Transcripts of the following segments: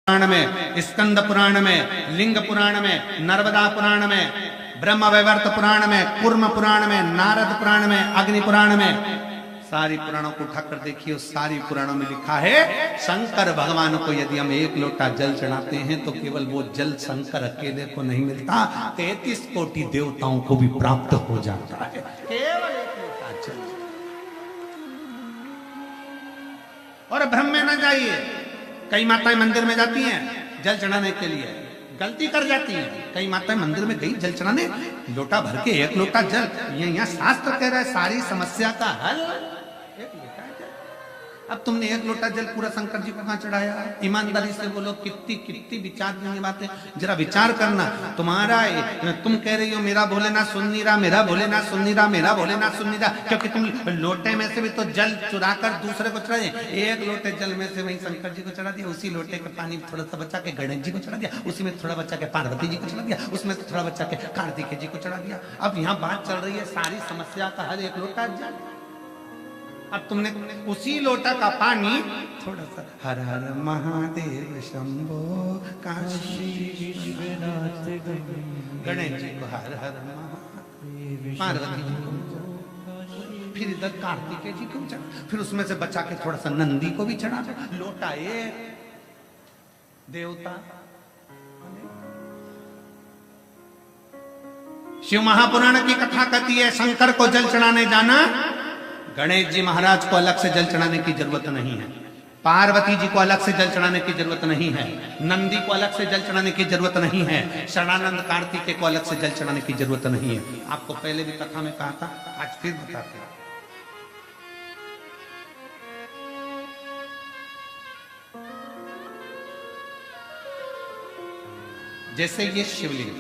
पुराण में, स्कंद पुराण में, लिंग पुराण में, नर्मदा पुराण में, ब्रह्म वैवर्त पुराण में, कूर्म पुराण में, नारद पुराण में, अग्नि पुराण में, सारी पुराणों को उठाकर देखिए, सारी पुराणों में लिखा है शंकर भगवान को यदि हम एक लोटा जल चढ़ाते हैं तो केवल वो जल शंकर अकेले को नहीं मिलता, 33 कोटि देवताओं को भी प्राप्त हो जाता है, केवल एक लोटा जल। और भ्रम में न जाइए, कई माताएं मंदिर में जाती हैं जल चढ़ाने के लिए, गलती कर जाती हैं। कई माताएं मंदिर में गई जल चढ़ाने, लोटा भर के एक लोटा जल, ये यहाँ शास्त्र कह रहा है सारी समस्या का हल एक लोटा जल। अब तुमने एक लोटा जल पूरा शंकर जी को कहां चढ़ाया है? ईमानदारी से बोलो, कितनी कितनी विचार की बातें, जरा विचार करना। तुम्हारा तुम कह रही हो मेरा भोलेनाथ सुन नहीं रहा, मेरा भोलेनाथ सुन नहीं रहा, मेरा भोलेनाथ सुन नहीं रहा, क्योंकि तुम लोटे में से भी तो जल चुरा कर दूसरे को चढ़ा दिया। एक लोटे जल में से वही शंकर जी को चढ़ा दिया, उसी लोटे का पानी थोड़ा सा बचा के गणेश जी को चढ़ा दिया, उसी में थोड़ा बचा के पार्वती जी को चढ़ा दिया, उसमें थोड़ा बचा के कार्तिकेय जी को चढ़ा दिया। अब यहाँ बात चल रही है सारी समस्या का हल एक लोटा जल। अब तुमने उसी लोटा का पानी थोड़ा सा हर हर महादेव शंभो काशी विश्वनाथ गणेश जी को हर हर महादेव, पार्वती जी को, फिर इधर कार्तिकेय जी को चढ़ा, फिर उसमें से बचा के थोड़ा सा नंदी को भी चढ़ा दो। लोटा एक देवता। शिव महापुराण की कथा कहती है शंकर को जल चढ़ाने जाना, गणेश जी महाराज को अलग से जल चढ़ाने की जरूरत नहीं है, पार्वती जी को अलग से जल चढ़ाने की जरूरत नहीं है, नंदी को अलग से जल चढ़ाने की जरूरत नहीं है, शरणानंद कार्तिकेय को अलग से जल चढ़ाने की जरूरत नहीं है। आपको पहले भी कथा में कहा था, आज फिर बताते हैं। जैसे ये शिवलिंग,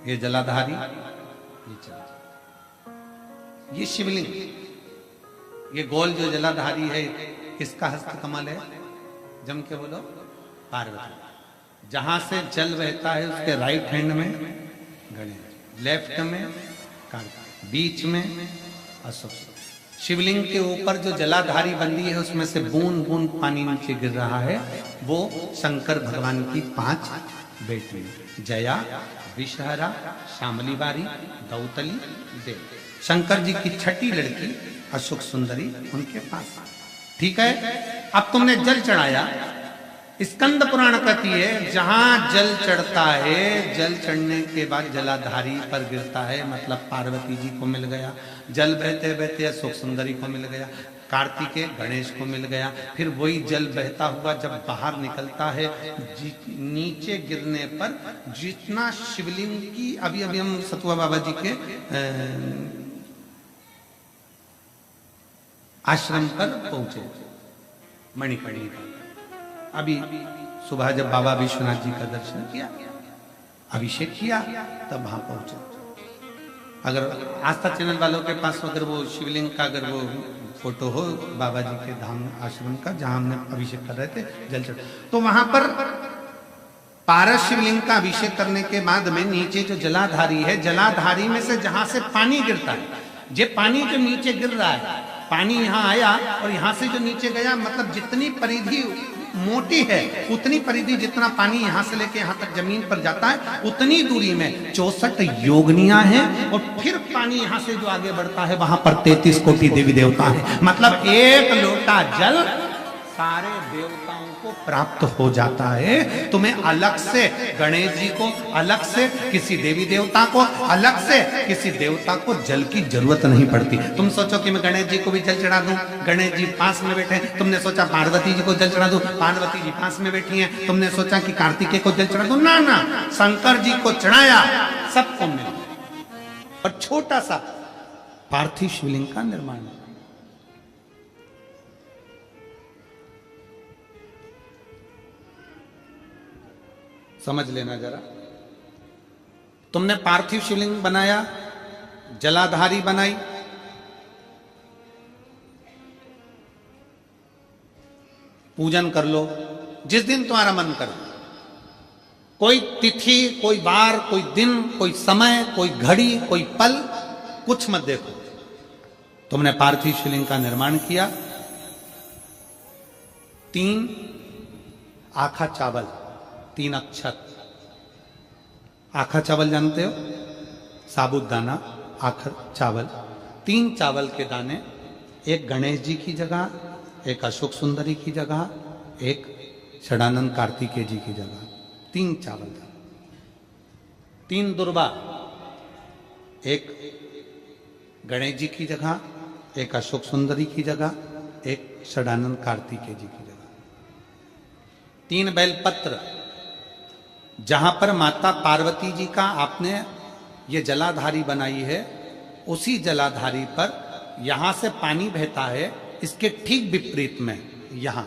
ये जलाधारी, ये शिवलिंग, ये गोल जो जलाधारी है, किसका हस्त कमल है? जम के बोलो, पार्वती। जहां से जल बहता है उसके राइट हैंड में गणेश, लेफ्ट में कार्तिक, बीच में अशोक। शिवलिंग के ऊपर जो जलाधारी बंदी है उसमें से बूंद बूंद पानी नीचे गिर रहा है, वो शंकर भगवान की 5 बेटी, जया, विषहरा, शामली बारी, दौतली, देव। शंकर जी की छठी लड़की अशोक सुंदरी उनके पास। ठीक है, अब तुमने जल चढ़ाया। स्कंद पुराण कहती है जहां जल चढ़ता है, जल चढ़ने के बाद जलाधारी पर गिरता है, मतलब पार्वती जी को मिल गया, जल बहते बहते अशोक सुंदरी को मिल गया, कार्तिकेय गणेश को मिल गया। फिर वही जल बहता हुआ जब बाहर निकलता है, नीचे गिरने पर जितना शिवलिंग की, अभी अभी हम सतुआ बाबा जी के आश्रम पर पहुंचे, मणिकर्णी पर। अभी सुबह जब बाबा विश्वनाथ जी का दर्शन किया, अभिषेक किया, तब वहां पहुंचे। अगर आस्था चैनल वालों के पास अगर वो शिवलिंग का अगर वो फोटो हो बाबा जी के धाम आश्रम का, जहां हमने अभिषेक कर रहे थे जल चढ़, तो वहां पर पारस शिवलिंग का अभिषेक करने के बाद में नीचे जो जलाधारी है, जलाधारी में से जहां से पानी गिरता है, ये पानी जो नीचे गिर रहा है, पानी यहाँ आया और यहाँ से जो नीचे गया, मतलब जितनी परिधि मोटी है उतनी परिधि, जितना पानी यहाँ से लेके यहाँ तक जमीन पर जाता है उतनी दूरी में 64 योगनियां हैं, और फिर पानी यहाँ से जो आगे बढ़ता है वहां पर 33 कोटि देवी देवता है। मतलब एक लोटा जल सारे देवताओं को प्राप्त हो जाता है। तुम्हें अलग से गणेश जी को, अलग से किसी देवी देवता को, अलग से किसी देवता को जल की जरूरत नहीं पड़ती। तुम सोचो कि मैं गणेश जी को भी जल चढ़ा दूं, गणेश जी पास में बैठे, तुमने सोचा पार्वती जी को जल चढ़ा दूं, पार्वती जी पास में बैठी हैं, तुमने सोचा कि कार्तिकेय को जल चढ़ा दूं, ना ना, शंकर जी को चढ़ाया, सबको मिल। और छोटा सा पार्थिव शिवलिंग का निर्माण, समझ लेना जरा। तुमने पार्थिव शिवलिंग बनाया, जलाधारी बनाई, पूजन कर लो जिस दिन तुम्हारा मन करे, कोई तिथि, कोई बार, कोई दिन, कोई समय, कोई घड़ी, कोई पल, कुछ मत देखो। तुमने पार्थिव शिवलिंग का निर्माण किया, 3 आखा चावल 3 अक्षत। आखा चावल जानते हो, साबुदाना, आखा चावल, 3 चावल के दाने, एक गणेश जी की जगह, एक अशोक सुंदरी की जगह, एक षडानंद कार्तिकेय जी की जगह, 3 चावल, 3 दुर्वा, एक गणेश जी की जगह, एक अशोक सुंदरी की जगह, एक षडानंद कार्तिकेय जी की जगह, 3 बेलपत्र। जहां पर माता पार्वती जी का आपने ये जलाधारी बनाई है, उसी जलाधारी पर यहां से पानी बहता है, इसके ठीक विपरीत में यहां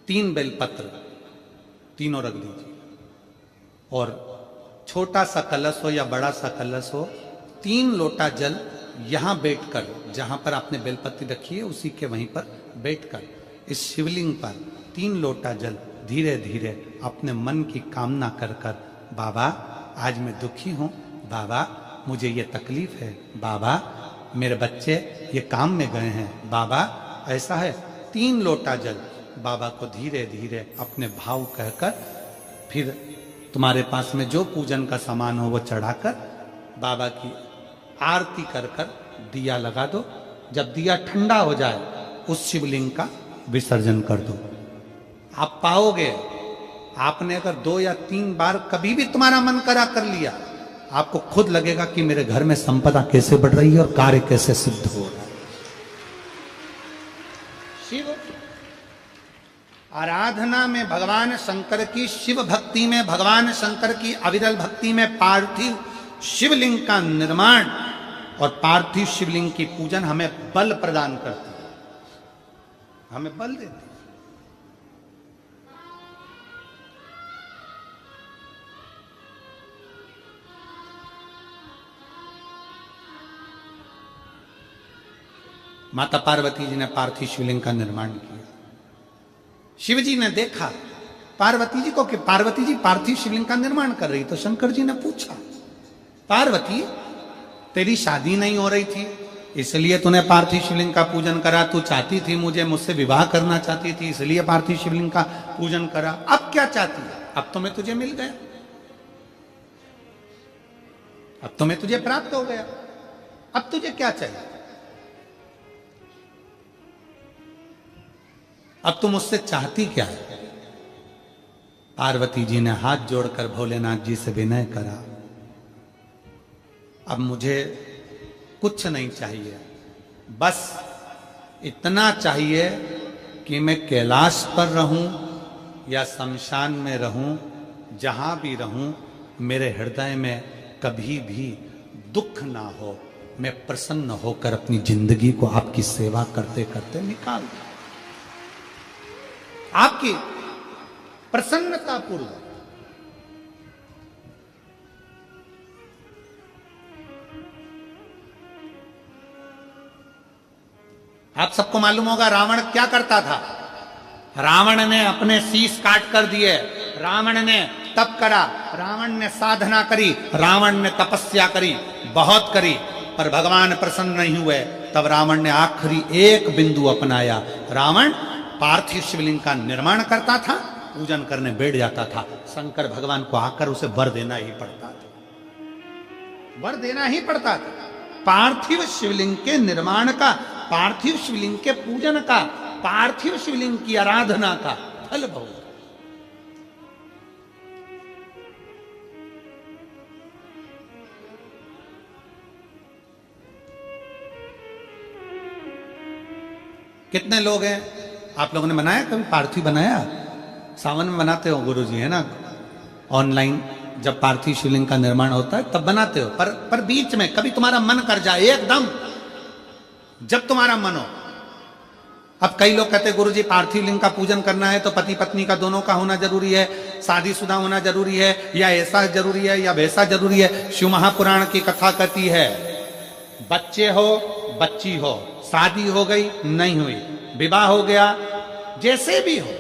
3 बेलपत्र तीनों रख दीजिए। और छोटा सा कलश हो या बड़ा सा कलश हो, 3 लोटा जल यहां बैठकर, जहां पर आपने बेलपत्ती रखी है उसी के वहीं पर बैठकर इस शिवलिंग पर 3 लोटा जल धीरे धीरे अपने मन की कामना कर कर, बाबा आज मैं दुखी हूं, बाबा मुझे ये तकलीफ है, बाबा मेरे बच्चे ये काम में गए हैं, बाबा ऐसा है, 3 लोटा जल बाबा को धीरे धीरे अपने भाव कहकर, फिर तुम्हारे पास में जो पूजन का सामान हो वो चढ़ाकर बाबा की आरती कर कर दिया लगा दो। जब दिया ठंडा हो जाए उस शिवलिंग का विसर्जन कर दो। आप पाओगे, आपने अगर 2 या 3 बार कभी भी तुम्हारा मन करा कर लिया, आपको खुद लगेगा कि मेरे घर में संपदा कैसे बढ़ रही है और कार्य कैसे सिद्ध हो रहा है। शिव आराधना में भगवान शंकर की, शिव भक्ति में भगवान शंकर की अविरल भक्ति में पार्थिव शिवलिंग का निर्माण और पार्थिव शिवलिंग की पूजन हमें बल प्रदान करती है, हमें बल देती है। माता पार्वती जी ने पार्थिव शिवलिंग का निर्माण किया। शिव जी ने देखा पार्वती जी को कि पार्वती जी पार्थिव शिवलिंग का निर्माण कर रही, तो शंकर जी ने पूछा, पार्वती तेरी शादी नहीं हो रही थी इसलिए तूने पार्थिव शिवलिंग का पूजन करा, तू चाहती थी मुझसे विवाह करना चाहती थी इसलिए पार्थिव शिवलिंग का पूजन करा, अब क्या चाहती है? अब तो मैं तुझे मिल गया, अब तो मैं तुझे प्राप्त हो गया, अब तुझे क्या चाहिए? अब तुम मुझसे चाहती क्या है? पार्वती जी ने हाथ जोड़कर भोलेनाथ जी से विनय करा, अब मुझे कुछ नहीं चाहिए, बस इतना चाहिए कि मैं कैलाश पर रहूं या शमशान में रहूं, जहां भी रहूं मेरे हृदय में कभी भी दुख ना हो, मैं प्रसन्न होकर अपनी जिंदगी को आपकी सेवा करते करते निकाल दूं, आपकी प्रसन्नता पूर्वक। आप सबको मालूम होगा रावण क्या करता था। रावण ने अपने शीश काट कर दिए, रावण ने तप करा, रावण ने साधना करी, रावण ने तपस्या करी, बहुत करी, पर भगवान प्रसन्न नहीं हुए। तब रावण ने आखिरी एक बिंदु अपनाया, रावण पार्थिव शिवलिंग का निर्माण करता था, पूजन करने बैठ जाता था, शंकर भगवान को आकर उसे वर देना ही पड़ता था, वर देना ही पड़ता था। पार्थिव शिवलिंग के निर्माण का, पार्थिव शिवलिंग के पूजन का, पार्थिव शिवलिंग की आराधना का फल बहुत। कितने लोग हैं, आप लोगों ने बनाया कभी पार्थिव? बनाया, सावन में बनाते हो गुरुजी, है ना, ऑनलाइन जब पार्थिव शिवलिंग का निर्माण होता है तब बनाते हो, पर बीच में कभी तुम्हारा मन कर जाए, एकदम जब तुम्हारा मन हो। अब कई लोग कहते हैं गुरुजी पार्थिव लिंग का पूजन करना है तो पति पत्नी का दोनों का होना जरूरी है, शादीशुदा होना जरूरी है, या ऐसा जरूरी है या वैसा जरूरी है। शिव महापुराण की कथा कहती है बच्चे हो बच्ची हो, शादी हो गई नहीं हुई, विवाह हो गया, जैसे भी हो,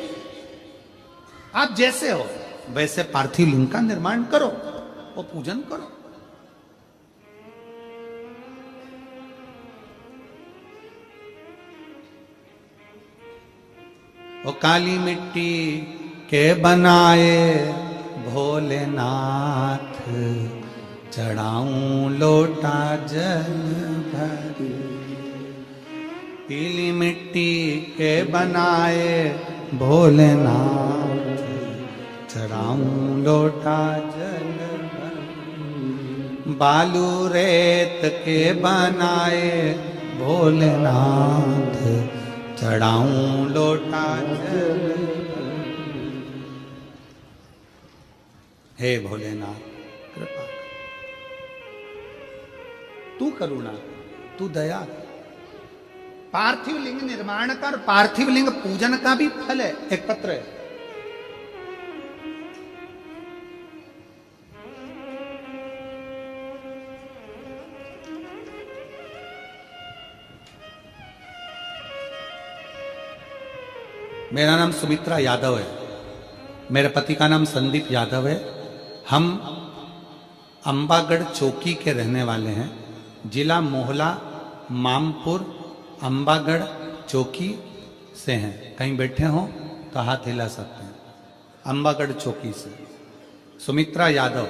आप जैसे हो वैसे पार्थिव लिंग का निर्माण करो, वो पूजन करो। वो काली मिट्टी के बनाए भोलेनाथ, चढ़ाऊं लोटा जल भर। पीली मिट्टी के बनाए भोलेनाथ, चढ़ाऊं लोटा जल भर। बालू रेत के बनाए भोलेनाथ, चढ़ाऊं लोटा जल भर। हे भोलेनाथ कृपा कर, तू करुणा, तू दया। पार्थिव लिंग निर्माण कर, पार्थिव लिंग पूजन का भी फल है। एक पत्र है, मेरा नाम सुमित्रा यादव है, मेरे पति का नाम संदीप यादव है। हम अंबागढ़ चौकी के रहने वाले हैं। जिला मोहला, मामपुर, अंबागढ़ चौकी से हैं। कहीं बैठे हो तो हाथ हिला सकते हैं। अंबागढ़ चौकी से सुमित्रा यादव,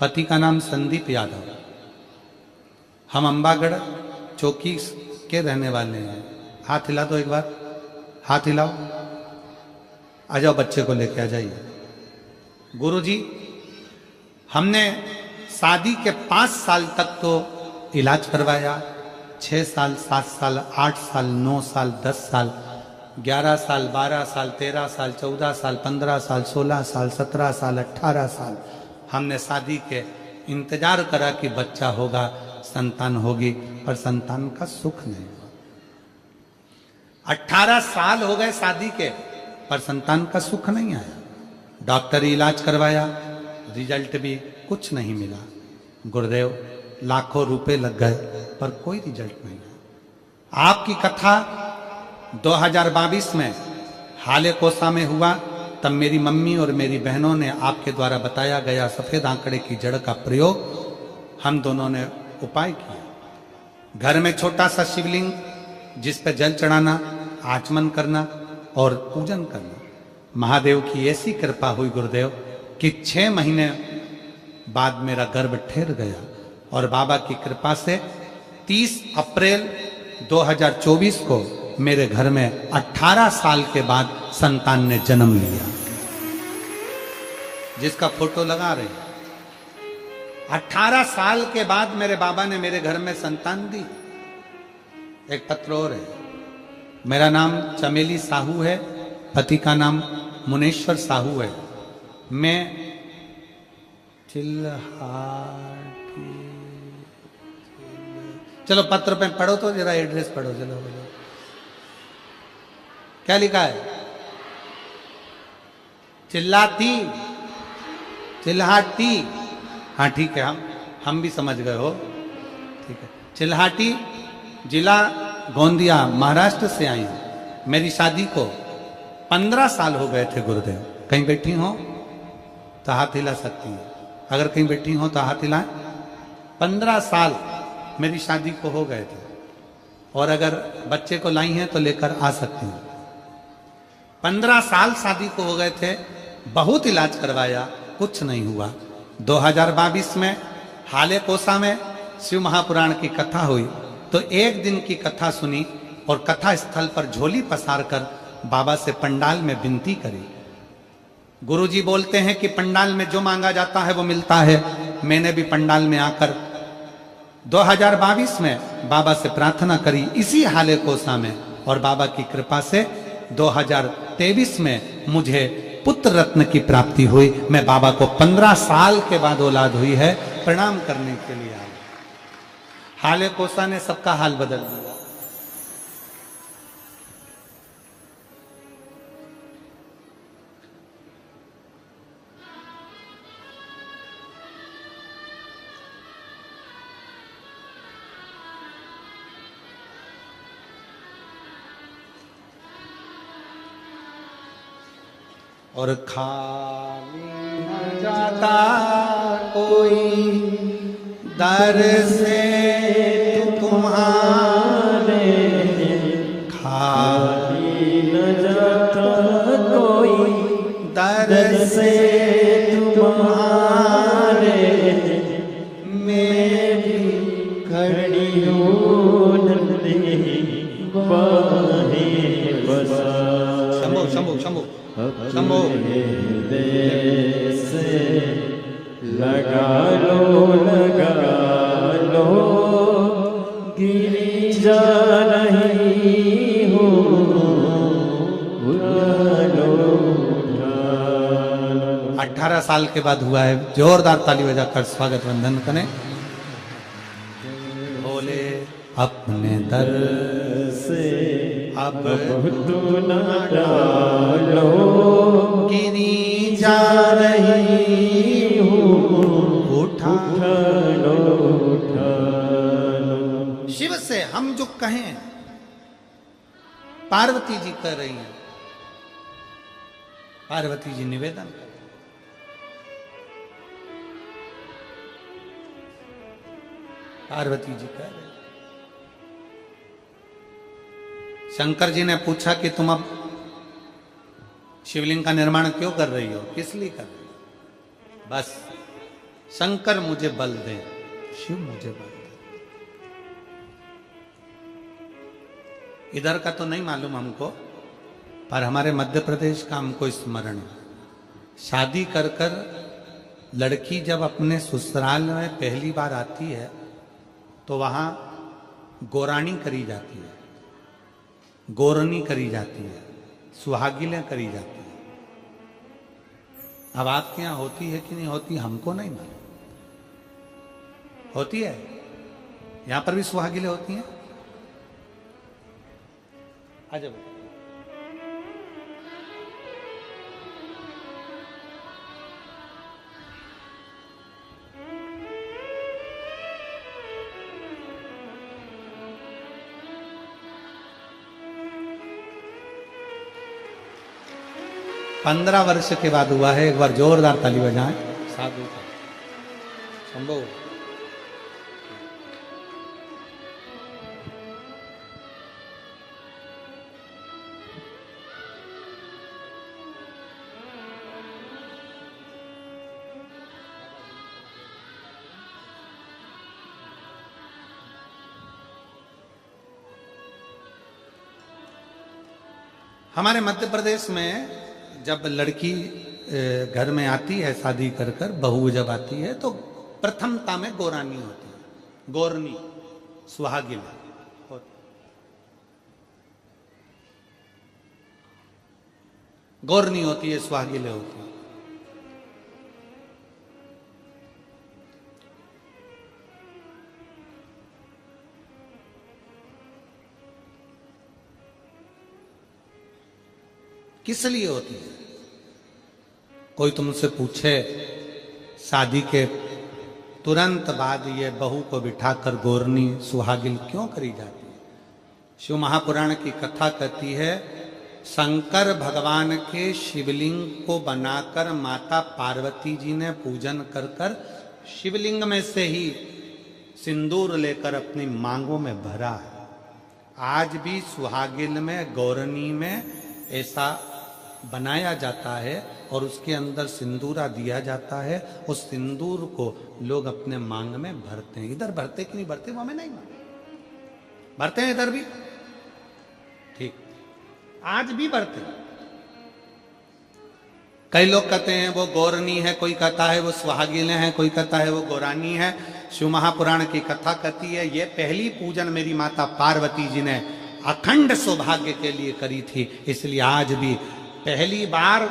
पति का नाम संदीप यादव। हम अंबागढ़ चौकी के रहने वाले हैं। हाथ हिला दो एक बार, हाथ हिलाओ। आ जाओ, बच्चे को लेके आ जाइए। गुरुजी, हमने शादी के 5 साल तक तो इलाज करवाया। 6 साल, 7 साल, 8 साल, 9 साल, 10 साल, 11 साल, 12 साल, 13 साल, 14 साल, 15 साल, 16 साल, 17 साल, 18 साल हमने शादी के इंतजार करा कि बच्चा होगा, संतान होगी, पर संतान का सुख नहीं हुआ। 18 साल हो गए शादी के, पर संतान का सुख नहीं आया। डॉक्टरी इलाज करवाया, रिजल्ट भी कुछ नहीं मिला। गुरुदेव, लाखों रुपए लग गए, पर कोई रिजल्ट नहीं आया। आपकी कथा 2022 में हाले कोसा में हुआ। तब मेरी मम्मी और मेरी बहनों ने आपके द्वारा बताया गया सफेद आंकड़े की जड़ का प्रयोग हम दोनों ने उपाय किया। घर में छोटा सा शिवलिंग, जिस पे जल चढ़ाना, आचमन करना और पूजन करना। महादेव की ऐसी कृपा हुई गुरुदेव कि 6 महीने बाद मेरा गर्भ ठहर गया। और बाबा की कृपा से 30 अप्रैल 2024 को मेरे घर में 18 साल के बाद संतान ने जन्म लिया, जिसका फोटो लगा रहे हैं। 18 साल के बाद मेरे बाबा ने मेरे घर में संतान दी। एक पत्र और है, मेरा नाम चमेली साहू है, पति का नाम मुनेश्वर साहू है। मैं चलो पत्र पे पढ़ो तो जरा, एड्रेस पढ़ो। चलो क्या लिखा है? चिल्लाती, चिल्हाटी। हाँ ठीक है, हम भी समझ गए हो। ठीक है, चिल्हाटी, जिला गोंदिया, महाराष्ट्र से आई हूं। मेरी शादी को 15 साल हो गए थे गुरुदेव। कहीं बैठी हो तो हाथ हिला सकती हैं। अगर कहीं बैठी हो तो हाथ हिलाएं। 15 साल मेरी शादी को हो गए थे, और अगर बच्चे को लाई हैं तो लेकर आ सकती हैं। 15 साल शादी को हो गए थे, बहुत इलाज करवाया, कुछ नहीं हुआ। 2022 में हाले कोसा में शिव महापुराण की कथा हुई, तो एक दिन की कथा सुनी और कथा स्थल पर झोली पसार कर बाबा से पंडाल में विनती करी। गुरुजी बोलते हैं कि पंडाल में जो मांगा जाता है वो मिलता है। मैंने भी पंडाल में आकर 2022 में बाबा से प्रार्थना करी इसी हाले कोसा में, और बाबा की कृपा से 2023 में मुझे पुत्र रत्न की प्राप्ति हुई। मैं बाबा को 15 साल के बाद औलाद हुई है, प्रणाम करने के लिए आया। हाले कोसा ने सबका हाल बदल दिया। और खाली न जाता कोई दर से तुम्हारे, खाली न जाता दर से तुम्हारे मैं भी खड़ी हूँ नंदी बाहें बसा। शंभो शंभो शंभो शंभो से लगा लो गिरी जा रही हूँ उठा लो। 18 साल के बाद हुआ है। जोरदार ताली बजाकर स्वागत वंदन करें। बोले अपने दर से अब तू न डालो गिरी जा रही हूँ उठा लो। शिव से हम जो कहें पार्वती जी कर रही हैं। पार्वती जी निवेदन पार्वती जी कह रहे। शंकर जी ने पूछा कि तुम अब शिवलिंग का निर्माण क्यों कर रही हो, किस लिए कर रही हो? बस शंकर मुझे बल दे, शिव मुझे बल दे। इधर का तो नहीं मालूम हमको, पर हमारे मध्य प्रदेश का हमको स्मरण है। शादी कर कर लड़की जब अपने ससुराल में पहली बार आती है तो वहां गोरानी करी जाती है, गोरनी करी जाती है, सुहागिलें करी जाती है। अब आपके यहां होती है कि नहीं होती हमको नहीं मालूम। होती है, यहां पर भी सुहागिलें होती हैं। आ जाओ। 15 वर्ष के बाद हुआ है। एक बार जोरदार ताली बजाएं साधु का संभव। हमारे मध्य प्रदेश में जब लड़की घर में आती है शादी कर कर, बहू जब आती है तो प्रथमता में गोरानी होती है, गोरनी सुहागिन होती। गोरनी होती है, सुहागिले होती है। किस लिए होती है? कोई तुमसे पूछे शादी के तुरंत बाद ये बहू को बिठाकर गोरनी सुहागिल क्यों करी जाती है? शिव महापुराण की कथा कहती है, शंकर भगवान के शिवलिंग को बनाकर माता पार्वती जी ने पूजन कर कर शिवलिंग में से ही सिंदूर लेकर अपनी मांगों में भरा है। आज भी सुहागिल में, गौरनी में ऐसा बनाया जाता है और उसके अंदर सिंदूरा दिया जाता है। उस सिंदूर को लोग अपने मांग में भरते हैं। इधर भरते कि नहीं भरते वो हमें नहीं मालूम। भरते हैं इधर भी, ठीक, आज भी भरते हैं। कई लोग कहते हैं वो गौरनी है, कोई कहता है वो सुहागिले हैं, कोई कहता है वो गौरानी है। शिव महापुराण की कथा कहती है ये पहली पूजन मेरी माता पार्वती जी ने अखंड सौभाग्य के लिए करी थी। इसलिए आज भी पहली बार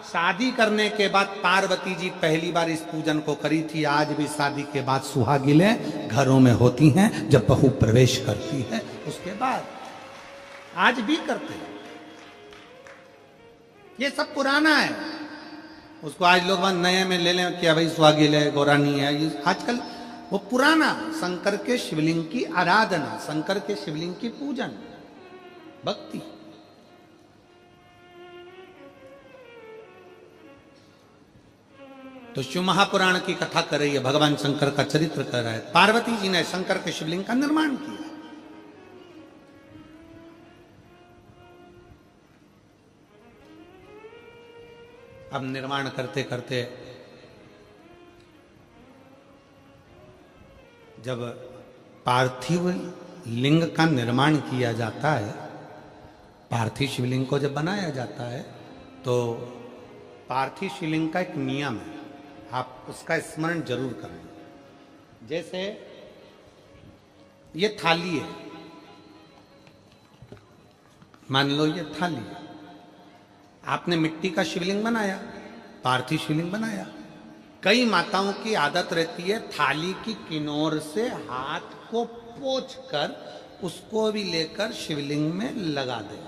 शादी करने के बाद पार्वती जी पहली बार इस पूजन को करी थी। आज भी शादी के बाद सुहागिलें घरों में होती हैं, जब बहू प्रवेश करती है उसके बाद आज भी करते हैं। ये सब पुराना है, उसको आज लोग नए में ले लें कि भाई सुहागिल है, गौरानी है। ये आजकल वो पुराना शंकर के शिवलिंग की आराधना, शंकर के शिवलिंग की पूजन, भक्ति। तो शिव महापुराण की कथा कर रही है, भगवान शंकर का चरित्र कर रहा है। पार्वती जी ने शंकर के शिवलिंग का निर्माण किया। अब निर्माण करते करते जब पार्थिव लिंग का निर्माण किया जाता है, पार्थिव शिवलिंग को जब बनाया जाता है, तो पार्थिव शिवलिंग का एक नियम है, आप उसका स्मरण जरूर करें। जैसे ये थाली है, मान लो ये थाली है, आपने मिट्टी का शिवलिंग बनाया, पार्थिव शिवलिंग बनाया। कई माताओं की आदत रहती है थाली की किनोर से हाथ को पोंछकर उसको भी लेकर शिवलिंग में लगा दे।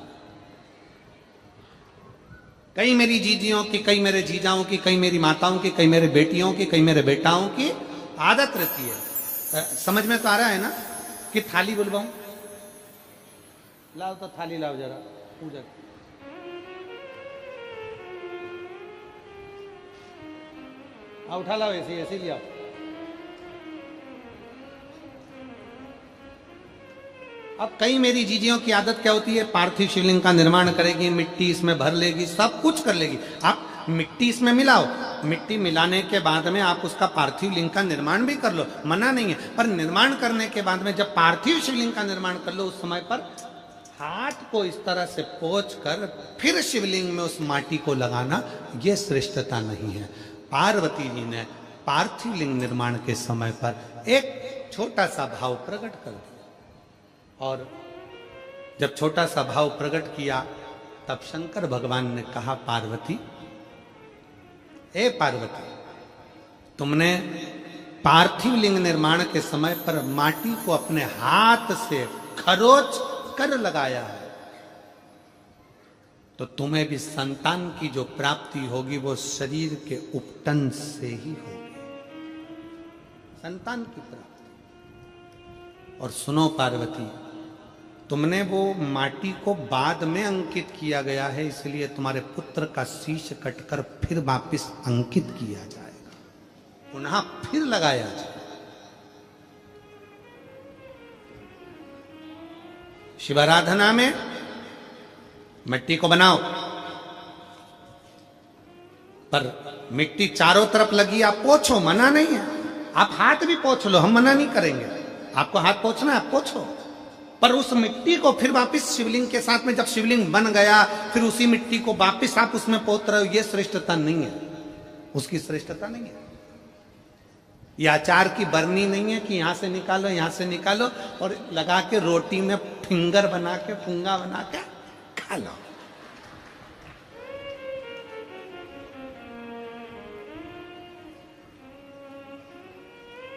कई मेरी जीजियों की, कई मेरे जीजाओं की, कई मेरी माताओं की, कई मेरे बेटियों की, कई मेरे बेटाओं की आदत रहती है। समझ में तो आ रहा है ना कि थाली बुलवाऊं? लाओ तो थाली लाओ जरा, पूजा उठा लाओ, ऐसे ऐसे लिया। अब कई मेरी जीजियों की आदत क्या होती है, पार्थिव शिवलिंग का निर्माण करेगी, मिट्टी इसमें भर लेगी, सब कुछ कर लेगी। आप मिट्टी इसमें मिलाओ, मिट्टी मिलाने के बाद में आप उसका पार्थिव लिंग का निर्माण भी कर लो, मना नहीं है। पर निर्माण करने के बाद में जब पार्थिव शिवलिंग का निर्माण कर लो, उस समय पर हाथ को इस तरह से पोंछ कर फिर शिवलिंग में उस माटी को लगाना, यह श्रेष्ठता नहीं है। पार्वती जी ने पार्थिव लिंग निर्माण के समय पर एक छोटा सा भाव प्रकट कर दिया, और जब छोटा सा भाव प्रकट किया तब शंकर भगवान ने कहा, पार्वती, ए पार्वती, तुमने पार्थिव लिंग निर्माण के समय पर माटी को अपने हाथ से खरोच कर लगाया है, तो तुम्हें भी संतान की जो प्राप्ति होगी वो शरीर के उपटन से ही होगी, संतान की प्राप्ति। और सुनो पार्वती, तुमने वो माटी को बाद में अंकित किया गया है, इसलिए तुम्हारे पुत्र का शीश कटकर फिर वापिस अंकित किया जाएगा, पुनः फिर लगाया जाएगा। शिवाराधना में मिट्टी को बनाओ, पर मिट्टी चारों तरफ लगी, आप पोंछो, मना नहीं है। आप हाथ भी पोंछ लो, हम मना नहीं करेंगे, आपको हाथ पोंछना है आप पोंछो, पर उस मिट्टी को फिर वापस शिवलिंग के साथ में, जब शिवलिंग बन गया फिर उसी मिट्टी को वापस आप उसमें पोत रहे हो, ये श्रेष्ठता नहीं है, उसकी श्रेष्ठता नहीं है। ये अचार की बरनी नहीं है कि यहां से निकालो यहां से निकालो और लगा के रोटी में फिंगर बना के, फुंगा बना के खा लो।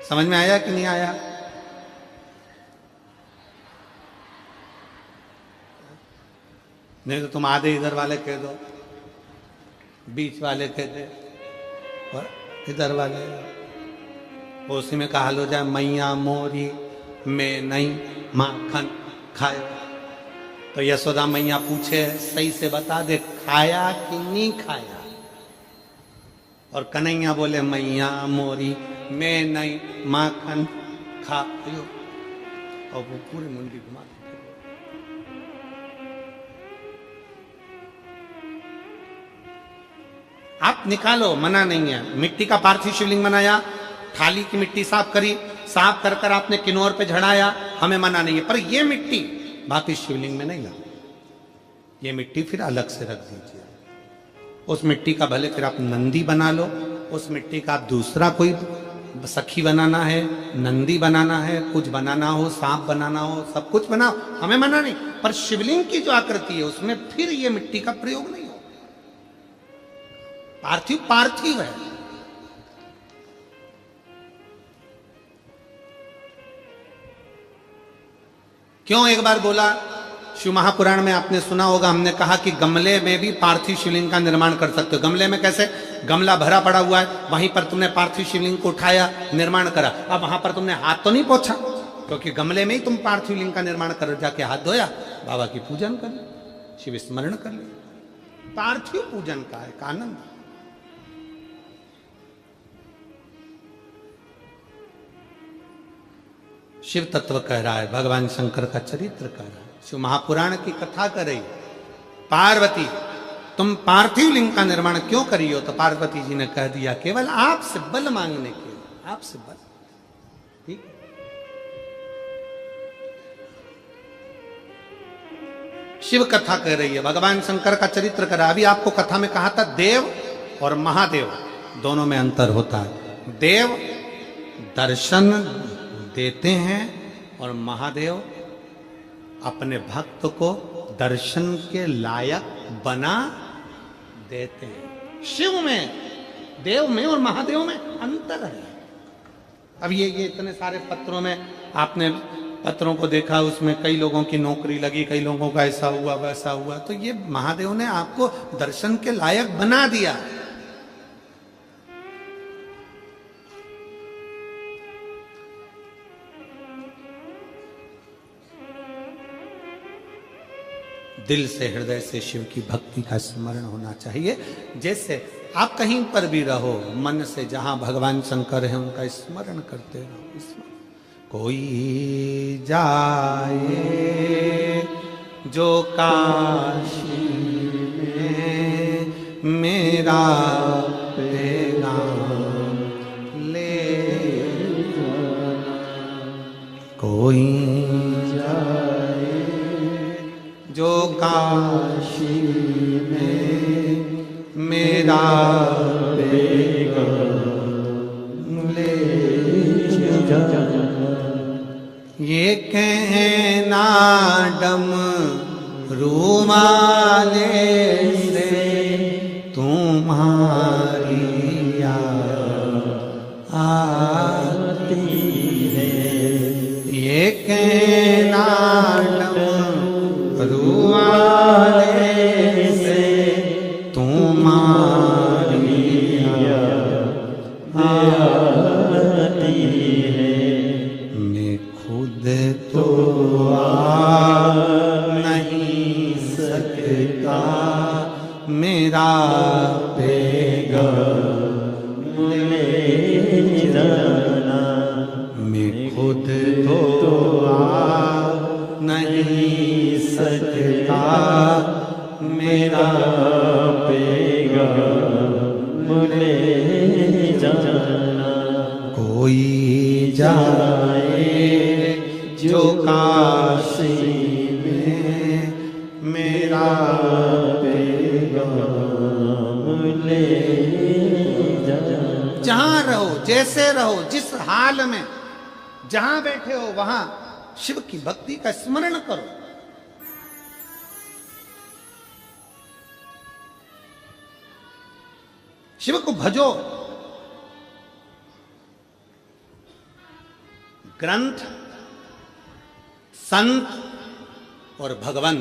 समझ में आया कि नहीं आया? नहीं तो तुम आधे इधर वाले कह दो, बीच वाले कह दे और इधर वाले, उसी में कहा लो जाए, मैया मोरी में नहीं माखन खाए। तो यशोदा मैया पूछे, सही से बता दे, खाया कि नहीं खाया? और कन्हैया बोले, मैया मोरी में नहीं माखन खायो, और वो पूरी मुंडी घुमा। आप निकालो, मना नहीं है। मिट्टी का पार्थिव शिवलिंग बनाया, थाली की मिट्टी साफ करी, साफ कर कर आपने किन्नौर पे झड़ाया, हमें मना नहीं है, पर ये मिट्टी वापिस शिवलिंग में नहीं लगा, ये मिट्टी फिर अलग से रख दीजिए। उस मिट्टी का भले फिर आप नंदी बना लो, उस मिट्टी का आप दूसरा कोई सखी बनाना है, नंदी बनाना है, कुछ बनाना हो, सांप बनाना हो, सब कुछ बनाओ, हमें मना नहीं, पर शिवलिंग की जो आकृति है उसमें फिर ये मिट्टी का प्रयोग नहीं हो। पार्थिव पार्थिव है। क्यों एक बार बोला, शिव महापुराण में आपने सुना होगा, हमने कहा कि गमले में भी पार्थिव शिवलिंग का निर्माण कर सकते हो। गमले में कैसे? गमला भरा पड़ा हुआ है, वहीं पर तुमने पार्थिव शिवलिंग को उठाया, निर्माण करा। अब वहां पर तुमने हाथ तो नहीं पोंछा, क्योंकि गमले में ही तुम पार्थिव लिंग का निर्माण कर, जाके हाथ धोया, बाबा की पूजन कर ली, शिव स्मरण कर ली। पार्थिव पूजन का एक आनंद। शिव तत्व कह रहा है, भगवान शंकर का चरित्र कह रहा है, शिव महापुराण की कथा कर रही। पार्वती तुम पार्थिव लिंग का निर्माण क्यों करी हो? तो पार्वती जी ने कह दिया केवल आपसे बल मांगने के लिए, आपसे बल। ठीक, शिव कथा कह रही है, भगवान शंकर का चरित्र करा। अभी आपको कथा में कहा था देव और महादेव दोनों में अंतर होता है। देव दर्शन देते हैं और महादेव अपने भक्त को दर्शन के लायक बना देते हैं। शिव में, देव में और महादेव में अंतर है। अब ये इतने सारे पत्रों में आपने पत्रों को देखा, उसमें कई लोगों की नौकरी लगी, कई लोगों का ऐसा हुआ वैसा हुआ, तो ये महादेव ने आपको दर्शन के लायक बना दिया। दिल से, हृदय से शिव की भक्ति का स्मरण होना चाहिए। जैसे आप कहीं पर भी रहो, मन से जहां भगवान शंकर है उनका स्मरण करते रहो। कोई जाए जो काशी में मेरा पैगाम ले, कोई जो काशी में मेरा पैगाम ले जा। ये कहना डम रूमाले से तुम्हारी याद आती है, ये कहना रुआले से तुम्हारी याद आती है। मैं खुद तो आ नहीं सकता, मेरा पैगाम ले जाना। मैं खुद तो आ नहीं सकता, मेरा पैगाम ले जाना। कोई जाए जो काशी में मेरा पैगाम ले जाना। जहां रहो, जैसे रहो, जिस हाल में जहां बैठे हो वहां शिव की भक्ति का स्मरण करो। शिव को भजो। ग्रंथ, संत और भगवान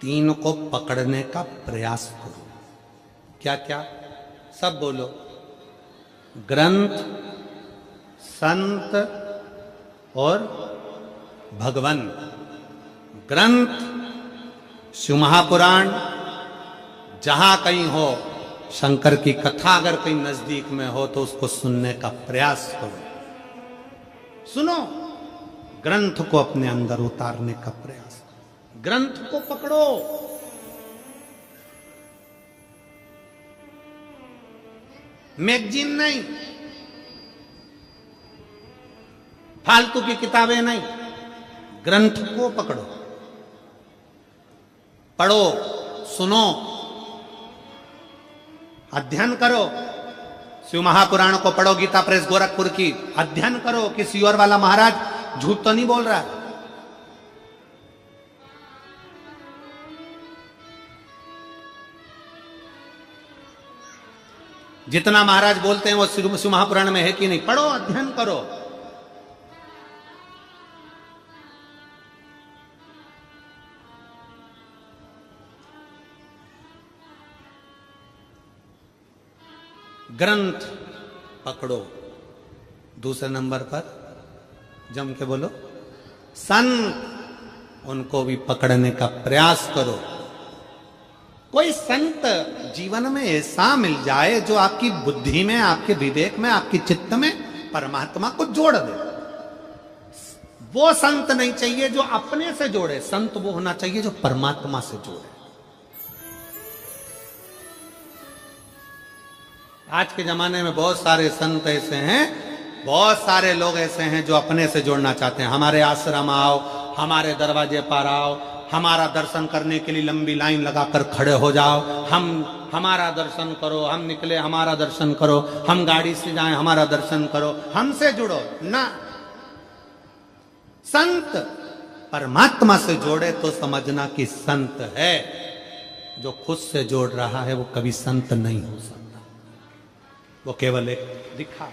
तीनों को पकड़ने का प्रयास करो। क्या क्या? सब बोलो। ग्रंथ, संत और भगवान। ग्रंथ, शिव महापुराण, जहां कहीं हो शंकर की कथा अगर कहीं नजदीक में हो तो उसको सुनने का प्रयास करो। सुनो, ग्रंथ को अपने अंदर उतारने का प्रयास करो। ग्रंथ को पकड़ो। मैगजीन नहीं, फालतू की किताबें नहीं, ग्रंथ को पकड़ो, पढ़ो, सुनो, अध्ययन करो। शिव महापुराण को पढ़ो, गीता प्रेस गोरखपुर की, अध्ययन करो। किसी और वाला महाराज झूठ तो नहीं बोल रहा। जितना महाराज बोलते हैं वो शिव महापुराण में है कि नहीं? पढ़ो, अध्ययन करो। ग्रंथ पकड़ो। दूसरे नंबर पर जम के बोलो संत, उनको भी पकड़ने का प्रयास करो। कोई संत जीवन में ऐसा मिल जाए जो आपकी बुद्धि में, आपके विवेक में, आपकी चित्त में परमात्मा को जोड़ दे। वो संत नहीं चाहिए जो अपने से जोड़े, संत वो होना चाहिए जो परमात्मा से जोड़े। आज के जमाने में बहुत सारे संत ऐसे हैं, बहुत सारे लोग ऐसे हैं जो अपने से जोड़ना चाहते हैं। हमारे आश्रम आओ, हमारे दरवाजे पर आओ, हमारा दर्शन करने के लिए लंबी लाइन लगाकर खड़े हो जाओ, हमारा दर्शन करो, हम निकले हमारा दर्शन करो, हम गाड़ी से जाएं हमारा दर्शन करो, हमसे जुड़ो ना। संत परमात्मा से जोड़े तो समझना कि संत है। जो खुद से जोड़ रहा है वो कभी संत नहीं हो सकता, वो केवल एक दिखा,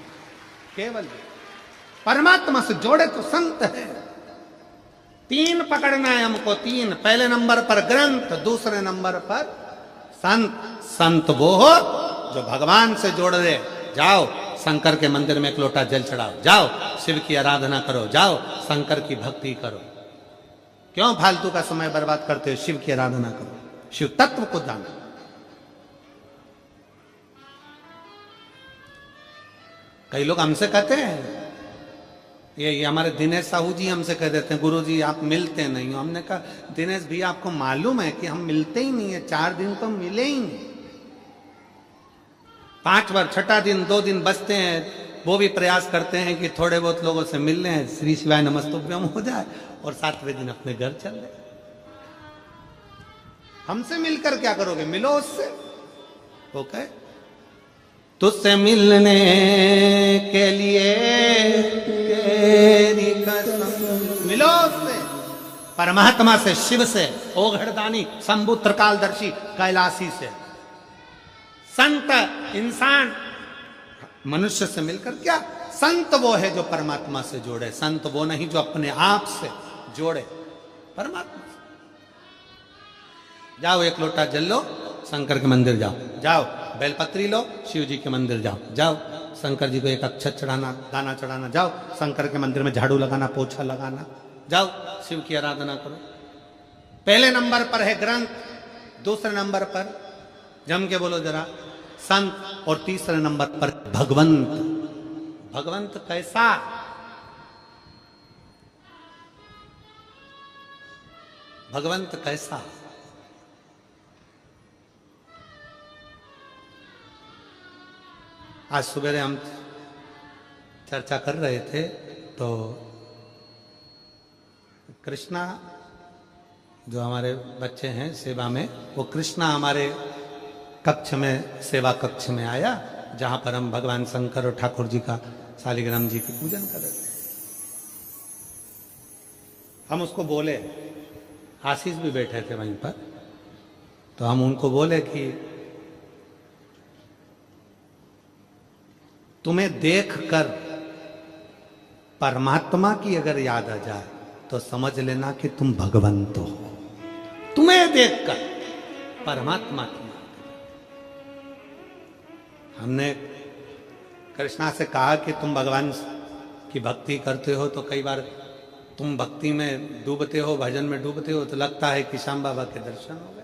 केवल परमात्मा से जोड़े तो संत है। 3 पकड़ना है हमको, 3। पहले नंबर पर ग्रंथ, दूसरे नंबर पर संत। संत वो हो जो भगवान से जोड़ दे। जाओ शंकर के मंदिर में एक लोटा जल चढ़ाओ, जाओ शिव की आराधना करो, जाओ शंकर की भक्ति करो। क्यों फालतू का समय बर्बाद करते हो? शिव की आराधना करो, शिव तत्व को जानो। कई लोग हमसे कहते हैं, ये हमारे दिनेश साहू जी हमसे कह देते हैं, गुरु जी आप मिलते नहीं हो। हमने कहा दिनेश भी आपको मालूम है कि हम मिलते ही नहीं है, 4 दिन तो मिले ही नहीं। 5 बार, 6ठा दिन 2 दिन बचते हैं, वो भी प्रयास करते हैं कि थोड़े बहुत लोगों से मिल लें, श्री शिवाय नमस्तुभ्यम हो जाए और 7वें दिन अपने घर चल रहे। हमसे मिलकर क्या करोगे? मिलो उससे। ओके, तुझसे मिलने के लिए तेरी कसम। मिलो उससे, परमात्मा से, शिव से, ओघड़दानी, शंभु त्रिकालदर्शी, कैलाशी से। संत इंसान मनुष्य से मिलकर क्या? संत वो है जो परमात्मा से जोड़े, संत वो नहीं जो अपने आप से जोड़े परमात्मा से। जाओ एक लोटा जल लो, शंकर के मंदिर जाओ, जाओ बेलपत्री लो, शिव जी के मंदिर जाओ, जाओ शंकर जी को एक अक्षत चढ़ाना, दाना चढ़ाना, जाओ शंकर के मंदिर में झाड़ू लगाना, पोछा लगाना, जाओ शिव की आराधना करो। पहले नंबर पर है ग्रंथ, दूसरे नंबर पर जम के बोलो जरा संत, और तीसरे नंबर पर भगवंत। भगवंत कैसा? भगवंत कैसा? आज सुबह हम चर्चा कर रहे थे तो कृष्णा जो हमारे बच्चे हैं सेवा में, वो कृष्णा हमारे कक्ष में, सेवा कक्ष में आया, जहां पर हम भगवान शंकर और ठाकुर जी का, शालिग्राम जी की पूजन कर रहे थे। हम उसको बोले, आशीष भी बैठे थे वहीं पर, तो हम उनको बोले कि तुम्हें देखकर परमात्मा की अगर याद आ जाए तो समझ लेना कि तुम भगवंत हो। तुम्हें देखकर परमात्मा की याद। हमने कृष्णा से कहा कि तुम भगवान की भक्ति करते हो तो कई बार तुम भक्ति में डूबते हो, भजन में डूबते हो, तो लगता है कि श्याम बाबा के दर्शन हो गए।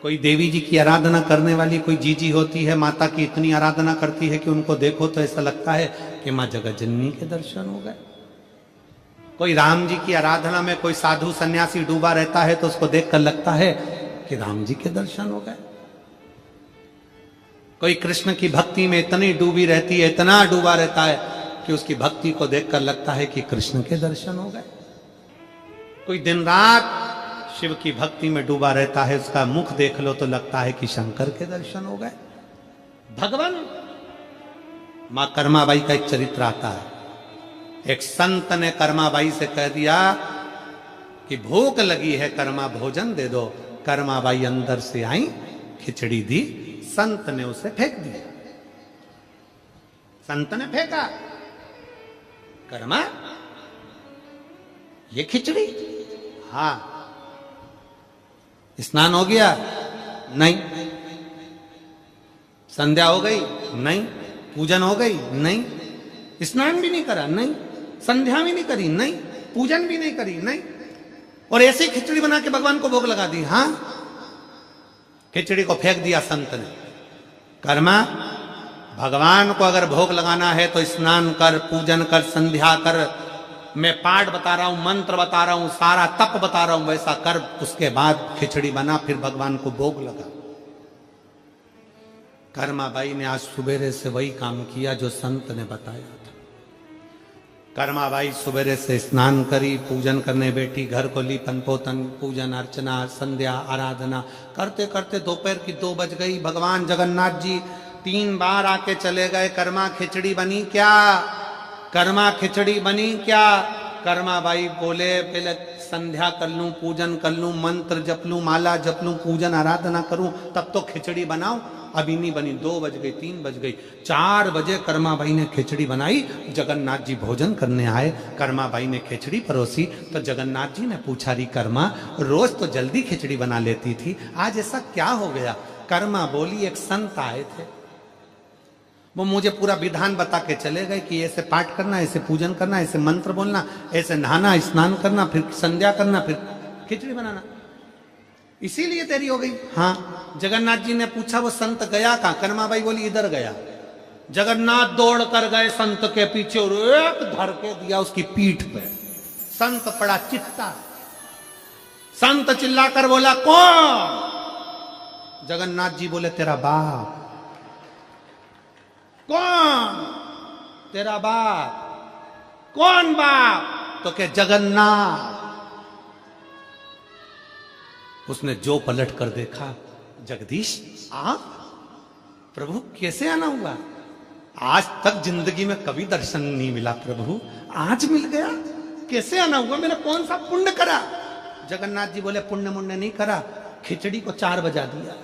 कोई देवी जी की आराधना करने वाली कोई जीजी होती है, माता की इतनी आराधना करती है कि उनको देखो तो ऐसा लगता है कि माँ जगत जननी के दर्शन हो गए। कोई राम जी की आराधना में कोई साधु सन्यासी डूबा रहता है तो उसको देखकर लगता है कि राम जी के दर्शन हो गए। कोई कृष्ण की भक्ति में इतनी डूबी रहती है, इतना डूबा रहता है कि उसकी भक्ति को देखकर लगता है कि कृष्ण के दर्शन हो गए। कोई दिन रात शिव की भक्ति में डूबा रहता है, उसका मुख देख लो तो लगता है कि शंकर के दर्शन हो गए। भगवान, मां कर्माबाई का एक चरित्र आता है। एक संत ने कर्माबाई से कह दिया कि भूख लगी है, कर्मा भोजन दे दो। कर्माबाई अंदर से आई, खिचड़ी दी, संत ने उसे फेंक दिया। संत ने फेंका, कर्मा ये खिचड़ी? हाँ। स्नान हो गया? नहीं। संध्या हो गई? नहीं। पूजन हो गई? नहीं। स्नान भी नहीं करा? नहीं। संध्या भी नहीं करी? नहीं। पूजन भी नहीं करी? नहीं। और ऐसे खिचड़ी बना के भगवान को भोग लगा दी? हाँ। खिचड़ी को फेंक दिया संत ने। कर्मा, भगवान को अगर भोग लगाना है तो स्नान कर, पूजन कर, संध्या कर, मैं पाठ बता रहा हूं, मंत्र बता रहा हूं, सारा तप बता रहा हूं, वैसा कर, उसके बाद खिचड़ी बना, फिर भगवान को भोग लगा। कर्माबाई ने आज सुबेरे से वही काम किया जो संत ने बताया था। कर्माबाई सुबेरे से स्नान करी, पूजन करने बैठी, घर को लीपन पोतन, पूजन अर्चना, संध्या आराधना करते करते दोपहर की 2 बज गई। भगवान जगन्नाथ जी 3 बार आके चले गए। कर्मा खिचड़ी बनी क्या? कर्मा खिचड़ी बनी क्या? कर्माबाई बोले पहले संध्या कर लूं, पूजन कर लूं, मंत्र जप लूं, माला जप लूं, पूजन आराधना करूं, तब तो खिचड़ी बनाऊं। अभी नहीं बनी। 2 बज गई, 3 बज गई, 4 बजे कर्माबाई ने खिचड़ी बनाई। जगन्नाथ जी भोजन करने आए। कर्माबाई ने खिचड़ी परोसी तो जगन्नाथ जी ने पूछा, री कर्मा, रोज तो जल्दी खिचड़ी बना लेती थी, आज ऐसा क्या हो गया? कर्मा बोली, एक संत आए थे, वो मुझे पूरा विधान बता के चले गए कि ऐसे पाठ करना, ऐसे पूजन करना, ऐसे मंत्र बोलना, ऐसे नहाना, स्नान करना, फिर संध्या करना, फिर खिचड़ी बनाना, इसीलिए देरी हो गई। हाँ। जगन्नाथ जी ने पूछा वो संत गया कहाँ? कर्माबाई बोली इधर गया। जगन्नाथ दौड़ कर गए संत के पीछे और एक धर के दिया उसकी पीठ पे। संत पड़ा चित्ता। संत चिल्लाकर बोला, कौन? जगन्नाथ जी बोले, तेरा बाप। कौन? तेरा बाप। कौन बाप? तो क्या? जगन्नाथ। उसने जो पलट कर देखा, जगदीश आप? प्रभु कैसे आना हुआ? आज तक जिंदगी में कभी दर्शन नहीं मिला प्रभु, आज मिल गया। कैसे आना हुआ? मैंने कौन सा पुण्य करा? जगन्नाथ जी बोले, पुण्य मुण्य नहीं करा, खिचड़ी को 4 बजा दिया।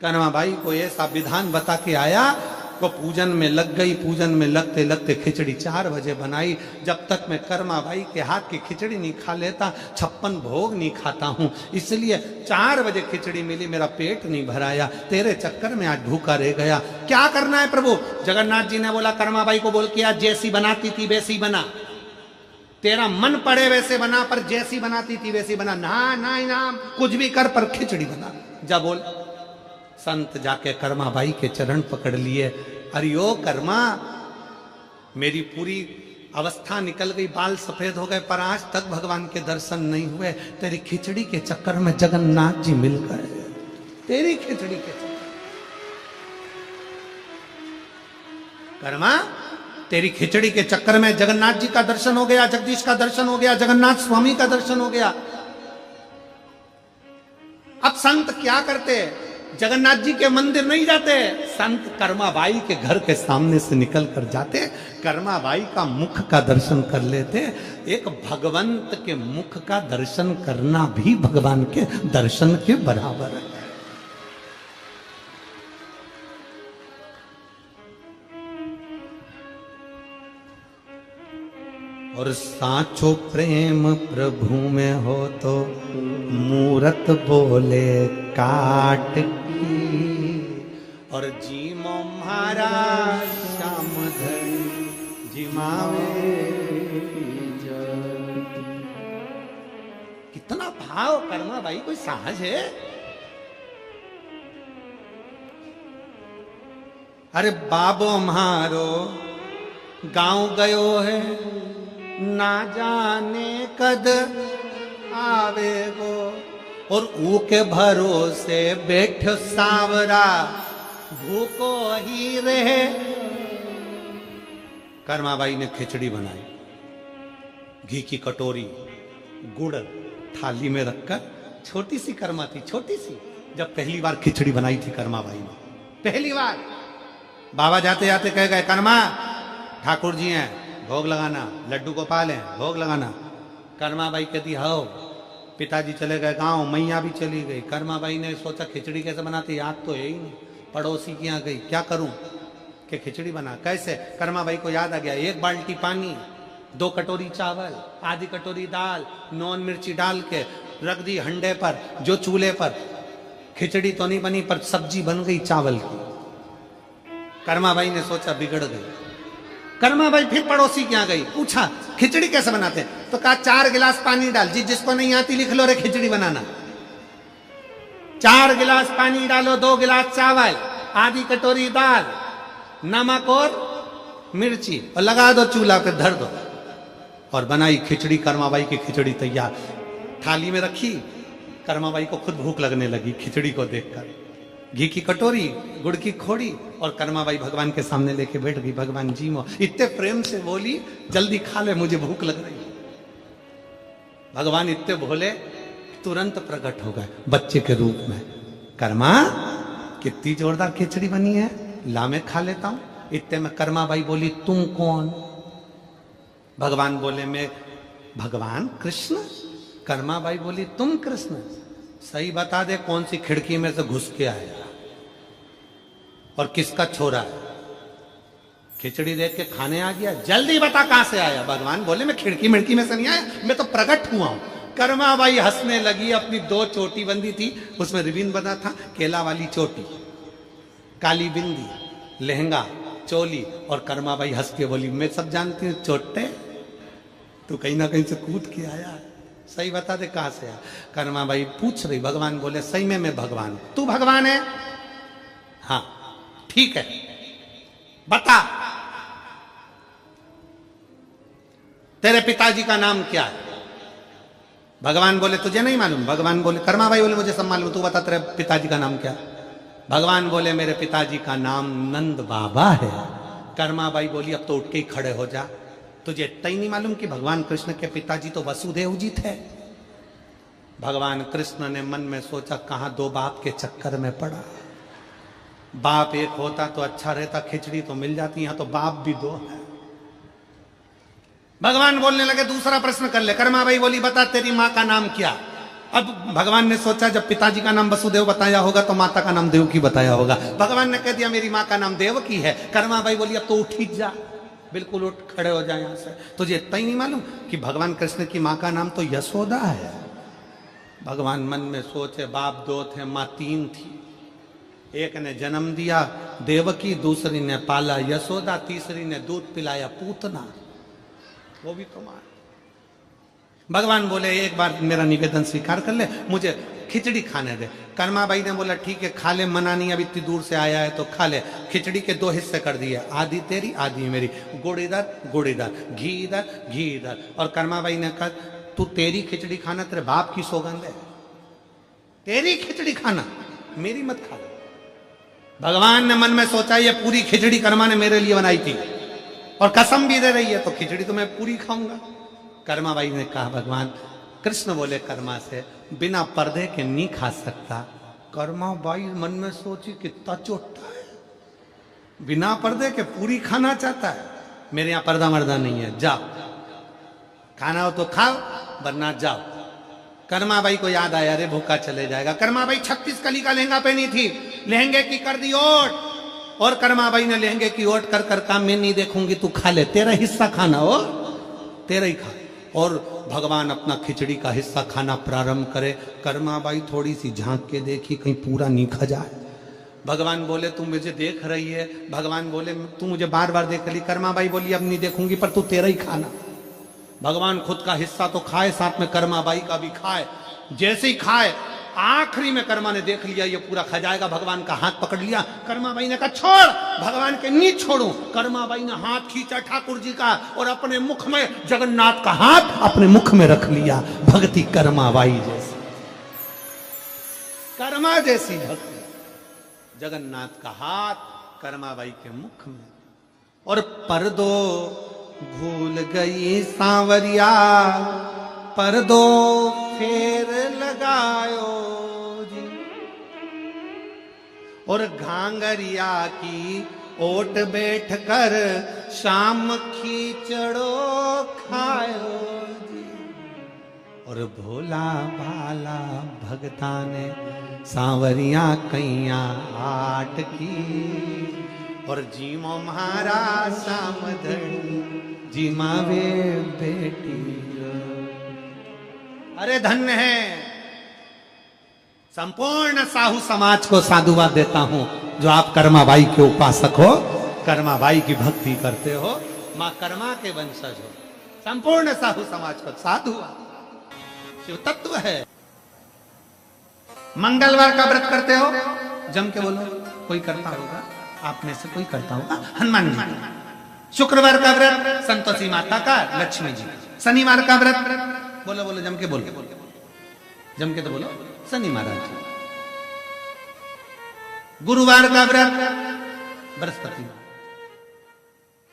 कर्माबाई को ऐसा विधान बता के आया, वो पूजन में लग गई। पूजन में लगते लगते खिचड़ी 4 बजे बनाई। जब तक मैं कर्माबाई के हाथ की खिचड़ी नहीं खा लेता, 56 भोग नहीं खाता हूं, इसलिए 4 बजे खिचड़ी मिली, मेरा पेट नहीं भराया। तेरे चक्कर में आज भूखा रह गया। क्या करना है प्रभु? जगन्नाथ जी ने बोला, कर्माबाई को बोल के आज जैसी बनाती थी वैसी बना, तेरा मन पड़े वैसे बना, पर जैसी बनाती थी वैसी बना। ना कुछ भी कर, पर खिचड़ी बना। जा बोल। संत जाके कर्माबाई के चरण पकड़ लिए। अरे ओ कर्मा, मेरी पूरी अवस्था निकल गई, बाल सफेद हो गए, पर आज तक भगवान के दर्शन नहीं हुए। तेरी खिचड़ी के चक्कर में जगन्नाथ जी मिल गए। तेरी खिचड़ी के चक्कर। कर्मा, तेरी खिचड़ी के चक्कर में जगन्नाथ जी का दर्शन हो गया, जगदीश का दर्शन हो गया, जगन्नाथ स्वामी का दर्शन हो गया। अब संत क्या करते? जगन्नाथ जी के मंदिर नहीं जाते, संत कर्माबाई के घर के सामने से निकल कर जाते, कर्माबाई का मुख का दर्शन कर लेते। एक भगवंत के मुख का दर्शन करना भी भगवान के दर्शन के बराबर है। और साचो प्रेम प्रभु में हो तो मूरत बोले काट की, और जीमो महाराज श्याम धरी जिमावे। कितना भाव कर्माबाई, कोई साहस है? अरे बाबो मारो गांव गयो है, ना जाने कद आवेगो, और ऊके भरोसे बैठो सावरा, भूको ही रहे। कर्माबाई ने खिचड़ी बनाई, घी की कटोरी, गुड़ थाली में रखकर। छोटी सी कर्मा थी, छोटी सी, जब पहली बार खिचड़ी बनाई थी कर्माबाई ने, पहली बार। बाबा जाते जाते कह गए, कर्मा ठाकुर जी हैं, भोग लगाना, लड्डू गोपाल है, भोग लगाना। कर्माबाई कहती हाओ। पिताजी चले गए गांव, मैया भी चली गई। कर्माबाई ने सोचा खिचड़ी कैसे बनाती, याद तो है ही नहीं। पड़ोसी के यहाँ गई, क्या करूं कि खिचड़ी बना, कैसे? कर्माबाई को याद आ गया, 1 बाल्टी पानी, 2 कटोरी चावल, आधी कटोरी दाल, नॉन मिर्ची डाल के रख दी हंडे पर, जो चूल्हे पर। खिचड़ी तो नहीं बनी, पर सब्जी बन गई चावल की। कर्माबाई ने सोचा बिगड़ गई। कर्माबाई फिर पड़ोसी के यहाँ गई, पूछा खिचड़ी कैसे बनाते? तो कहा 4 गिलास पानी डाल, जिसको नहीं आती लिख लो रे खिचड़ी बनाना। 4 गिलास पानी डालो, 2 गिलास चावल, आधी कटोरी दाल, नमक और मिर्ची, और लगा दो चूल्हा पे, धर दो, और बनाई खिचड़ी। कर्माबाई की खिचड़ी तैयार, थाली में रखी। कर्माबाई को खुद भूख लगने लगी खिचड़ी को देखकर। घी की कटोरी, गुड़ की खोड़ी, और कर्माबाई भगवान के सामने लेके बैठ गई। भगवान जी मो इतने प्रेम से बोली, जल्दी खा ले, मुझे भूख लग रही है। भगवान इतने भोले, तुरंत प्रकट हो गए बच्चे के रूप में। कर्मा, कितनी जोरदार खिचड़ी बनी है, ला मैं खा लेता हूं। इतने में कर्माबाई बोली, तुम कौन? भगवान बोले, मैं भगवान कृष्ण। कर्माबाई बोली, तुम कृष्ण? सही बता दे, कौन सी खिड़की में से घुस के आया और किसका छोरा है? खिचड़ी देख के खाने आ गया, जल्दी बता कहां से आया। भगवान बोले, मैं खिड़की मिड़की में से नहीं आया, मैं तो प्रकट हुआ हूं। कर्माबाई हंसने लगी, अपनी 2 चोटी बंदी थी, उसमें रिबिन बना था, केला वाली चोटी, काली बिंदी, लहंगा, चोली, और कर्माबाई हंस के बोली, मैं सब जानती हूँ चोटे, तू कहीं ना कहीं से कूद के आया है, सही बता दे कहां से आया। कर्माबाई पूछ रही, भगवान बोले, सही में मैं भगवान। तू भगवान है? हाँ, ठीक है, बता तेरे पिताजी का नाम क्या है? भगवान बोले, तुझे नहीं मालूम? भगवान बोले, कर्माबाई बोले, मुझे सब मालूम, तू बता तेरे पिताजी का नाम क्या है? भगवान बोले, मेरे पिताजी का नाम नंद बाबा है। कर्माबाई बोली, अब तो उठ के ही खड़े हो जा, तुझे इतना ही नहीं मालूम कि भगवान कृष्ण के पिताजी तो वसुदेव जी थे? भगवान कृष्ण ने मन में सोचा, कहां 2 बाप के चक्कर में पड़ा। बाप एक होता तो अच्छा रहता, खिचड़ी तो मिल जाती, यहां तो बाप भी 2 है। भगवान बोलने लगे, दूसरा प्रश्न कर ले। कर्माबाई बोली, बता तेरी माँ का नाम क्या? अब भगवान ने सोचा, जब पिताजी का नाम वसुदेव बताया होगा तो माता का नाम देवकी बताया होगा। भगवान ने कह दिया, मेरी माँ का नाम देवकी है। कर्माबाई बोली, अब तो उठ ही जा, बिल्कुल उठ खड़े हो जाए यहां से। तुझे इतना ही नहीं मालूम कि भगवान कृष्ण की माँ का नाम तो यशोदा है? भगवान मन में सोचे, बाप 2 थे, माँ 3 थी। एक ने जन्म दिया देवकी, दूसरी ने पाला यशोदा, तीसरी ने दूध पिलाया पूतना, वो भी तो मां। भगवान बोले, एक बार मेरा निवेदन स्वीकार कर ले, मुझे खिचड़ी खाने दे। कर्माबाई ने बोला, ठीक है खा ले, मना नहीं, अब इतनी दूर से आया है तो खा ले। खिचड़ी के 2 हिस्से कर दिए, आधी तेरी आधी मेरी, गुड़ इधर, घी इधर। और कर्माबाई ने कहा, तू तेरी खिचड़ी खाना, तेरे बाप की सौगंध है, तेरी खिचड़ी खाना, मेरी मत खा। भगवान ने मन में सोचा, ये पूरी खिचड़ी कर्मा ने मेरे लिए बनाई थी और कसम भी दे रही है, तो खिचड़ी तो मैं पूरी खाऊंगा। कर्माबाई ने कहा, भगवान कृष्ण बोले कर्मा से, बिना पर्दे के नहीं खा सकता। कर्माबाई मन में सोची, कितना चोटा है, बिना पर्दे के पूरी खाना चाहता है। मेरे यहां पर्दा मर्दा नहीं है, जाओ, खाना हो तो खाओ, वरना जाओ। कर्माबाई को याद आया, अरे भूखा चले जाएगा। कर्माबाई 36 कली का लहंगा पहनी थी, लहंगे की कर दी ओट, और कर्माबाई ने लहंगे की ओट कर कर कहा, मैं नहीं देखूंगी, तू खा ले, तेरा हिस्सा खाना हो, तेरा ही खा। और भगवान अपना खिचड़ी का हिस्सा खाना प्रारंभ करे। कर्माबाई थोड़ी सी झांक के देखी, कहीं पूरा नहीं खा जाए। भगवान बोले, तू मुझे देख रही है? भगवान बोले, तू मुझे बार बार देख रही। कर्माबाई बोली, अब नहीं देखूंगी, पर तू तेरा ही खाना। भगवान खुद का हिस्सा तो खाए, साथ में कर्माबाई का भी खाए। जैसे ही खाए, आखिरी में कर्मा ने देख लिया ये पूरा खा जाएगा, भगवान का हाथ पकड़ लिया। कर्माबाई ने कहा, छोड़। भगवान के नहीं छोड़ू। कर्माबाई ने हाथ खींचा ठाकुर जी का और अपने मुख में जगन्नाथ का हाथ अपने मुख में रख लिया। भक्ति कर्माबाई जैसी, कर्मा जैसी भक्ति, जगन्नाथ का हाथ कर्माबाई के मुख में। और पर्दो भूल गई सांवरिया, पर्दो फेर लगायो जी, और घांगरिया की ओट बैठ कर शाम खींचड़ो खायो जी। और भोला भाला भगता ने सांवरिया कैया आट की, और जीमो महाराज सामधनी जीमा वे बेटी। अरे धन्य है, संपूर्ण साहू समाज को साधुवाद देता हूं जो आप कर्माबाई के उपासक हो, कर्माबाई की भक्ति करते हो, मां कर्मा के वंशज हो। संपूर्ण साहू समाज को साधुवाद, शिव तत्व है। मंगलवार का व्रत करते हो, जम के बोलो, कोई करता होगा आप में से, कोई करता होगा, हनुमान जी। शुक्रवार का व्रत संतोषी माता का, लक्ष्मी जी। शनिवार का व्रत, बोलो बोलो, जम के बोलो, जम के तो बोलो, शनि महाराज जी। गुरुवार का व्रत बृहस्पति।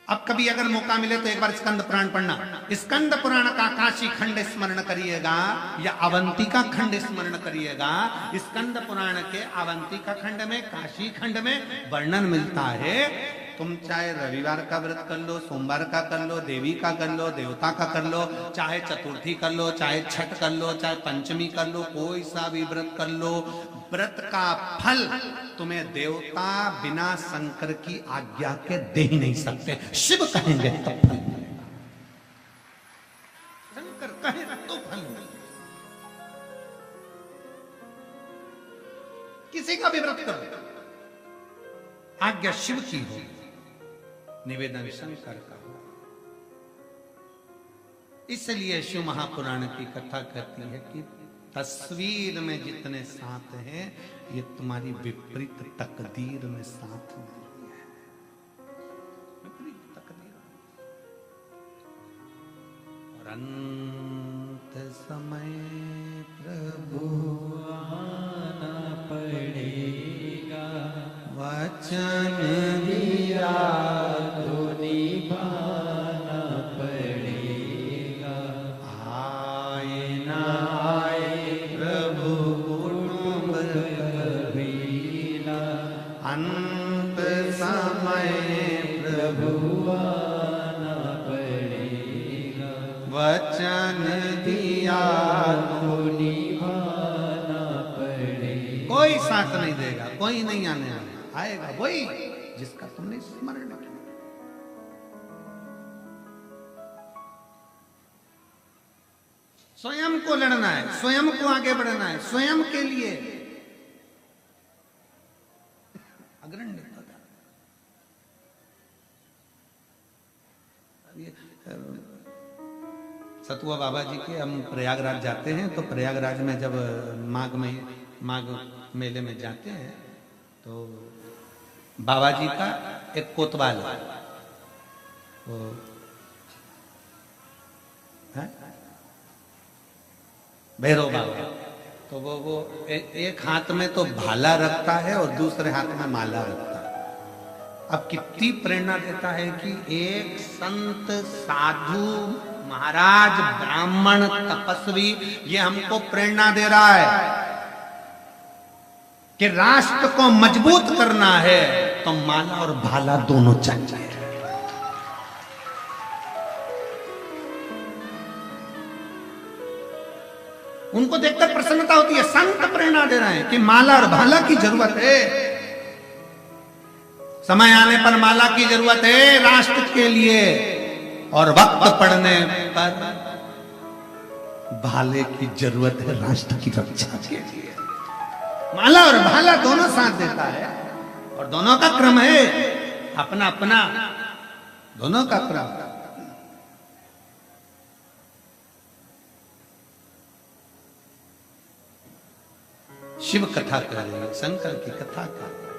अब कभी अगर मौका मिले तो एक बार स्कंद पुराण पढ़ना। स्कंद पुराण का काशी खंड स्मरण करिएगा या अवंतिका खंड स्मरण करिएगा। स्कंद पुराण के अवंतिका खंड में, काशी खंड में वर्णन मिलता है। तुम चाहे रविवार का व्रत कर लो, सोमवार का कर लो, देवी का कर लो, देवता का कर लो, चाहे चतुर्थी कर लो, चाहे छठ कर लो, चाहे पंचमी कर लो, कोई सा भी व्रत कर लो, व्रत का फल तुम्हें देवता बिना शंकर की आज्ञा के दे ही नहीं सकते। शिव कहेंगे तो फल मिलेगा, शंकर कहे तो फल मिलेगा। किसी का भी व्रत करो, आज्ञा शिव की हो, निवेदन शंकर का हो। इसलिए शिव महापुराण की कथा कहती है कि तस्वीर में जितने साथ हैं, ये तुम्हारी विपरीत तकदीर में साथ नहीं है। विपरीत तकदीर। और अंत समय प्रभु आना पड़ेगा, वचन दिया तो निभाना पड़ेगा। आए ना आए प्रभु कुटुंब कबीला, अंत समय प्रभु आना पड़ेगा, वचन दिया तो निभाना पड़ेगा। कोई साथ नहीं देगा, कोई नहीं आने आने आएगा वही जिसका तुमने स्मरण किया। स्वयं को लड़ना है, स्वयं को आगे बढ़ना है, स्वयं के लिए अग्रणी होगा। सतुआ बाबा जी के हम प्रयागराज जाते हैं, तो प्रयागराज में जब माघ मेले में जाते हैं तो बाबा जी का एक कोतवाल है, वो है भैरव बाबा। तो वो एक हाथ में तो भाला रखता है और दूसरे हाथ में माला रखता है। अब कितनी प्रेरणा देता है कि एक संत, साधु, महाराज, ब्राह्मण, तपस्वी ये हमको प्रेरणा दे रहा है कि राष्ट्र को मजबूत करना है तो माला और भाला दोनों चाहिए। उनको देखकर प्रसन्नता होती है। संत प्रेरणा दे रहे हैं कि माला और भाला की जरूरत है, समय आने पर माला की जरूरत है राष्ट्र के लिए, और वक्त पड़ने पर भाले की जरूरत है राष्ट्र की रक्षा के लिए। माला और भाला दोनों साथ देता है और दोनों का क्रम है अपना अपना, दोनों का क्रम। शिव कथा कर रही है, शंकर की कथा कर रही है।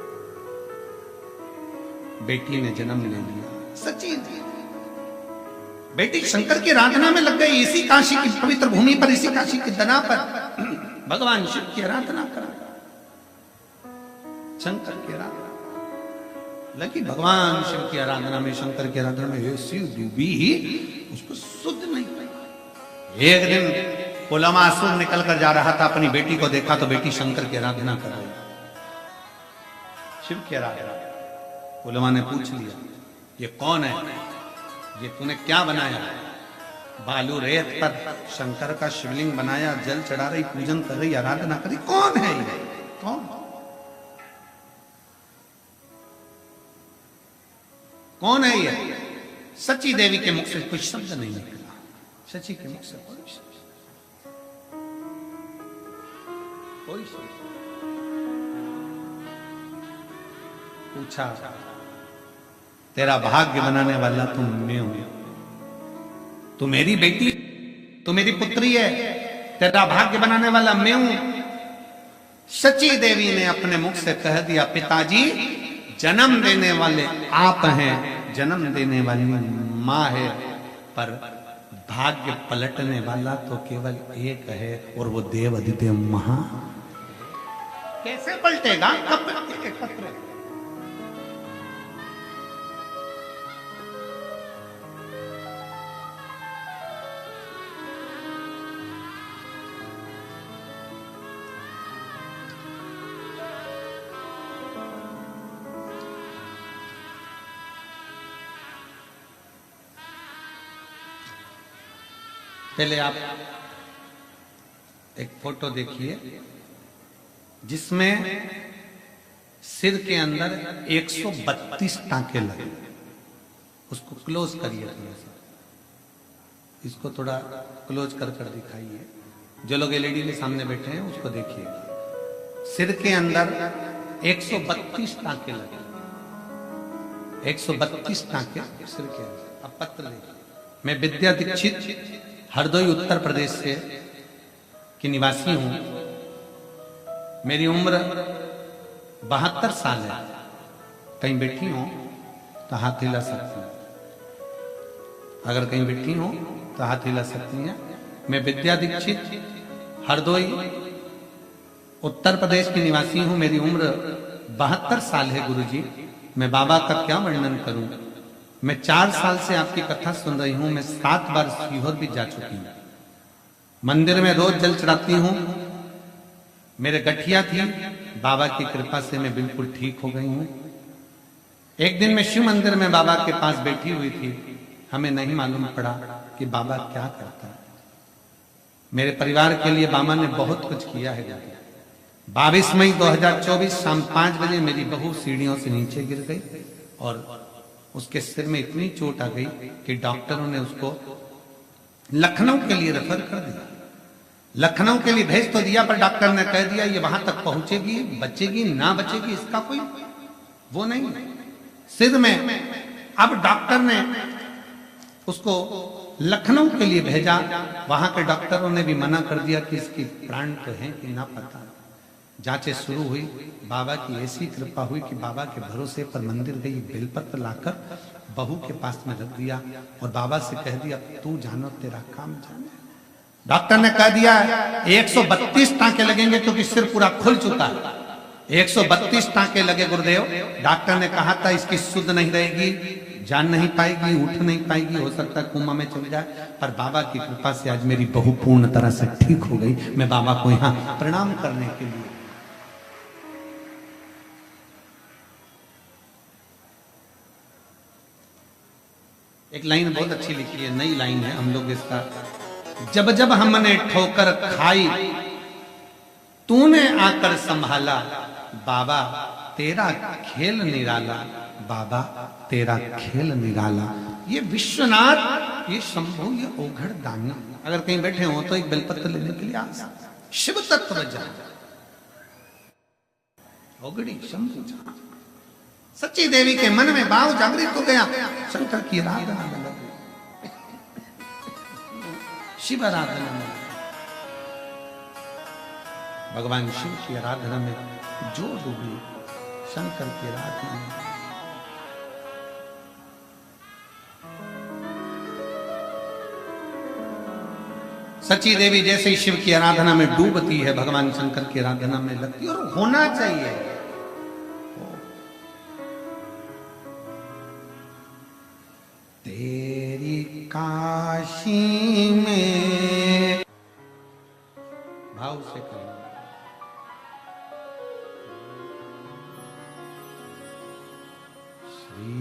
बेटी ने जन्म ले लिया, सची बेटी शंकर की आराधना में लग गई। इसी काशी की पवित्र भूमि पर, इसी काशी की दना पर भगवान शिव की आराधना कर, शंकर की आराधना लगी। भगवान शिव की आराधना में, शंकर की आराधना में शिव डूबी ही, उसको शुद्ध नहीं पाई। एक दिन पुलमासुर निकल कर जा रहा था, अपनी बेटी को देखा तो बेटी शंकर की आराधना कर रही, शिव की आराधना। पुलमा ने पूछ लिया, ये कौन है, ये तूने क्या बनाया? बालू रेत पर शंकर का शिवलिंग बनाया, जल चढ़ा रही, पूजन कर रही, आराधना कर रही, कौन है ये? कौन कौन है ये? सची देवी के मुख से कोई शब्द नहीं निकला, सची के मुख से कोई शब्द, कोई शब्द। पूछा, तेरा भाग्य बनाने वाला तुम मैं हूं, तू मेरी बेटी, तू मेरी पुत्री है, तेरा भाग्य बनाने वाला मैं हूं। सची देवी ने अपने मुख से कह दिया, पिताजी जन्म देने वाले आप हैं, जन्म देने वाली मां है, पर भाग्य पलटने वाला तो केवल एक है, और वो देव अधिदेव महा। कैसे पलटेगा? कब एक पत्र है। पहले आप एक फोटो देखिए जिसमें सिर के अंदर 132 टांके लगे। उसको क्लोज करिए थोड़ा सा, इसको थोड़ा क्लोज कर कर दिखाइए। जो लोग एलईडी के सामने बैठे हैं उसको देखिए। सिर के अंदर 132 टांके लगे, 132 टांके सिर के अंदर। अब पत्र देखिए। मैं विद्या दीक्षित हरदोई उत्तर प्रदेश से की निवासी हूं। मेरी उम्र 72 साल है। कहीं बैठी हूं तो हाथ हिला सकती हूं, अगर कहीं बैठी हूं तो हाथ हिला सकती हैं। मैं विद्या दीक्षित हरदोई उत्तर प्रदेश की निवासी हूं। मेरी उम्र 72 साल है। गुरुजी, मैं बाबा का क्या वर्णन करूं। मैं 4 साल से आपकी कथा सुन रही हूं। मैं 7 बार सीहोर भी जा चुकी हूं। मंदिर में रोज जल चढ़ाती हूं। मेरे गठिया थी, बाबा की कृपा से मैं बिल्कुल ठीक हो गई हूं। एक दिन मैं शिव मंदिर में बाबा के पास बैठी हुई थी। हमें नहीं मालूम पड़ा कि बाबा क्या करता है। मेरे परिवार के लिए बाबा ने बहुत कुछ किया है। 22 मई 2024 शाम 5 बजे मेरी बहू सीढ़ियों से नीचे गिर गई और उसके सिर में इतनी चोट आ गई कि डॉक्टरों ने उसको लखनऊ के लिए रेफर कर दिया। लखनऊ के लिए भेज तो दिया, पर डॉक्टर ने कह दिया ये वहां तक पहुंचेगी, बचेगी ना बचेगी इसका कोई वो नहीं सिर में। अब डॉक्टर ने उसको लखनऊ के लिए भेजा। वहां के डॉक्टरों ने भी मना कर दिया कि इसकी प्राण तो है कि ना पता। जांचें शुरू हुई। बाबा की ऐसी कृपा हुई कि बाबा के भरोसे पर मंदिर गई, बेलपत्र लाकर बहू के पास में रख दिया और बाबा से कह दिया तू जानो तेरा काम जाने। डॉक्टर ने कह दिया 132 टांके लगेंगे क्योंकि सिर पूरा खुल चुका है। 132 टांके लगे गुरुदेव। डॉक्टर ने कहा था इसकी शुद्ध नहीं रहेगी, जान नहीं पाएगी, उठ नहीं पाएगी, हो सकता है कोमा में चल जाए। पर बाबा की कृपा से आज मेरी बहू पूर्ण तरह से ठीक हो गई। मैं बाबा को यहाँ प्रणाम करने के लिए एक लाइन बहुत अच्छी लिखी है, नई लाइन है। हम लोग इसका जब जब हमने ठोकर खाई तूने आकर संभाला, बाबा तेरा खेल निराला, बाबा तेरा खेल निराला। ये विश्वनाथ, ये शंभु, ये ओघड़ दानी अगर कहीं बैठे हो तो एक बेलपत्र लेने के लिए आ सकते। शिव तत्व जान ओघड़ी शंभु जान। सच्ची देवी के मन में भाव जागृत हो गया। शंकर की आराधना में लगे, शिव आराधना में, भगवान शिव की आराधना में जो डूबी, शंकर की आराधना में। सच्ची देवी जैसे ही शिव की आराधना में डूबती है, भगवान शंकर की आराधना में लगती है। और होना चाहिए। तेरी काशी में भाव से करो। श्री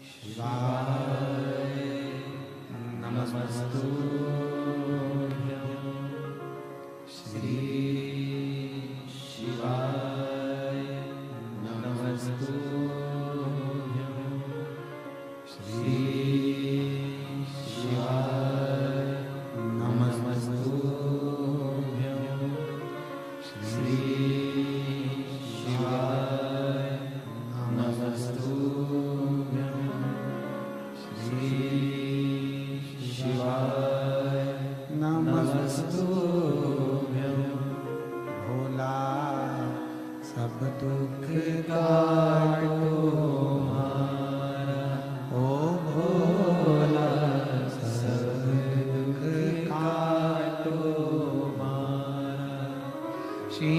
शिवाय नमस्तु। श्री शिवाय नमस्तु। श्री शिवाय नमस्तु। श्री शिवाय नमस्तु। श्री शिवाय नमस्तु। भोला सब दुख काटो ओ भोला सब दुख काटो श्री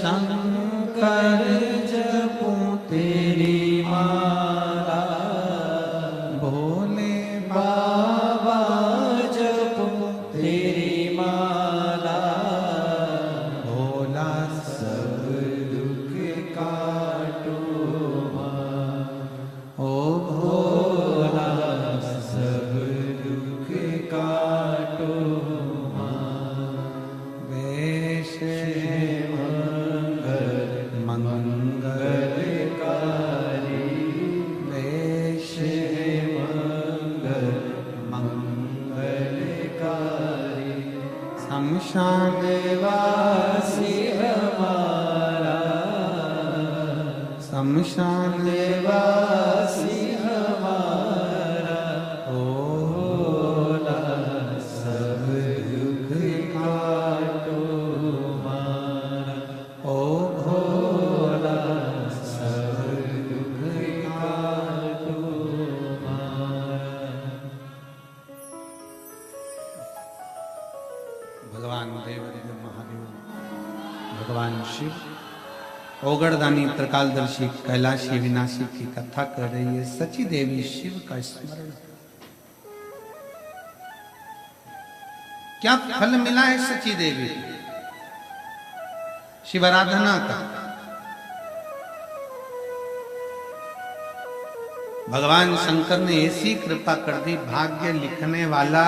शंकर जपूं तेरी माला, भोले बाबा जपूं तेरी माला, भोला सब दुख काटो माँ। ओ भोला सब दुख काटो माँ। वेश मंगल मंगलकारी, वेश मंगल मंगलकारी, शमशान वासी हमारा, शमशान वासी हमारा, भोला सब दुख काटो मारा। ओ भोला सब दुख काटो मारा। भगवान देव महादेव, भगवान शिव ओगड़दानी त्रिकालदर्शी कैलाशी विनाशी की कथा कर रही है। सची देवी शिव का स्मरण, क्या फल मिला है सची देवी शिव आराधना का? भगवान शंकर ने ऐसी कृपा कर दी, भाग्य लिखने वाला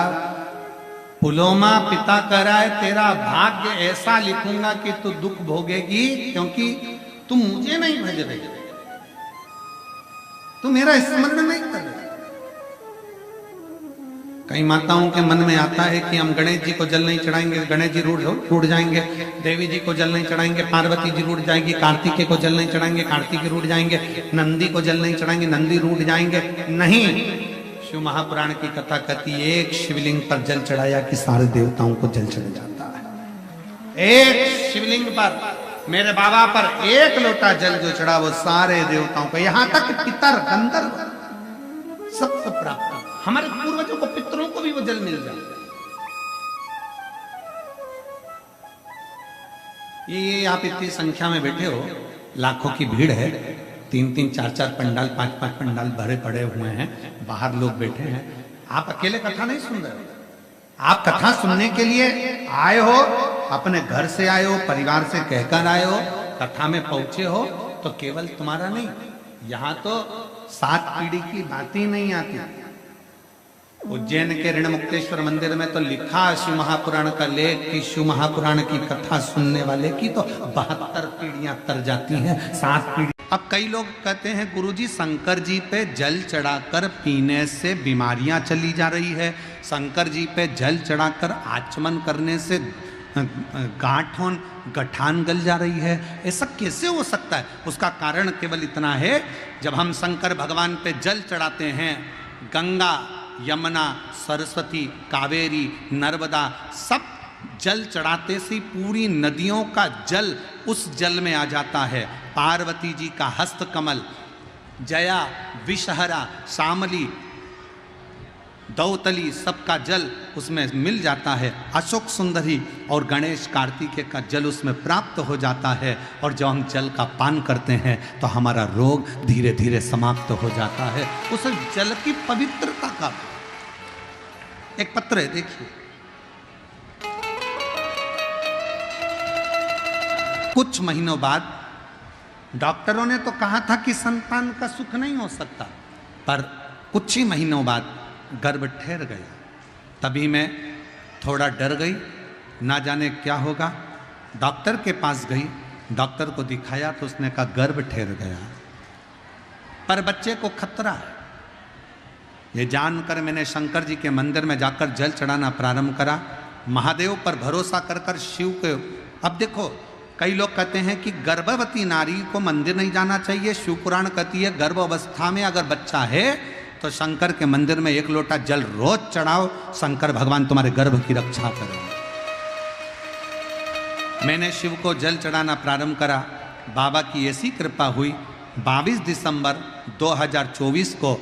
पुलोमा पिता कह रहा है तेरा भाग्य ऐसा लिखूंगा कि तू दुख भोगेगी, क्योंकि तू मुझे नहीं भज रही, तू मेरा स्मरण नहीं कर रही। कई माताओं के मन में आता है कि हम गणेश जी को जल नहीं चढ़ाएंगे, गणेश जी रूठ जाएंगे, देवी जी को जल नहीं चढ़ाएंगे, पार्वती जी रूठ जाएंगी, कार्तिकेय को जल नहीं चढ़ाएंगे, कार्तिकेय रूठ जाएंगे, नंदी को जल नहीं चढ़ाएंगे, नंदी रूठ जाएंगे। नहीं, शिव महापुराण की कथा कहती है एक शिवलिंग पर जल चढ़ाया कि सारे देवताओं को जल चढ़ जाता है। एक शिवलिंग पर, मेरे बाबा पर एक लोटा जल जो चढ़ा वो सारे देवताओं को, यहां तक पितर गंधर्व सबको प्राप्त, हमारे पूर्वजों को पितरों को भी वो जल मिल जाता है। ये आप इतनी संख्या में बैठे हो, लाखों की भीड़ है, 3-3, 4-4 पंडाल, 5-5 पंडाल भरे पड़े हुए हैं, बाहर लोग बैठे हैं। आप अकेले कथा नहीं सुन रहे हो, आप कथा सुनने के लिए आए हो, अपने घर से आए हो, परिवार से कहकर आए हो, कथा में पहुंचे हो, तो केवल तुम्हारा नहीं, यहां तो 7 पीढ़ी की बात ही नहीं आती। उज्जैन के ऋणमुक्तेश्वर मंदिर में तो लिखा शिव महापुराण का लेख कि शिव महापुराण की कथा सुनने वाले की तो 72 पीढ़ियां तर जाती हैं, 7 पीढ़ी। अब कई लोग कहते हैं गुरुजी शंकर जी पे जल चढ़ाकर पीने से बीमारियां चली जा रही है, शंकर जी पे जल चढ़ाकर आचमन करने से गठान गल जा रही है, ऐसा कैसे हो सकता है? उसका कारण केवल इतना है, जब हम शंकर भगवान पे जल चढ़ाते हैं, गंगा, यमुना, सरस्वती, कावेरी, नर्मदा सब जल चढ़ाते से पूरी नदियों का जल उस जल में आ जाता है। पार्वती जी का हस्त कमल, जया, विषहरा, शामली, दौतली सबका जल उसमें मिल जाता है। अशोक सुंदरी और गणेश कार्तिकेय का जल उसमें प्राप्त हो जाता है, और जब हम जल का पान करते हैं तो हमारा रोग धीरे धीरे समाप्त हो जाता है। उस जल की पवित्रता का एक पत्र है, देखिए। कुछ महीनों बाद डॉक्टरों ने तो कहा था कि संतान का सुख नहीं हो सकता, पर कुछ ही महीनों बाद गर्भ ठहर गया। तभी मैं थोड़ा डर गई, ना जाने क्या होगा। डॉक्टर के पास गई, डॉक्टर को दिखाया तो उसने कहा गर्भ ठहर गया, पर बच्चे को खतरा है। ये जानकर मैंने शंकर जी के मंदिर में जाकर जल चढ़ाना प्रारंभ करा, महादेव पर भरोसा कर कर शिव के। अब देखो, कई लोग कहते हैं कि गर्भवती नारी को मंदिर नहीं जाना चाहिए। शिव पुराण कहती है गर्भ अवस्था में अगर बच्चा है तो शंकर के मंदिर में 1 लोटा जल रोज चढ़ाओ, शंकर भगवान तुम्हारे गर्भ की रक्षा करेंगे। मैंने शिव को जल चढ़ाना प्रारंभ करा, बाबा की ऐसी कृपा हुई, 22 दिसंबर 2024 को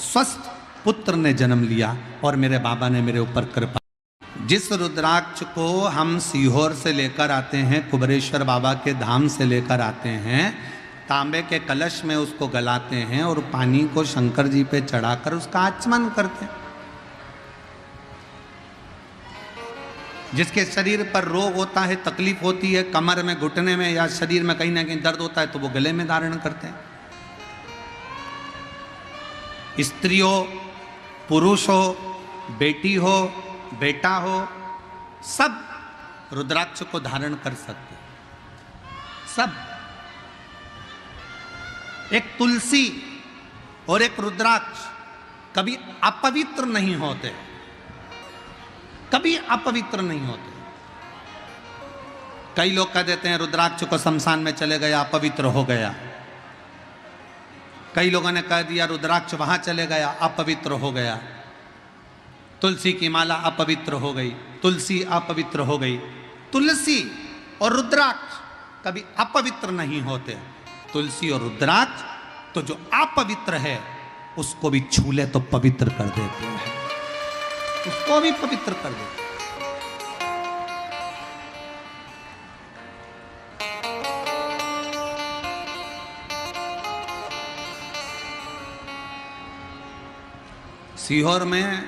स्वस्थ पुत्र ने जन्म लिया और मेरे बाबा ने मेरे ऊपर कृपा। जिस रुद्राक्ष को हम सीहोर से लेकर आते हैं, कुबरेश्वर बाबा के धाम से लेकर आते हैं, तांबे के कलश में उसको गलाते हैं और पानी को शंकर जी पे चढ़ाकर उसका आचमन करते हैं। जिसके शरीर पर रोग होता है, तकलीफ होती है, कमर में, घुटने में या शरीर में कहीं ना कहीं दर्द होता है, तो वो गले में धारण करते हैं। स्त्री हो, पुरुष हो, बेटी हो, बेटा हो, सब रुद्राक्ष को धारण कर सकते, सब। एक तुलसी और एक रुद्राक्ष कभी अपवित्र नहीं होते, कभी अपवित्र नहीं होते। कई लोग कह देते हैं रुद्राक्ष को शमशान में चले गया, अपवित्र हो गया। कई लोगों ने कह दिया रुद्राक्ष वहां चले गया, अपवित्र हो गया। तुलसी की माला अपवित्र हो गई, तुलसी अपवित्र हो गई। तुलसी और रुद्राक्ष कभी अपवित्र नहीं होते। तुलसी और रुद्राक्ष तो जो अपवित्र है उसको भी छू ले तो पवित्र कर देते हैं, उसको भी पवित्र कर देते हैं। सीहोर में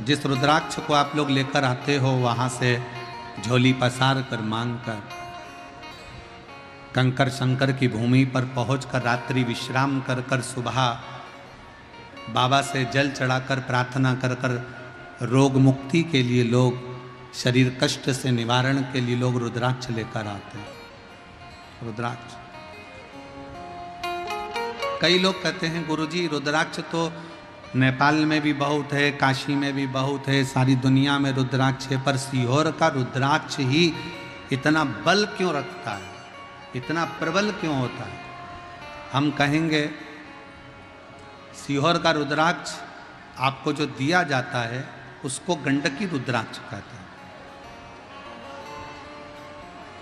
जिस रुद्राक्ष को आप लोग लेकर आते हो, वहां से झोली पसार कर, मांग कर, कंकर शंकर की भूमि पर पहुंचकर रात्रि विश्राम कर कर सुबह बाबा से जल चढ़ाकर प्रार्थना कर कर रोग मुक्ति के लिए लोग, शरीर कष्ट से निवारण के लिए लोग रुद्राक्ष लेकर आते हैं। रुद्राक्ष, कई लोग कहते हैं गुरुजी रुद्राक्ष तो नेपाल में भी बहुत है, काशी में भी बहुत है, सारी दुनिया में रुद्राक्ष है, पर सीहोर का रुद्राक्ष ही इतना बल क्यों रखता है, इतना प्रबल क्यों होता है? हम कहेंगे सीहोर का रुद्राक्ष आपको जो दिया जाता है उसको गंडकी रुद्राक्ष कहते हैं।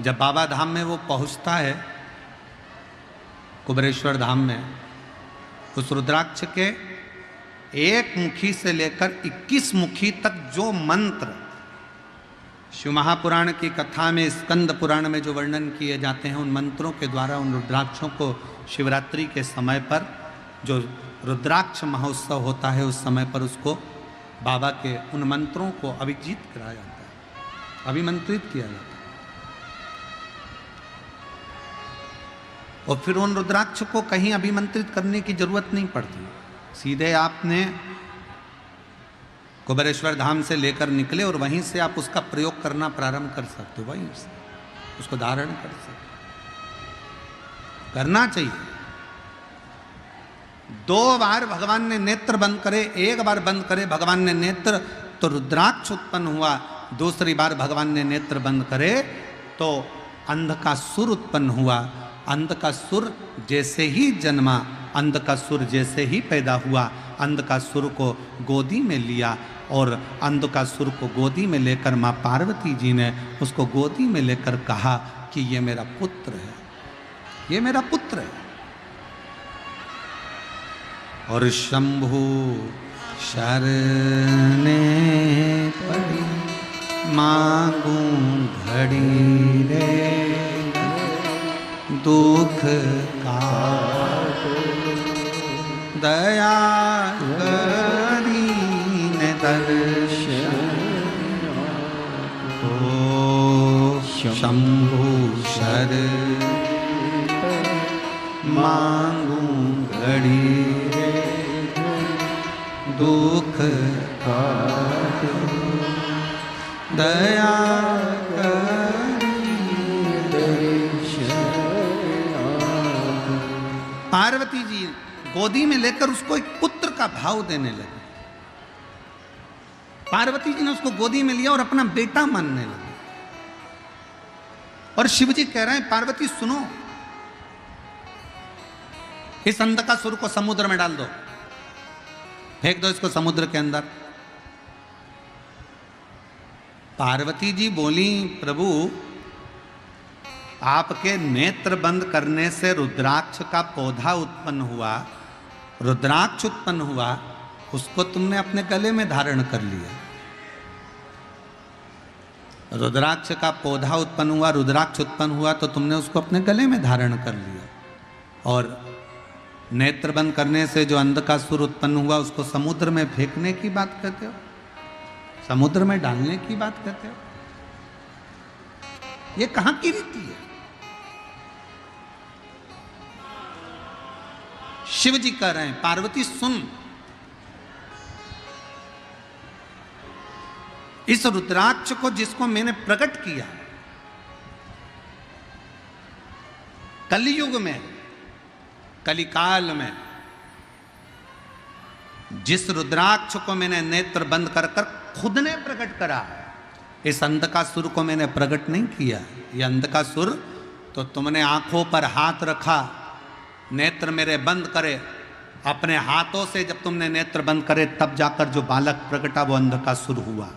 जब बाबा धाम में वो पहुंचता है, कुबरेश्वर धाम में, उस रुद्राक्ष के एक मुखी से लेकर 21 मुखी तक जो मंत्र शिव महापुराण की कथा में, स्कंद पुराण में जो वर्णन किए जाते हैं, उन मंत्रों के द्वारा उन रुद्राक्षों को शिवरात्रि के समय पर जो रुद्राक्ष महोत्सव होता है उस समय पर उसको बाबा के उन मंत्रों को अभिजीत कराया जाता है, अभिमंत्रित किया जाता है। और फिर उन रुद्राक्ष को कहीं अभिमंत्रित करने की जरूरत नहीं पड़ती, सीधे आपने कुबरेश्वर धाम से लेकर निकले और वहीं से आप उसका प्रयोग करना प्रारंभ कर सकते हो, वहीं से उसको धारण कर सकते, करना चाहिए। 2 बार भगवान ने नेत्र बंद करे, 1 बार बंद करे भगवान ने नेत्र तो रुद्राक्ष उत्पन्न हुआ, दूसरी बार भगवान ने नेत्र बंद करे तो अंधकासुर उत्पन्न हुआ। अंधकासुर जैसे ही जन्मा, अंधकासुर जैसे ही पैदा हुआ, अंधकासुर को गोदी में लिया और अंधकासुर को गोदी में लेकर माँ पार्वती जी ने उसको गोदी में लेकर कहा कि ये मेरा पुत्र है, ये मेरा पुत्र है। और शंभु शरणे पड़ी मांगू घड़ी रे, दुख का दया करीन दर्शन ओ शंभु शर मांगू घड़ी रे, दुख का दया पार्वती जी गोदी में लेकर उसको एक पुत्र का भाव देने लगे। पार्वती जी ने उसको गोदी में लिया और अपना बेटा मानने लगे। और शिव जी कह रहे हैं पार्वती सुनो, इस अंधकासुर को समुद्र में डाल दो, फेंक दो इसको समुद्र के अंदर। पार्वती जी बोली प्रभु आपके नेत्र बंद करने से रुद्राक्ष का पौधा उत्पन्न हुआ, रुद्राक्ष उत्पन्न हुआ, उसको तुमने अपने गले में धारण कर लिया। रुद्राक्ष का पौधा उत्पन्न हुआ, रुद्राक्ष उत्पन्न हुआ तो तुमने उसको अपने गले में धारण कर लिया। और नेत्र बंद करने से जो अंधकासुर उत्पन्न हुआ उसको समुद्र में फेंकने की बात कहते हो, समुद्र में डालने की बात कहते हो। ये कहां की रीति है? शिव जी कह रहे हैं पार्वती सुन, इस रुद्राक्ष को जिसको मैंने प्रकट किया कलयुग में, कलिकाल में, जिस रुद्राक्ष को मैंने नेत्र बंद कर कर खुद ने प्रकट करा, इस अंधकासुर को मैंने प्रकट नहीं किया। ये अंधकासुर तो तुमने आंखों पर हाथ रखा, नेत्र मेरे बंद करे, अपने हाथों से जब तुमने नेत्र बंद करे तब जाकर जो बालक प्रकटा वो अंधकासुर हुआ।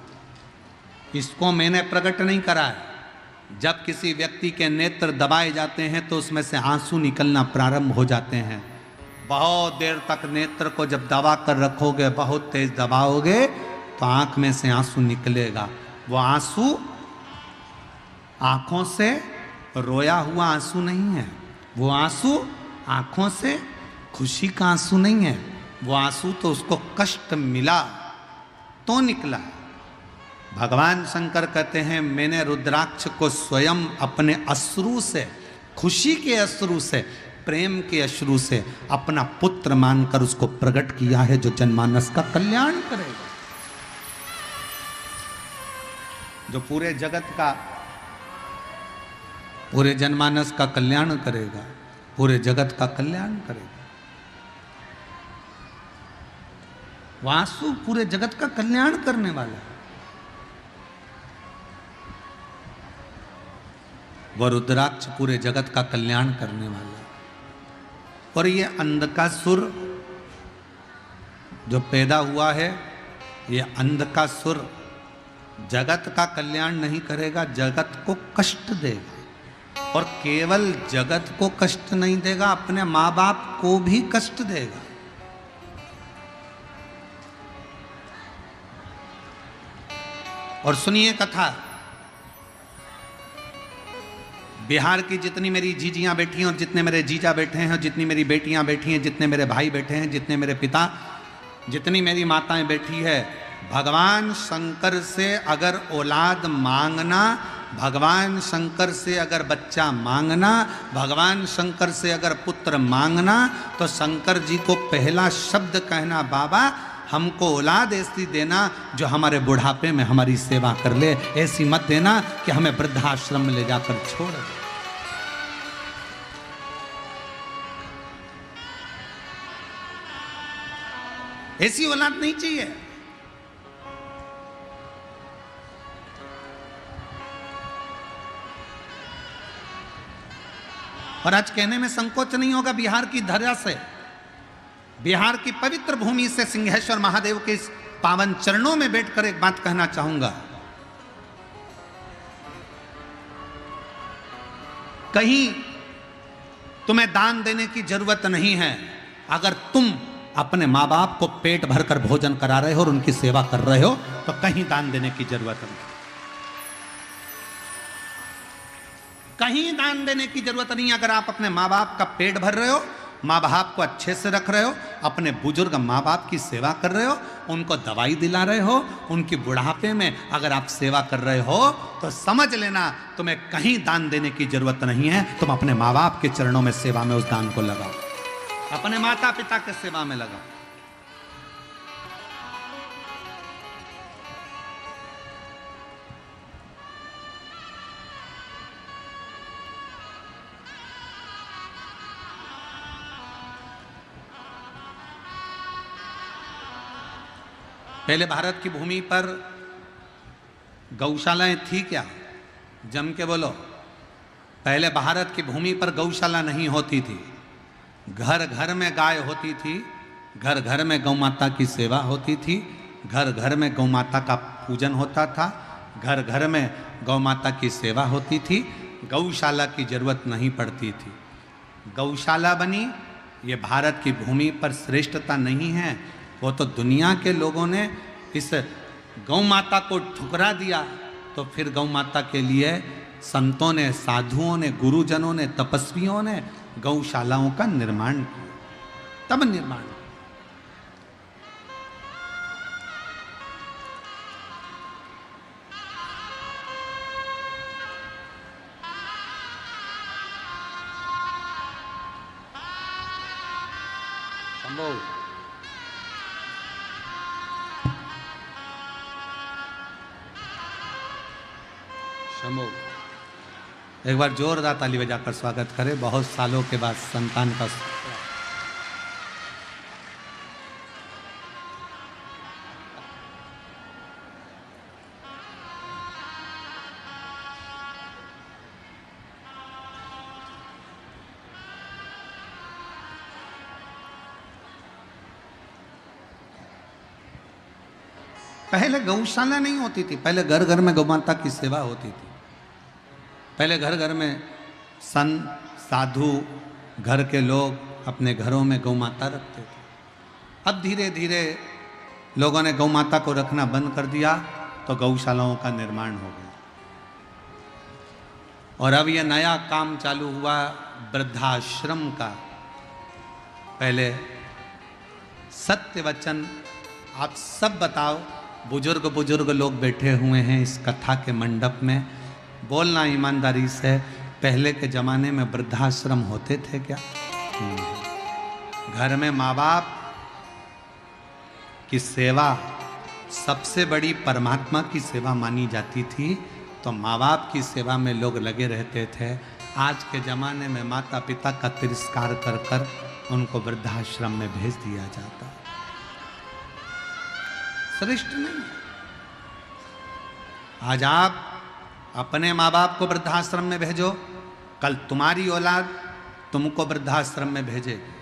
इसको मैंने प्रकट नहीं करा है। जब किसी व्यक्ति के नेत्र दबाए जाते हैं तो उसमें से आंसू निकलना प्रारंभ हो जाते हैं। बहुत देर तक नेत्र को जब दबा कर रखोगे, बहुत तेज दबाओगे तो आंख में से आंसू निकलेगा। वो आंसू आंखों से रोया हुआ आंसू नहीं है, वो आंसू आंखों से खुशी का आंसू नहीं है, वो आंसू तो उसको कष्ट मिला तो निकला। भगवान शंकर कहते हैं मैंने रुद्राक्ष को स्वयं अपने अश्रु से, खुशी के अश्रु से, प्रेम के अश्रु से अपना पुत्र मानकर उसको प्रकट किया है जो जनमानस का कल्याण करेगा, जो पूरे जगत का, पूरे जनमानस का कल्याण करेगा, पूरे जगत का कल्याण करेगा। वासु पूरे जगत का कल्याण करने वाला है। वह रुद्राक्ष पूरे जगत का कल्याण करने वाला है। और ये अंधकासुर जो पैदा हुआ है, ये अंधकासुर जगत का कल्याण नहीं करेगा, जगत को कष्ट देगा। और केवल जगत को कष्ट नहीं देगा, अपने माँ बाप को भी कष्ट देगा। और सुनिए कथा, बिहार की जितनी मेरी जीजियां बैठी हैं और जितने मेरे जीजा बैठे हैं और जितनी मेरी बेटियां बैठी हैं, जितने मेरे भाई बैठे हैं, जितने मेरे पिता, जितनी मेरी माताएं बैठी है, भगवान शंकर से अगर औलाद मांगना, भगवान शंकर से अगर बच्चा मांगना, भगवान शंकर से अगर पुत्र मांगना, तो शंकर जी को पहला शब्द कहना, बाबा हमको औलाद ऐसी देना जो हमारे बुढ़ापे में हमारी सेवा कर ले, ऐसी मत देना कि हमें वृद्धाश्रम में ले जाकर छोड़ दे। ऐसी औलाद नहीं चाहिए। और आज कहने में संकोच नहीं होगा, बिहार की धरा से, बिहार की पवित्र भूमि से सिंहेश्वर महादेव के इस पावन चरणों में बैठकर एक बात कहना चाहूंगा। कहीं तुम्हें दान देने की जरूरत नहीं है। अगर तुम अपने माँ बाप को पेट भरकर भोजन करा रहे हो और उनकी सेवा कर रहे हो तो कहीं दान देने की जरूरत नहीं। कहीं दान देने की जरूरत नहीं। अगर आप अपने माँ बाप का पेट भर रहे हो, माँ बाप को अच्छे से रख रहे हो, अपने बुजुर्ग माँ बाप की सेवा कर रहे हो, उनको दवाई दिला रहे हो, उनकी बुढ़ापे में अगर आप सेवा कर रहे हो तो समझ लेना तुम्हें कहीं दान देने की जरूरत नहीं है। तुम अपने माँ बाप के चरणों में सेवा में उस दान को लगाओ, अपने माता पिता के सेवा में लगाओ। पहले भारत की भूमि पर गौशालाएं थी क्या? जम के बोलो। पहले भारत की भूमि पर गौशाला नहीं होती थी। घर घर में गाय होती थी, घर घर में गौ माता की सेवा होती थी, घर घर में गौ माता का पूजन होता था, घर घर में गौ माता की सेवा होती थी। गौशाला की जरूरत नहीं पड़ती थी। गौशाला बनी, ये भारत की भूमि पर श्रेष्ठता नहीं है। वो तो दुनिया के लोगों ने इस गौ माता को ठुकरा दिया, तो फिर गौ माता के लिए संतों ने, साधुओं ने, गुरुजनों ने, तपस्वियों ने गौशालाओं का निर्माण किया, तब निर्माण। शंभो। एक बार जोरदार ताली बजाकर स्वागत करें, बहुत सालों के बाद संतान का। पहले गौशाला नहीं होती थी, पहले घर घर में गौ माता की सेवा होती थी। पहले घर घर में संत, साधु, घर के लोग अपने घरों में गौ माता रखते थे। अब धीरे धीरे लोगों ने गौ माता को रखना बंद कर दिया, तो गौशालाओं का निर्माण हो गया। और अब यह नया काम चालू हुआ वृद्धाश्रम का। पहले सत्य वचन आप सब बताओ, बुजुर्ग बुजुर्ग लोग बैठे हुए हैं इस कथा के मंडप में, बोलना ईमानदारी से, पहले के जमाने में वृद्धाश्रम होते थे क्या? घर में माँ बाप की सेवा सबसे बड़ी परमात्मा की सेवा मानी जाती थी, तो माँ बाप की सेवा में लोग लगे रहते थे। आज के जमाने में माता पिता का तिरस्कार कर कर उनको वृद्धाश्रम में भेज दिया जाता है। श्रेष्ठ नहीं। आज आप अपने माँ बाप को वृद्धाश्रम में भेजो, कल तुम्हारी औलाद तुमको वृद्धाश्रम में भेजेगी।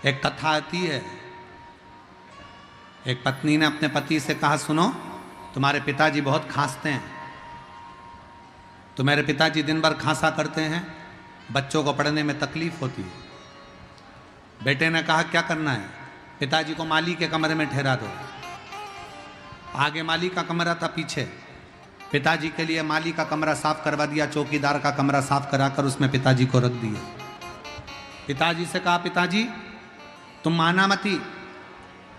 एक कथा आती है, एक पत्नी ने अपने पति से कहा, सुनो तुम्हारे पिताजी बहुत खांसते हैं, तुम्हारे पिताजी दिन भर खांसा करते हैं, बच्चों को पढ़ने में तकलीफ होती है। बेटे ने कहा क्या करना है? पिताजी को माली के कमरे में ठहरा दो। आगे माली का कमरा था, पीछे पिताजी के लिए माली का कमरा साफ करवा दिया, चौकीदार का कमरा साफ कराकर उसमें पिताजी को रख दिया। पिताजी से कहा, पिताजी तुम माना मती,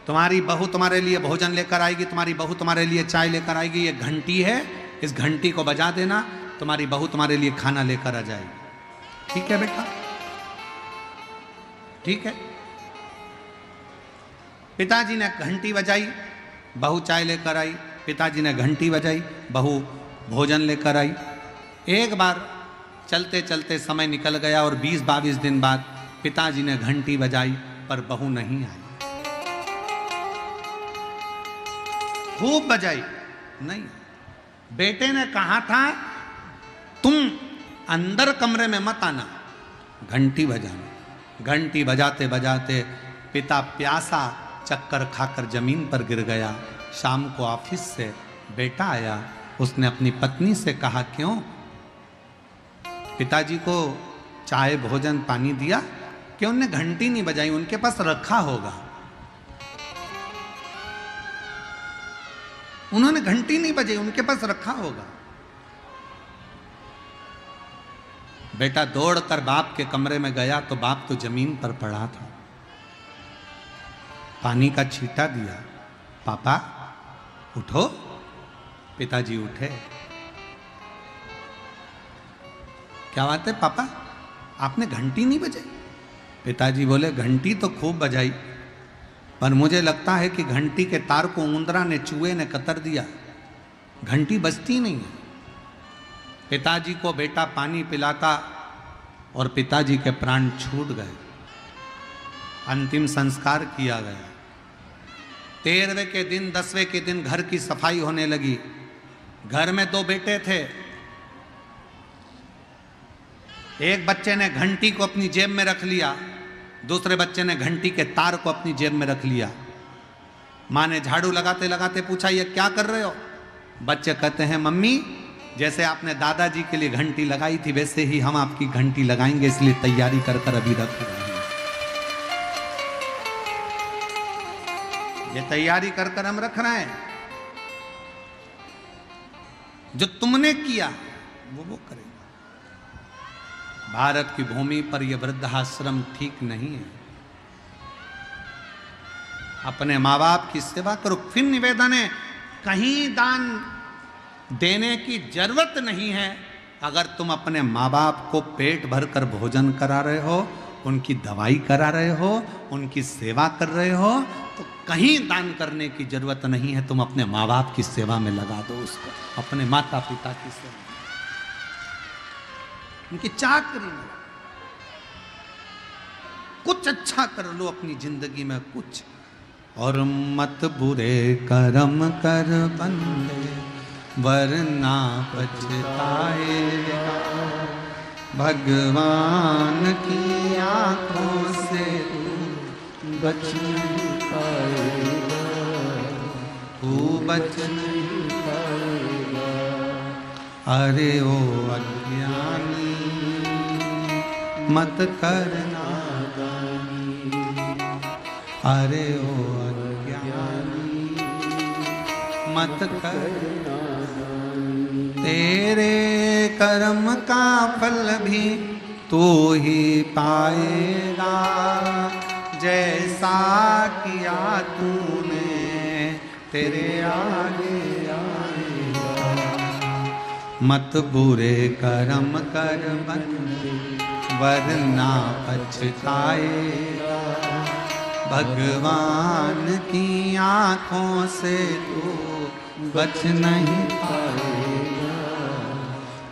तुम्हारी बहू तुम्हारे लिए भोजन लेकर आएगी, तुम्हारी बहू तुम्हारे लिए चाय लेकर आएगी, ये घंटी है, इस घंटी को बजा देना, तुम्हारी बहू तुम्हारे लिए खाना लेकर आ जाएगी। ठीक है बेटा, ठीक है। पिताजी ने घंटी बजाई, बहू चाय लेकर आई, पिताजी ने घंटी बजाई, बहू भोजन लेकर आई। एक बार चलते चलते समय निकल गया और 20-22 दिन बाद पिताजी ने घंटी बजाई पर बहू नहीं आई। खूब बजाई, नहीं। बेटे ने कहा था तुम अंदर कमरे में मत आना, घंटी बजाना। घंटी बजाते बजाते पिता प्यासा चक्कर खाकर जमीन पर गिर गया। शाम को ऑफिस से बेटा आया, उसने अपनी पत्नी से कहा, क्यों पिताजी को चाय भोजन पानी दिया, क्यों उन्होंने घंटी नहीं बजाई? उनके पास रखा होगा, उन्होंने घंटी नहीं बजाई, उनके पास रखा होगा। बेटा दौड़कर बाप के कमरे में गया तो बाप तो जमीन पर पड़ा था। पानी का छींटा दिया, पापा उठो। पिताजी उठे। क्या बात है पापा, आपने घंटी नहीं बजाई? पिताजी बोले, घंटी तो खूब बजाई, पर मुझे लगता है कि घंटी के तार को उंदरा ने, चूहे ने कतर दिया, घंटी बजती नहीं है। पिताजी को बेटा पानी पिलाता और पिताजी के प्राण छूट गए। अंतिम संस्कार किया गया। 13वें के दिन, 10वें के दिन घर की सफाई होने लगी। घर में 2 बेटे थे। एक बच्चे ने घंटी को अपनी जेब में रख लिया, दूसरे बच्चे ने घंटी के तार को अपनी जेब में रख लिया। माँ ने झाड़ू लगाते लगाते पूछा, ये क्या कर रहे हो? बच्चे कहते हैं, मम्मी जैसे आपने दादाजी के लिए घंटी लगाई थी वैसे ही हम आपकी घंटी लगाएंगे, इसलिए तैयारी कर कर अभी रख रहे हैं। ये तैयारी कर कर हम रख रहे हैं। जो तुमने किया वो करेगा। भारत की भूमि पर यह वृद्धाश्रम ठीक नहीं है। अपने माँ बाप की सेवा करो। फिर निवेदन है, कहीं दान देने की जरूरत नहीं है। अगर तुम अपने माँ बाप को पेट भर कर भोजन करा रहे हो, उनकी दवाई करा रहे हो, उनकी सेवा कर रहे हो, तो कहीं दान करने की जरूरत नहीं है। तुम अपने माँ बाप की सेवा में लगा दो उसको, अपने माता पिता की सेवा, उनकी चाकरी में कुछ अच्छा कर लो अपनी जिंदगी में कुछ। और मत बुरे कर्म कर बंदे, वरना पछताएगा। भगवान की आंखों से तू बच नहीं पाएगा, तू बच नहीं पाएगा। अरे ओ अज्ञानी मत करना दानी, अरे ओ अज्ञानी मत करना दानी। तेरे कर्म का फल भी तू ही पाएगा, जैसा किया तूने तेरे आगे आएगा। मत बुरे कर्म कर बंदे, वरना पछताएगा। भगवान की आंखों से तू बच नहीं पाएगा,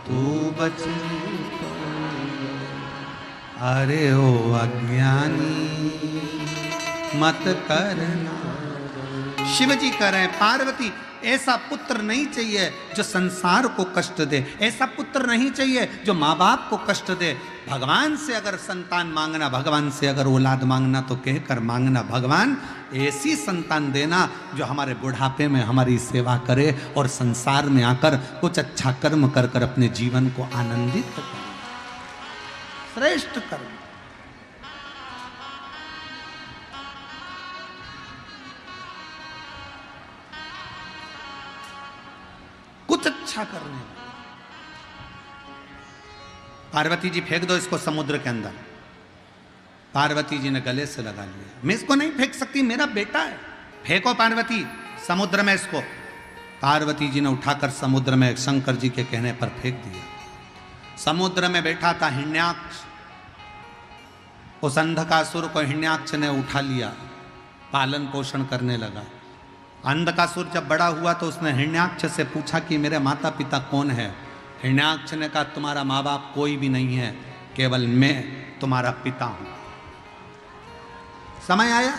तू बच नहीं पाएगा। अरे ओ अज्ञानी मत करना। शिव जी कह रहे हैं, पार्वती ऐसा पुत्र नहीं चाहिए जो संसार को कष्ट दे, ऐसा पुत्र नहीं चाहिए जो माँ बाप को कष्ट दे। भगवान से अगर संतान मांगना, भगवान से अगर औलाद मांगना तो कहकर मांगना, भगवान ऐसी संतान देना जो हमारे बुढ़ापे में हमारी सेवा करे और संसार में आकर कुछ अच्छा कर्म कर कर अपने जीवन को आनंदित करे, श्रेष्ठ कर्म। कुछ अच्छा करने। पार्वती जी फेंक दो इसको समुद्र के अंदर। पार्वती जी ने गले से लगा लिया, मैं इसको नहीं फेंक सकती, मेरा बेटा है। फेंको पार्वती समुद्र में इसको। पार्वती जी ने उठाकर समुद्र में शंकर जी के कहने पर फेंक दिया। समुद्र में बैठा था हिरण्याक्ष, उस अंधकासुर को हिरण्याक्ष ने उठा लिया, पालन पोषण करने लगा। अंधकासुर जब बड़ा हुआ तो उसने हिरण्याक्ष से पूछा कि मेरे माता पिता कौन है। हिरण्याक्ष ने कहा, तुम्हारा माँ बाप कोई भी नहीं है, केवल मैं तुम्हारा पिता हूं। समय आया,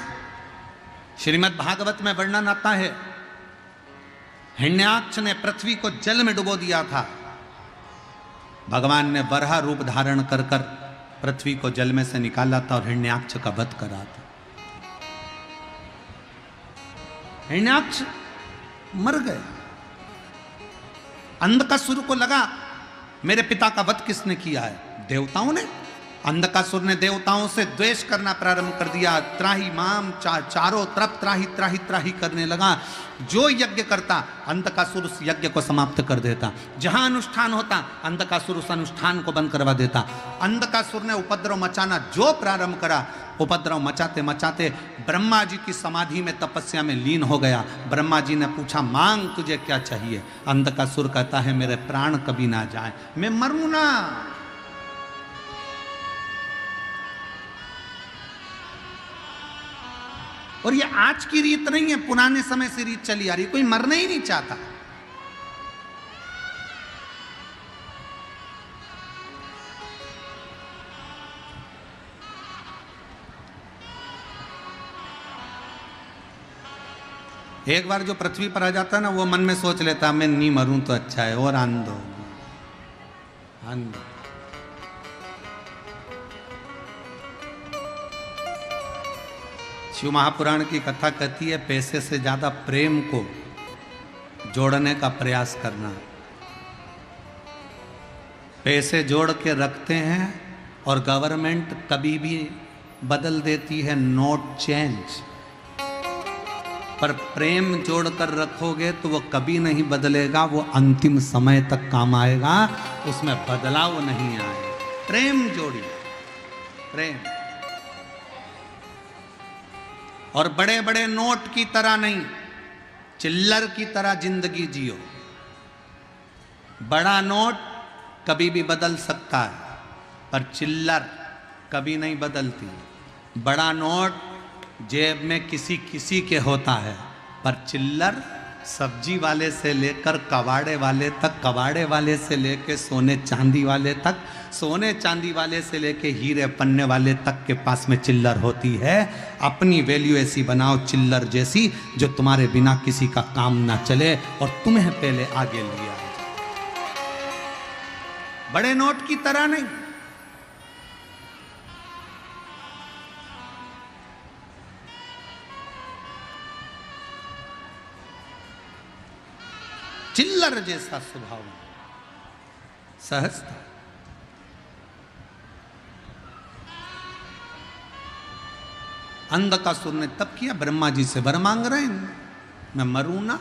श्रीमद् भागवत में वर्णन आता है, हिरण्याक्ष ने पृथ्वी को जल में डुबो दिया था। भगवान ने वराह रूप धारण कर कर पृथ्वी को जल में से निकाला था और हिरण्याक्ष का वध करा था। हिरण्याक्ष मर गए। अंधकासुर को लगा मेरे पिता का वध किसने किया है? देवताओं ने। अंधकासुर ने देवताओं से द्वेष करना प्रारंभ कर दिया। त्राही माम, चारों तरफ त्राही त्राही त्राही करने लगा। जो यज्ञ करता अंधकासुर उस यज्ञ को समाप्त कर देता। जहां अनुष्ठान होता अंधकासुर उस अनुष्ठान को बंद करवा देता। अंधकासुर ने उपद्रव मचाना जो प्रारंभ करा, उपद्रव मचाते मचाते ब्रह्मा जी की समाधि में तपस्या में लीन हो गया। ब्रह्मा जी ने पूछा, मांग तुझे क्या चाहिए? अंधकासुर कहता है, मेरे प्राण कभी ना जाए, मैं मरूं ना। और ये आज की रीत नहीं है, पुराने समय से रीत चली आ रही। कोई मरना ही नहीं चाहता। एक बार जो पृथ्वी पर आ जाता है ना, वो मन में सोच लेता मैं नहीं मरूं तो अच्छा है, और आनंद होगी, आनंद। शिव महापुराण की कथा कहती है, पैसे से ज्यादा प्रेम को जोड़ने का प्रयास करना। पैसे जोड़ के रखते हैं और गवर्नमेंट कभी भी बदल देती है नोट चेंज। पर प्रेम जोड़कर रखोगे तो वो कभी नहीं बदलेगा, वो अंतिम समय तक काम आएगा, उसमें बदलाव नहीं आएगा। प्रेम जोड़िए, प्रेम। और बड़े बड़े नोट की तरह नहीं, चिल्लर की तरह जिंदगी जियो। बड़ा नोट कभी भी बदल सकता है, पर चिल्लर कभी नहीं बदलती। बड़ा नोट जेब में किसी किसी के होता है, पर चिल्लर सब्जी वाले से लेकर कबाड़े वाले तक, कबाड़े वाले से लेकर सोने चांदी वाले तक, सोने चांदी वाले से लेकर हीरे पन्ने वाले तक के पास में चिल्लर होती है। अपनी वैल्यू ऐसी बनाओ चिल्लर जैसी, जो तुम्हारे बिना किसी का काम ना चले और तुम्हें पहले आगे लिया। बड़े नोट की तरह नहीं। चिल्लर जैसा स्वभाव, सहजता। अंधकासुर ने तब किया, ब्रह्मा जी से वर मांग रहे हैं, मैं मरूं ना,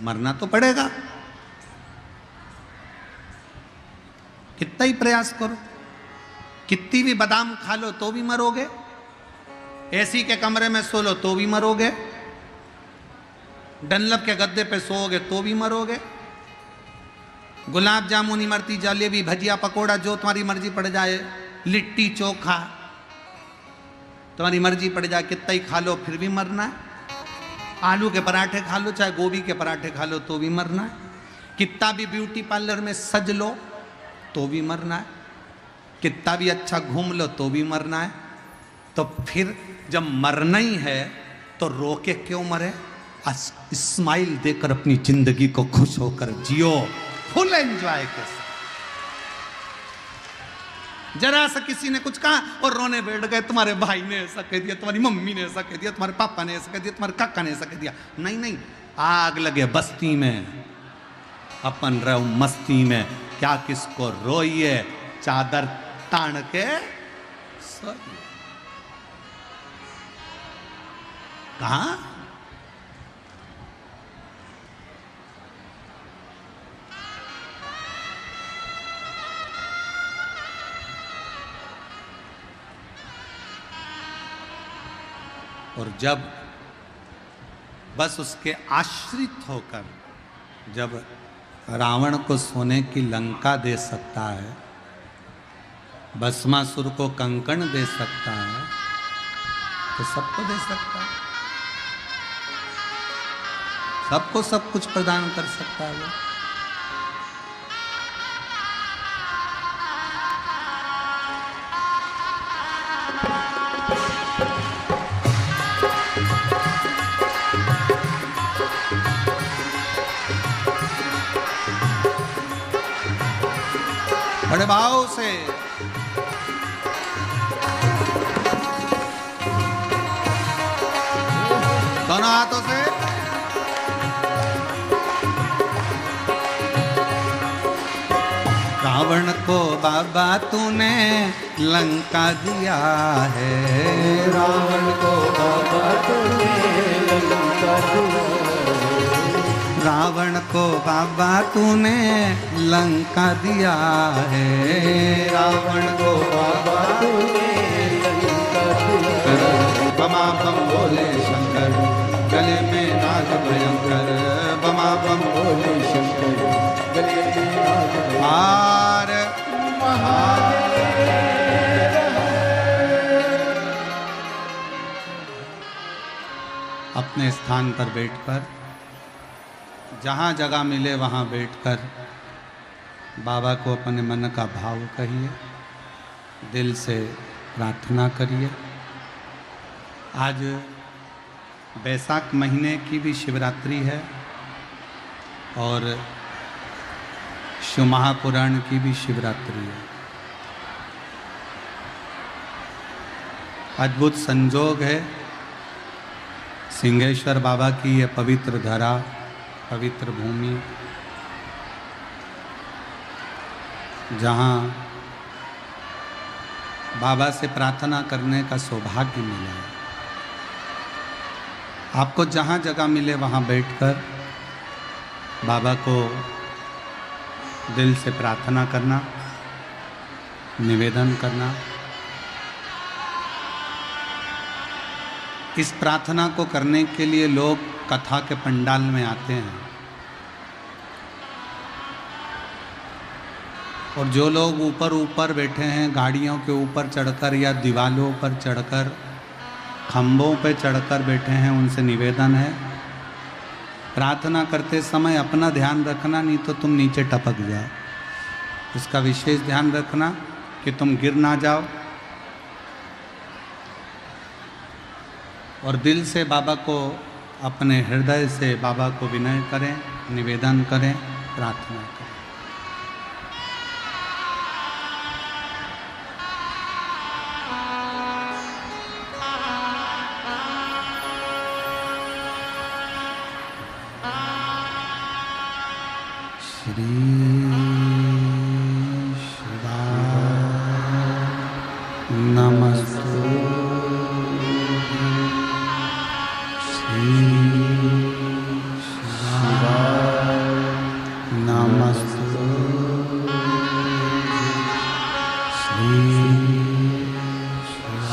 मरना तो पड़ेगा, कितना ही प्रयास करो, कितनी भी बादाम खा लो तो भी मरोगे, एसी के कमरे में सो लो तो भी मरोगे, डनलप के गद्दे पे सोओगे तो भी मरोगे, गुलाब जामुन, इमरती, जलेबी, भजिया, पकोड़ा, जो तुम्हारी मर्जी पड़ जाए, लिट्टी चोखा तुम्हारी मर्जी पड़ जाए, कितना ही खा लो फिर भी मरना है। आलू के पराठे खा लो, चाहे गोभी के पराठे खा लो तो भी मरना है। कितना भी ब्यूटी पार्लर में सज लो तो भी मरना है, कितना भी अच्छा घूम लो तो भी मरना है। तो फिर जब मरना ही है तो रोके क्यों मरे? स्माइल देकर अपनी जिंदगी को खुश होकर जियो, फुल एंजॉय के साथ। जरा सा किसी ने कुछ कहा और रोने बैठ गए, तुम्हारे भाई ने ऐसा कह दिया, तुम्हारी मम्मी ने ऐसा कह दिया, तुम्हारे पापा ने ऐसा कह दिया, तुम्हारे काका ने ऐसा कह दिया। नहीं नहीं, आग लगे बस्ती में, अपन रहो मस्ती में, क्या किसको रोइए, चादर तान के सोइए। कहा और जब बस उसके आश्रित होकर जब रावण को सोने की लंका दे सकता है, भस्मासुर को कंकण दे सकता है, तो सबको दे सकता है, सबको सब कुछ प्रदान कर सकता है वो। बड़े भाव से दोनों हाथों से रावण को बाबा तूने लंका दिया है, रावण को बाबा तूने लंका दिया, रावण को बाबा तूने लंका दिया है, रावण को बाबा तूने लंका दिया। बमा बम बोले शंकर, गले में नाग भयंकर, बमा बम बोले शंकर, गले में नाग भयंकर। हार अपने स्थान पर बैठकर, जहाँ जगह मिले वहाँ बैठकर बाबा को अपने मन का भाव कहिए, दिल से प्रार्थना करिए। आज बैसाख महीने की भी शिवरात्रि है और शिव महापुराण की भी शिवरात्रि है। अद्भुत संजोग है, सिंहेश्वर बाबा की ये पवित्र धरा, पवित्र भूमि, जहाँ बाबा से प्रार्थना करने का सौभाग्य मिला है। आपको जहाँ जगह मिले वहाँ बैठकर बाबा को दिल से प्रार्थना करना, निवेदन करना। इस प्रार्थना को करने के लिए लोग कथा के पंडाल में आते हैं, और जो लोग ऊपर ऊपर बैठे हैं, गाड़ियों के ऊपर चढ़कर या दीवालों पर चढ़कर, खंभों पर चढ़कर बैठे हैं, उनसे निवेदन है प्रार्थना करते समय अपना ध्यान रखना, नहीं तो तुम नीचे टपक जाओ। इसका विशेष ध्यान रखना कि तुम गिर ना जाओ। और दिल से बाबा को, अपने हृदय से बाबा को विनय करें, निवेदन करें, प्रार्थना करें। श्री शिवाय नमस्तु। श्री शिवाय नमस्तु। श्री शिवाय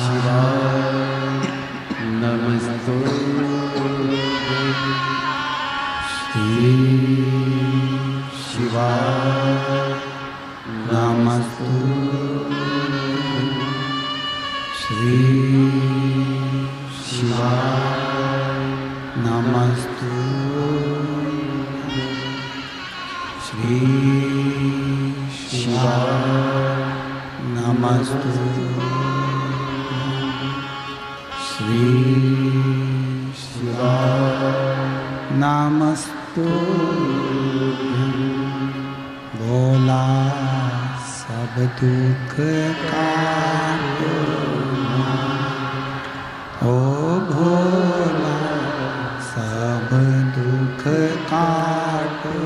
नमस्तु। श्री शिवाय नमस्तु। श्री शिवाय नमस्तु। श्री शिवाय नमस्तु। श्री शिवाय नमस्तु। भोला सब दुख काटो, ओ भोला सब दुख काटो।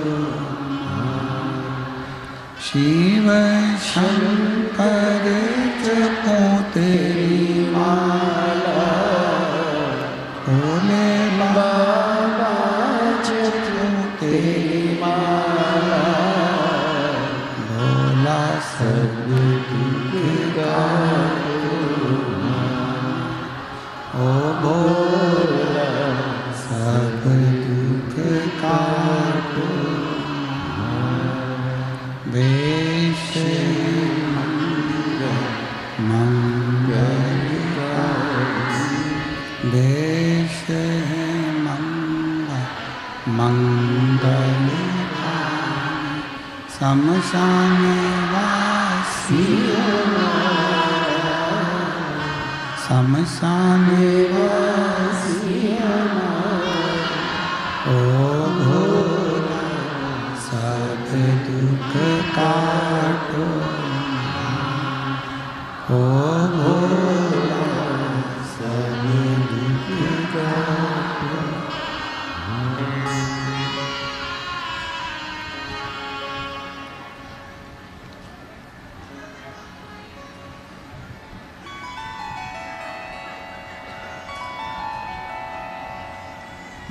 शिव शंकर जपो तेरी माला, भोले बाबा जपो तेरी माला। भोला सब दुख काटो, ओ भोला सब दुख काटो। वेश मंगलकारी, वेश है मंगलकारी। शमशान वासी, शमशान वासी, ओ भोला सब दुख काटो, ओ भोला सब दुख काटो।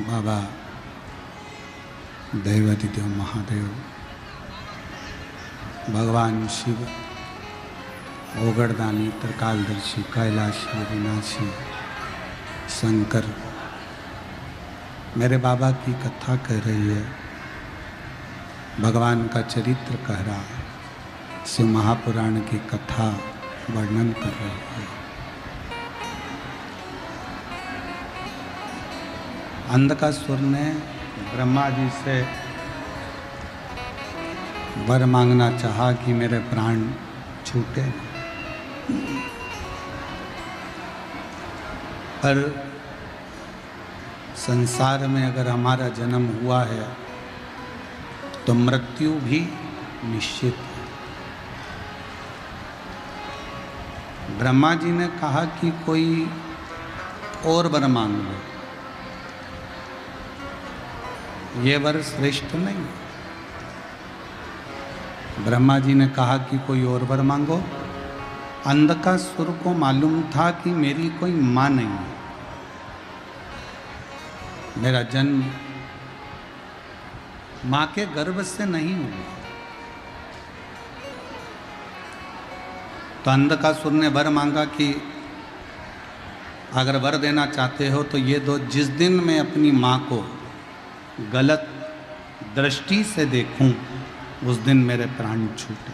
बाबा दैवादिदेव महादेव, भगवान शिव, ओगड़दानी, त्रिकालदर्शी, कैलाशी, विनाशी, शंकर मेरे बाबा की कथा कह रही है, भगवान का चरित्र कह रहा है, शिव महापुराण की कथा वर्णन कर रही है। अंधकासुर ने ब्रह्मा जी से वर मांगना चाहा कि मेरे प्राण छूटे, पर संसार में अगर हमारा जन्म हुआ है तो मृत्यु भी निश्चित है। ब्रह्मा जी ने कहा कि कोई और वर मांग लो, ये वर श्रेष्ठ नहीं। ब्रह्मा जी ने कहा कि कोई और वर मांगो। अंधकासुर को मालूम था कि मेरी कोई माँ नहीं है, मेरा जन्म मां के गर्भ से नहीं हुआ। तो अंधकासुर ने वर मांगा कि अगर वर देना चाहते हो तो ये दो, जिस दिन मैं अपनी मां को गलत दृष्टि से देखूं उस दिन मेरे प्राण छूटे।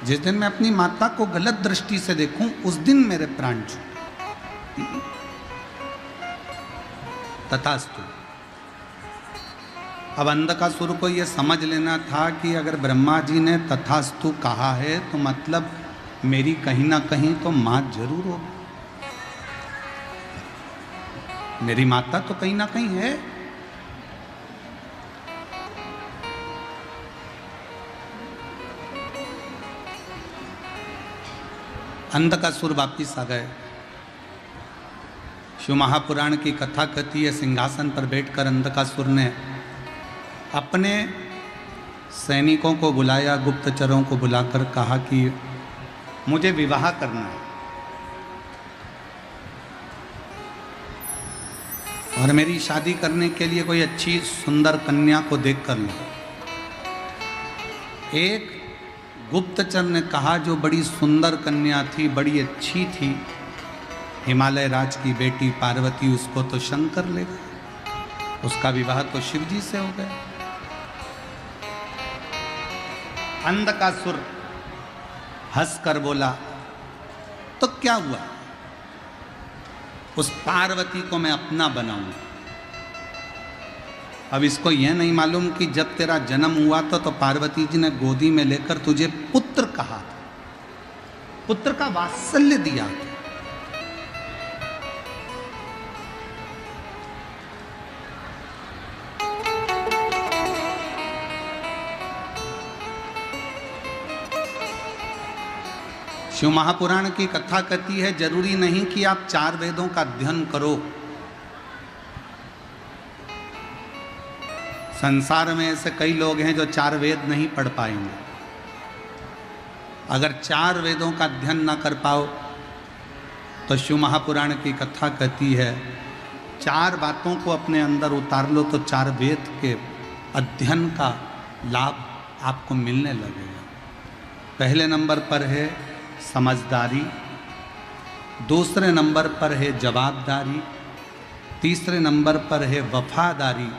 जिस दिन मैं अपनी माता को गलत दृष्टि से देखूं उस दिन मेरे प्राण छूटे। तथास्तु। अब अंधकासुर को यह समझ लेना था कि अगर ब्रह्मा जी ने तथास्तु कहा है तो मतलब मेरी कहीं ना कहीं तो मां जरूर होगी। मेरी माता तो कहीं ना कहीं है। अंधकासुर वापिस आ गए। शिव महापुराण की कथा कहती है, सिंहासन पर बैठकर अंधकासुर ने अपने सैनिकों को बुलाया, गुप्तचरों को बुलाकर कहा कि मुझे विवाह करना है और मेरी शादी करने के लिए कोई अच्छी सुंदर कन्या को देख कर लो। एक गुप्तचर ने कहा जो बड़ी सुंदर कन्या थी, बड़ी अच्छी थी, हिमालय राज की बेटी पार्वती, उसको तो शंकर ले गए, उसका विवाह तो शिव जी से हो गया। अंधकासुर हंसकर बोला तो क्या हुआ, उस पार्वती को मैं अपना बनाऊंगा। अब इसको यह नहीं मालूम कि जब तेरा जन्म हुआ तो पार्वती जी ने गोदी में लेकर तुझे पुत्र कहा था, पुत्र का वात्सल्य दिया था। शिव महापुराण की कथा कहती है, जरूरी नहीं कि आप 4 वेदों का अध्ययन करो। संसार में ऐसे कई लोग हैं जो 4 वेद नहीं पढ़ पाएंगे। अगर 4 वेदों का अध्ययन ना कर पाओ तो शिव महापुराण की कथा कहती है 4 बातों को अपने अंदर उतार लो तो 4 वेद के अध्ययन का लाभ आपको मिलने लगेगा। पहले नंबर पर है समझदारी, दूसरे नंबर पर है जवाबदारी, तीसरे नंबर पर है वफादारी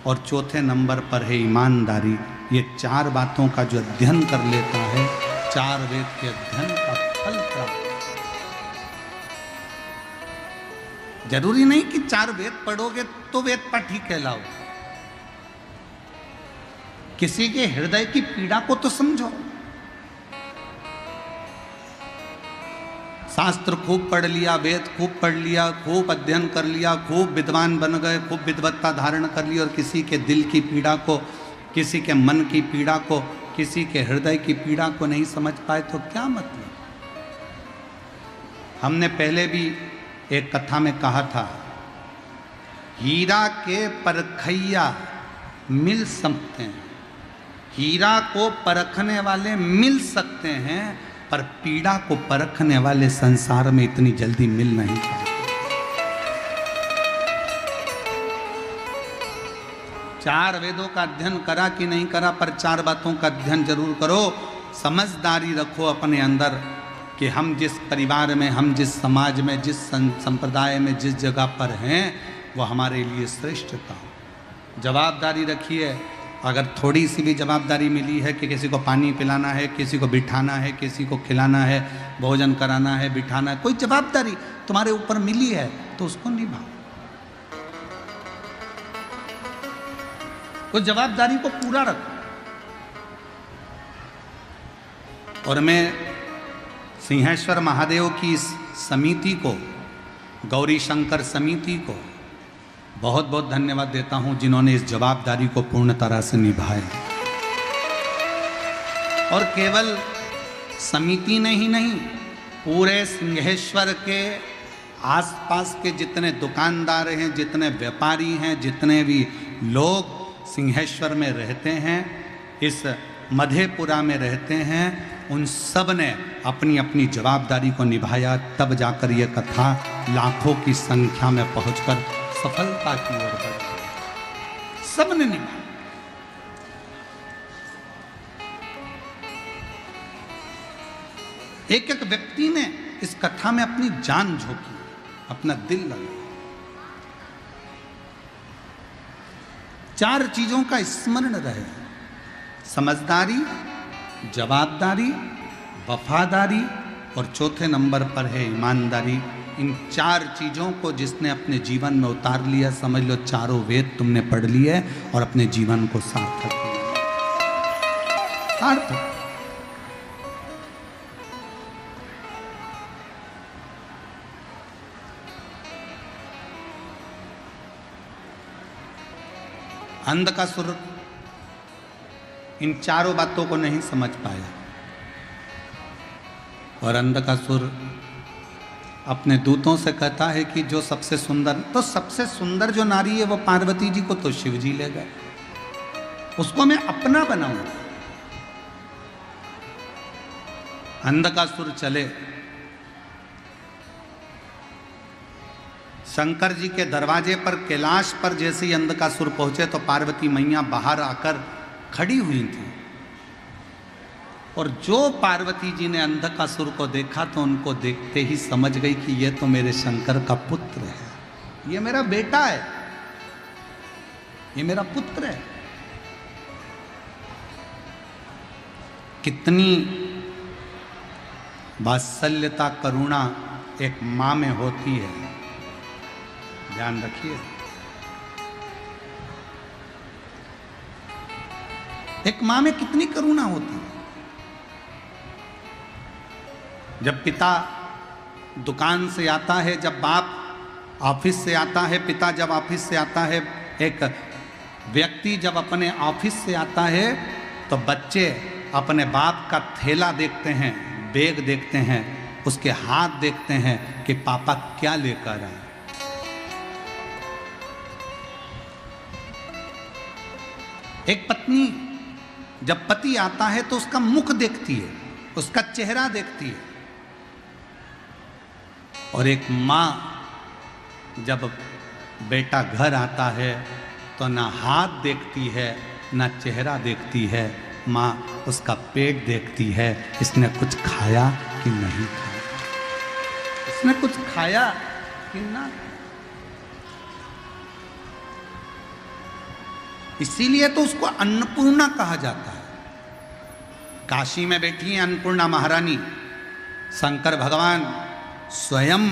और चौथे नंबर पर है ईमानदारी। ये 4 बातों का जो अध्ययन कर लेता है, 4 वेद के अध्ययन का फल प्राप्त। जरूरी नहीं कि 4 वेद पढ़ोगे तो वेद पाठी कहलाओ। किसी के हृदय की पीड़ा को तो समझो। शास्त्र खूब पढ़ लिया, वेद खूब पढ़ लिया, खूब अध्ययन कर लिया, खूब विद्वान बन गए, खूब विद्वत्ता धारण कर ली और किसी के दिल की पीड़ा को, किसी के मन की पीड़ा को, किसी के हृदय की पीड़ा को नहीं समझ पाए तो क्या मतलब। हमने पहले भी एक कथा में कहा था, हीरा के परखैया मिल सकते हैं, हीरा को परखने वाले मिल सकते हैं पर पीड़ा को परखने वाले संसार में इतनी जल्दी मिल नहीं पाते। 4 वेदों का अध्ययन करा कि नहीं करा, पर 4 बातों का अध्ययन जरूर करो। समझदारी रखो अपने अंदर कि हम जिस परिवार में, हम जिस समाज में, जिस संप्रदाय में, जिस जगह पर हैं वो हमारे लिए श्रेष्ठता हो। जवाबदारी रखिए। अगर थोड़ी सी भी जवाबदारी मिली है कि किसी को पानी पिलाना है, किसी को बिठाना है, किसी को खिलाना है, भोजन कराना है, बिठाना है, कोई जवाबदारी तुम्हारे ऊपर मिली है तो उसको निभाओ। उस जवाबदारी को पूरा रखो। और मैं सिंहेश्वर महादेव की इस समिति को, गौरी शंकर समिति को बहुत बहुत धन्यवाद देता हूं जिन्होंने इस जवाबदारी को पूर्ण तरह से निभाया। और केवल समिति ने ही नहीं, पूरे सिंहेश्वर के आसपास के जितने दुकानदार हैं, जितने व्यापारी हैं, जितने भी लोग सिंहेश्वर में रहते हैं, इस मधेपुरा में रहते हैं, उन सब ने अपनी अपनी जवाबदारी को निभाया, तब जाकर यह कथा लाखों की संख्या में पहुंचकर सफलता की ओर बढ़ी। सबने निभाया। एक एक व्यक्ति ने इस कथा में अपनी जान झोंकी, अपना दिल लगाया। 4 चीजों का स्मरण रहे: समझदारी, जवाबदारी, वफादारी और चौथे नंबर पर है ईमानदारी। इन 4 चीजों को जिसने अपने जीवन में उतार लिया, समझ लो चारों वेद तुमने पढ़ लिए और अपने जीवन को सार्थक किया। सार्थक। अंधकासुर इन चारों बातों को नहीं समझ पाया और अंधकासुर अपने दूतों से कहता है कि जो सबसे सुंदर, तो सबसे सुंदर जो नारी है वो पार्वती जी को तो शिव जी ले गए, उसको मैं अपना बनाऊंगा। अंधकासुर चले शंकर जी के दरवाजे पर, कैलाश पर जैसे ही अंधकासुर पहुंचे तो पार्वती मैया बाहर आकर खड़ी हुई थी और जो पार्वती जी ने अंधकासुर को देखा तो उनको देखते ही समझ गई कि ये तो मेरे शंकर का पुत्र है, ये मेरा बेटा है, ये मेरा पुत्र है। कितनी वात्सल्यता, करुणा एक मां में होती है, ध्यान रखिए। एक मां में कितनी करुणा होती है। जब पिता दुकान से आता है, जब बाप ऑफिस से आता है, पिता जब ऑफिस से आता है, एक व्यक्ति जब अपने ऑफिस से आता है तो बच्चे अपने बाप का थैला देखते हैं, बैग देखते हैं, उसके हाथ देखते हैं कि पापा क्या लेकर आए। एक पत्नी जब पति आता है तो उसका मुख देखती है, उसका चेहरा देखती है, और एक मां जब बेटा घर आता है तो ना हाथ देखती है ना चेहरा देखती है, मां उसका पेट देखती है, इसने कुछ खाया कि नहीं खाया, इसने कुछ खाया कि ना। इसीलिए तो उसको अन्नपूर्णा कहा जाता है। काशी में बैठी है अन्नपूर्णा महारानी, शंकर भगवान स्वयं,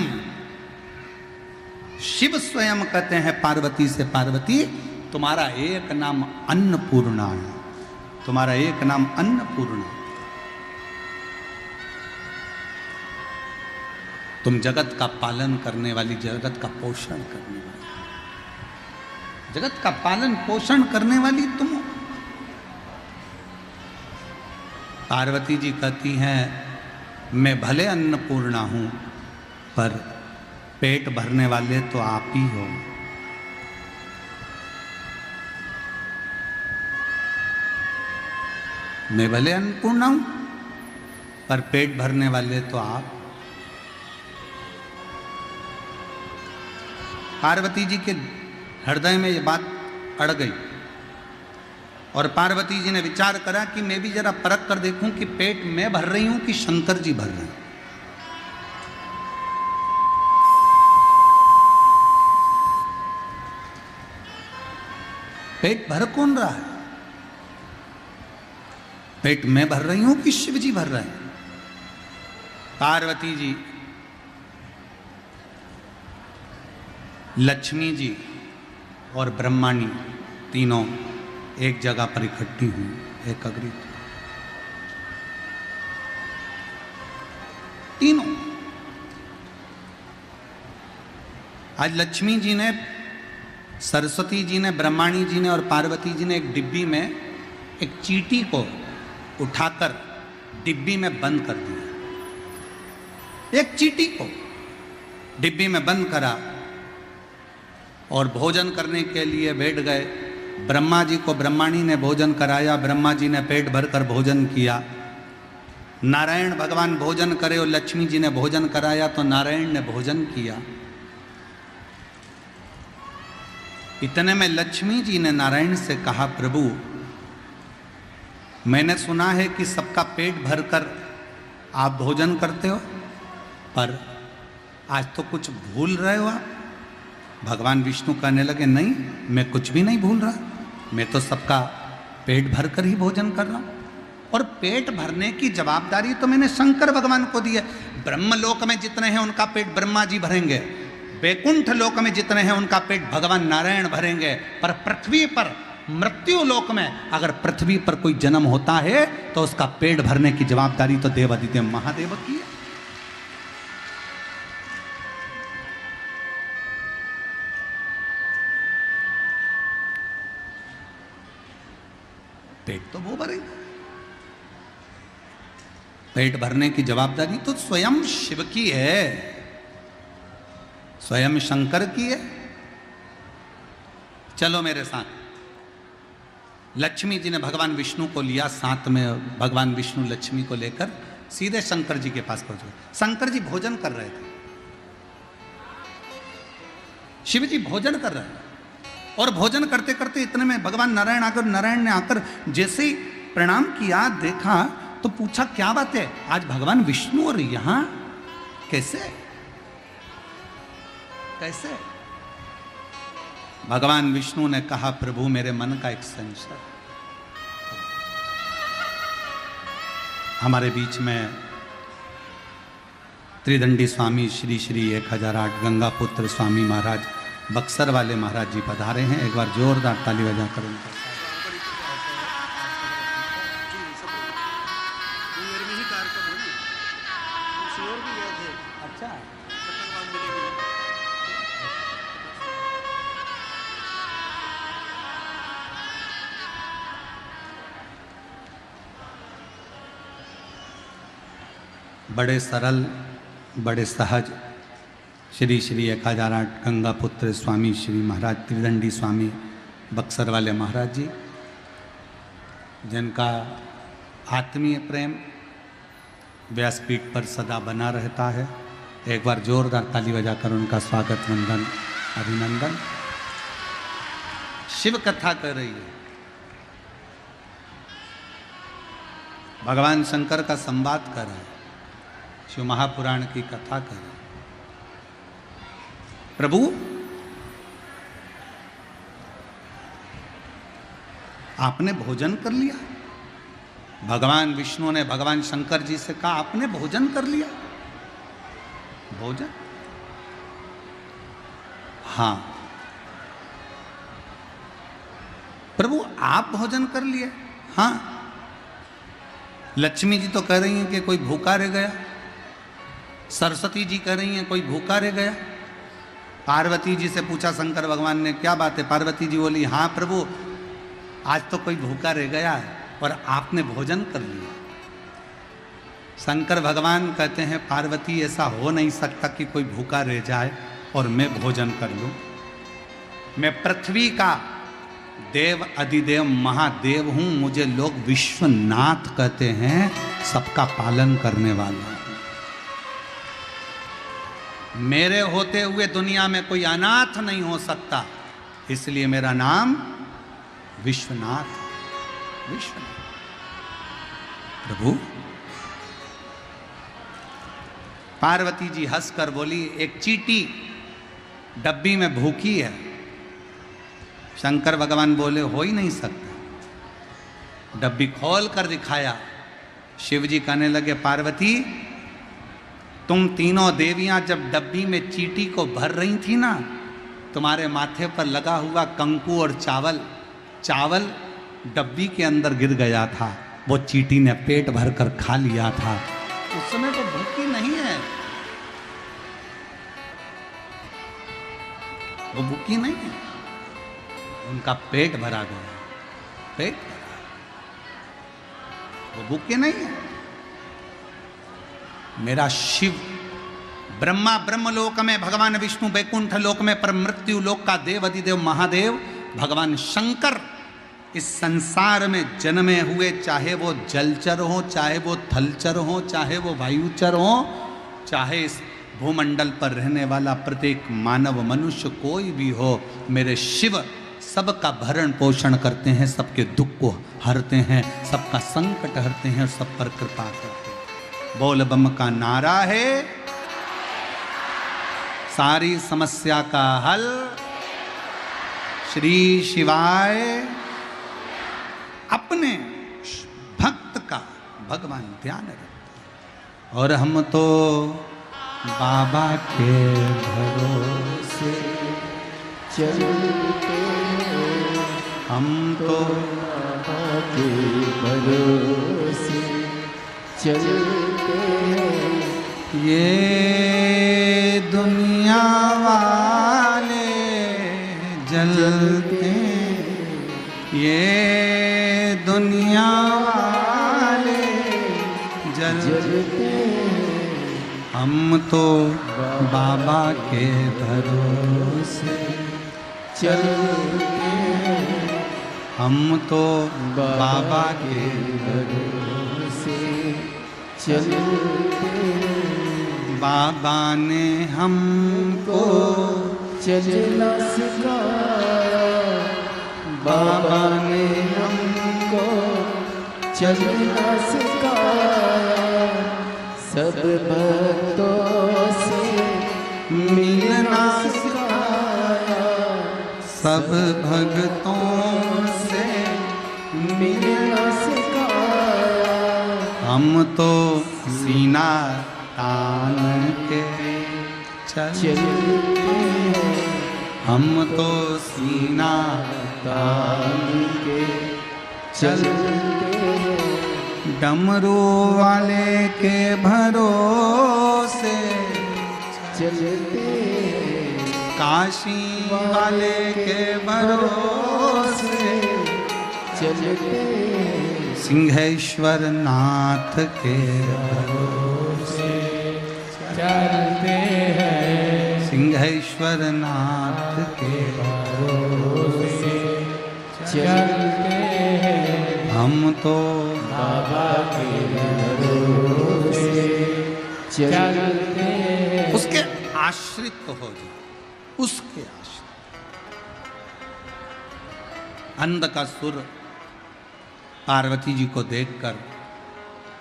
शिव स्वयं कहते हैं पार्वती से, पार्वती तुम्हारा एक नाम अन्नपूर्णा है, तुम्हारा एक नाम अन्नपूर्णा। तुम जगत का पालन करने वाली, जगत का पोषण करने वाली, जगत का पालन पोषण करने वाली तुम। पार्वती जी कहती हैं मैं भले अन्नपूर्णा हूं पर पेट भरने वाले तो आप ही हो। मैं भले अन्नपूर्णा हूं पर पेट भरने वाले तो आप। पार्वती जी के हृदय में ये बात अड़ गई और पार्वती जी ने विचार करा कि मैं भी जरा परख कर देखूं कि पेट मैं भर रही हूं कि शंकर जी भर रहे हैं। पेट भर कौन रहा है? पेट मैं भर रही हूं कि शिव जी भर रहे हैं? पार्वती जी, लक्ष्मी जी और ब्रह्माणी तीनों एक जगह पर इकट्ठी हुई, एकत्रित तीनों। आज लक्ष्मी जी ने, सरस्वती जी ने, ब्रह्माणी जी ने और पार्वती जी ने एक डिब्बी में एक चींटी को उठाकर डिब्बी में बंद कर दिया। एक चींटी को डिब्बी में बंद करा और भोजन करने के लिए बैठ गए। ब्रह्मा जी को ब्रह्माणी ने भोजन कराया, ब्रह्मा जी ने पेट भरकर भोजन किया नारायण भगवान भोजन करे और लक्ष्मी जी ने भोजन कराया तो नारायण ने भोजन किया। इतने में लक्ष्मी जी ने नारायण से कहा, प्रभु मैंने सुना है कि सबका पेट भरकर आप भोजन करते हो, पर आज तो कुछ भूल रहे हो आप। भगवान विष्णु कहने लगे, नहीं मैं कुछ भी नहीं भूल रहा, मैं तो सबका पेट भरकर ही भोजन कर रहा हूं। और पेट भरने की जवाबदारी तो मैंने शंकर भगवान को दी है। ब्रह्मलोक में जितने हैं उनका पेट ब्रह्मा जी भरेंगे, वैकुंठ लोक में जितने हैं उनका पेट भगवान नारायण भरेंगे, पर पृथ्वी पर मृत्यु लोक में अगर पृथ्वी पर कोई जन्म होता है तो उसका पेट भरने की जवाबदारी तो देवादिदेव महादेव की है। पेट तो वो भरेगा, पेट भरने की जवाबदारी तो स्वयं शिव की है, स्वयं शंकर की है। चलो मेरे साथ। लक्ष्मी जी ने भगवान विष्णु को लिया साथ में, भगवान विष्णु लक्ष्मी को लेकर सीधे शंकर जी के पास पहुंच गए। शंकर जी भोजन कर रहे थे, शिव जी भोजन कर रहे थे, और भोजन करते करते इतने में भगवान नारायण ने आकर जैसे ही प्रणाम किया, देखा तो पूछा क्या बात है, आज भगवान विष्णु और यहां कैसे कैसे? भगवान विष्णु ने कहा, प्रभु मेरे मन का एक संशय, हमारे बीच में त्रिदंडी स्वामी श्री श्री 1008 गंगा पुत्र स्वामी महाराज बक्सर वाले महाराज जी पधारे हैं। एक बार जोरदार ताली बजाकर उनका बड़े सरल, बड़े सहज श्री श्री 1008 गंगा पुत्र स्वामी श्री महाराज त्रिदंडी स्वामी बक्सर वाले महाराज जी, जिनका आत्मीय प्रेम व्यासपीठ पर सदा बना रहता है। एक बार जोरदार ताली बजाकर उनका स्वागत, वंदन, अभिनंदन। शिव कथा कर रही है, भगवान शंकर का संवाद कर रहा है, शिव महापुराण की कथा कर रहा है। प्रभु आपने भोजन कर लिया? भगवान विष्णु ने भगवान शंकर जी से कहा, आपने भोजन कर लिया? भोजन? हां। प्रभु आप भोजन कर लिए? हां। लक्ष्मी जी तो कह रही हैं कि कोई भूखा रह गया, सरस्वती जी कह रही हैं कोई भूखा रह गया। पार्वती जी से पूछा शंकर भगवान ने, क्या बात है? पार्वती जी बोली, हाँ प्रभु आज तो कोई भूखा रह गया और आपने भोजन कर लिया। शंकर भगवान कहते हैं, पार्वती ऐसा हो नहीं सकता कि कोई भूखा रह जाए और मैं भोजन कर लूं। मैं पृथ्वी का देव, अधिदेव, महादेव हूं, मुझे लोग विश्वनाथ कहते हैं, सबका पालन करने वाला हूं। मेरे होते हुए दुनिया में कोई अनाथ नहीं हो सकता, इसलिए मेरा नाम विश्वनाथ। विश्वनाथ प्रभु। पार्वती जी हंसकर बोली, एक चींटी डब्बी में भूखी है। शंकर भगवान बोले, हो ही नहीं सकता। डब्बी खोल कर दिखाया। शिव जी कहने लगे, पार्वती तुम तीनों देवियां जब डब्बी में चींटी को भर रही थी ना, तुम्हारे माथे पर लगा हुआ कंकु और चावल डब्बी के अंदर गिर गया था, वो चींटी ने पेट भर कर खा लिया था। उस समय तो भूखी नहीं है, वो भूखी नहीं है, उनका पेट भरा गया, पेट भरा, वो भूखे नहीं है। मेरा शिव ब्रह्मा ब्रह्मलोक में, भगवान विष्णु वैकुंठ लोक में, पर मृत्यु लोक का देव अधिदेव महादेव भगवान शंकर इस संसार में जन्मे हुए, चाहे वो जलचर हो, चाहे वो थलचर हो, चाहे वो वायुचर हो, चाहे इस भूमंडल पर रहने वाला प्रत्येक मानव मनुष्य कोई भी हो, मेरे शिव सबका भरण पोषण करते हैं, सबके दुख को हरते हैं, सबका संकट हरते हैं और सब पर कृपा करते हैं। बोल बम का नारा है, सारी समस्या का हल श्री शिवाय। अपने भक्त का भगवान ध्यान रखते, और हम तो बाबा के भरोसे चलते हैं, हम तो बाबा के भरोसे चलते हैं। ये दुनिया वाले जलते हैं, ये दुनिया वाले जलते हैं, हम तो बाबा के भरोसे चलते हैं, हम तो बाबा के भरोसे चलते हैं। बाबा ने हमको चलना सिखाया, बाबा ने हमको चलना सिखाया, सब भक्तों से मिलना सिखाया, सब भक्तों से मिलना सिखाया। हम तो सीना तान के चलते हैं, हम तो सीना तान के चलते हैं। डमरू वाले के भरोसे चलते हैं, काशी वाले के भरोसे चलते हैं। सिंहेश्वर नाथ के भरोसे चलते हैं, सिंहेश्वर नाथ के भरोसे चलते हैं। हम तो बाबा के भरोसे चलते हैं। उसके आश्रित तो हो जाए, उसके आश्रित। अंधकासुर पार्वती जी को देखकर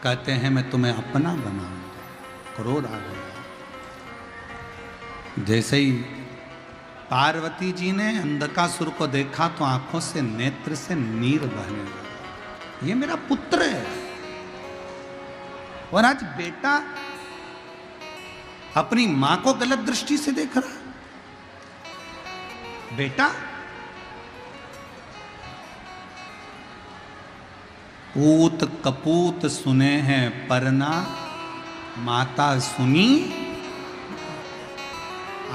कहते हैं मैं तुम्हें अपना बनाऊंगा, क्रोध आ गया। जैसे ही पार्वती जी ने अंधकासुर को देखा तो आंखों से नेत्र से नीर बहने लगा। ये मेरा पुत्र है, और आज बेटा अपनी मां को गलत दृष्टि से देख रहा। बेटा पूत कपूत सुने हैं परना, माता सुनी।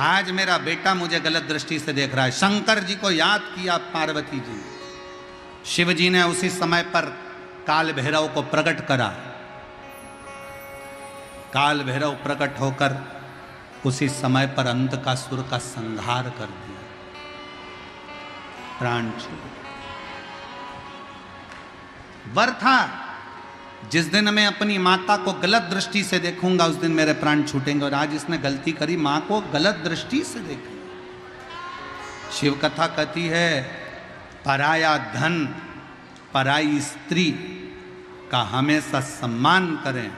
आज मेरा बेटा मुझे गलत दृष्टि से देख रहा है। शंकर जी को याद किया पार्वती जी, शिव जी ने उसी समय पर काल भैरव को प्रकट करा। काल भैरव प्रकट होकर उसी समय पर अंधकासुर का संहार कर दिया, प्राण छूट। वर था, जिस दिन मैं अपनी माता को गलत दृष्टि से देखूंगा उस दिन मेरे प्राण छूटेंगे। और आज इसने गलती करी, मां को गलत दृष्टि से देखा। शिव कथा कहती है पराया धन पराई स्त्री का हमेशा सम्मान करें,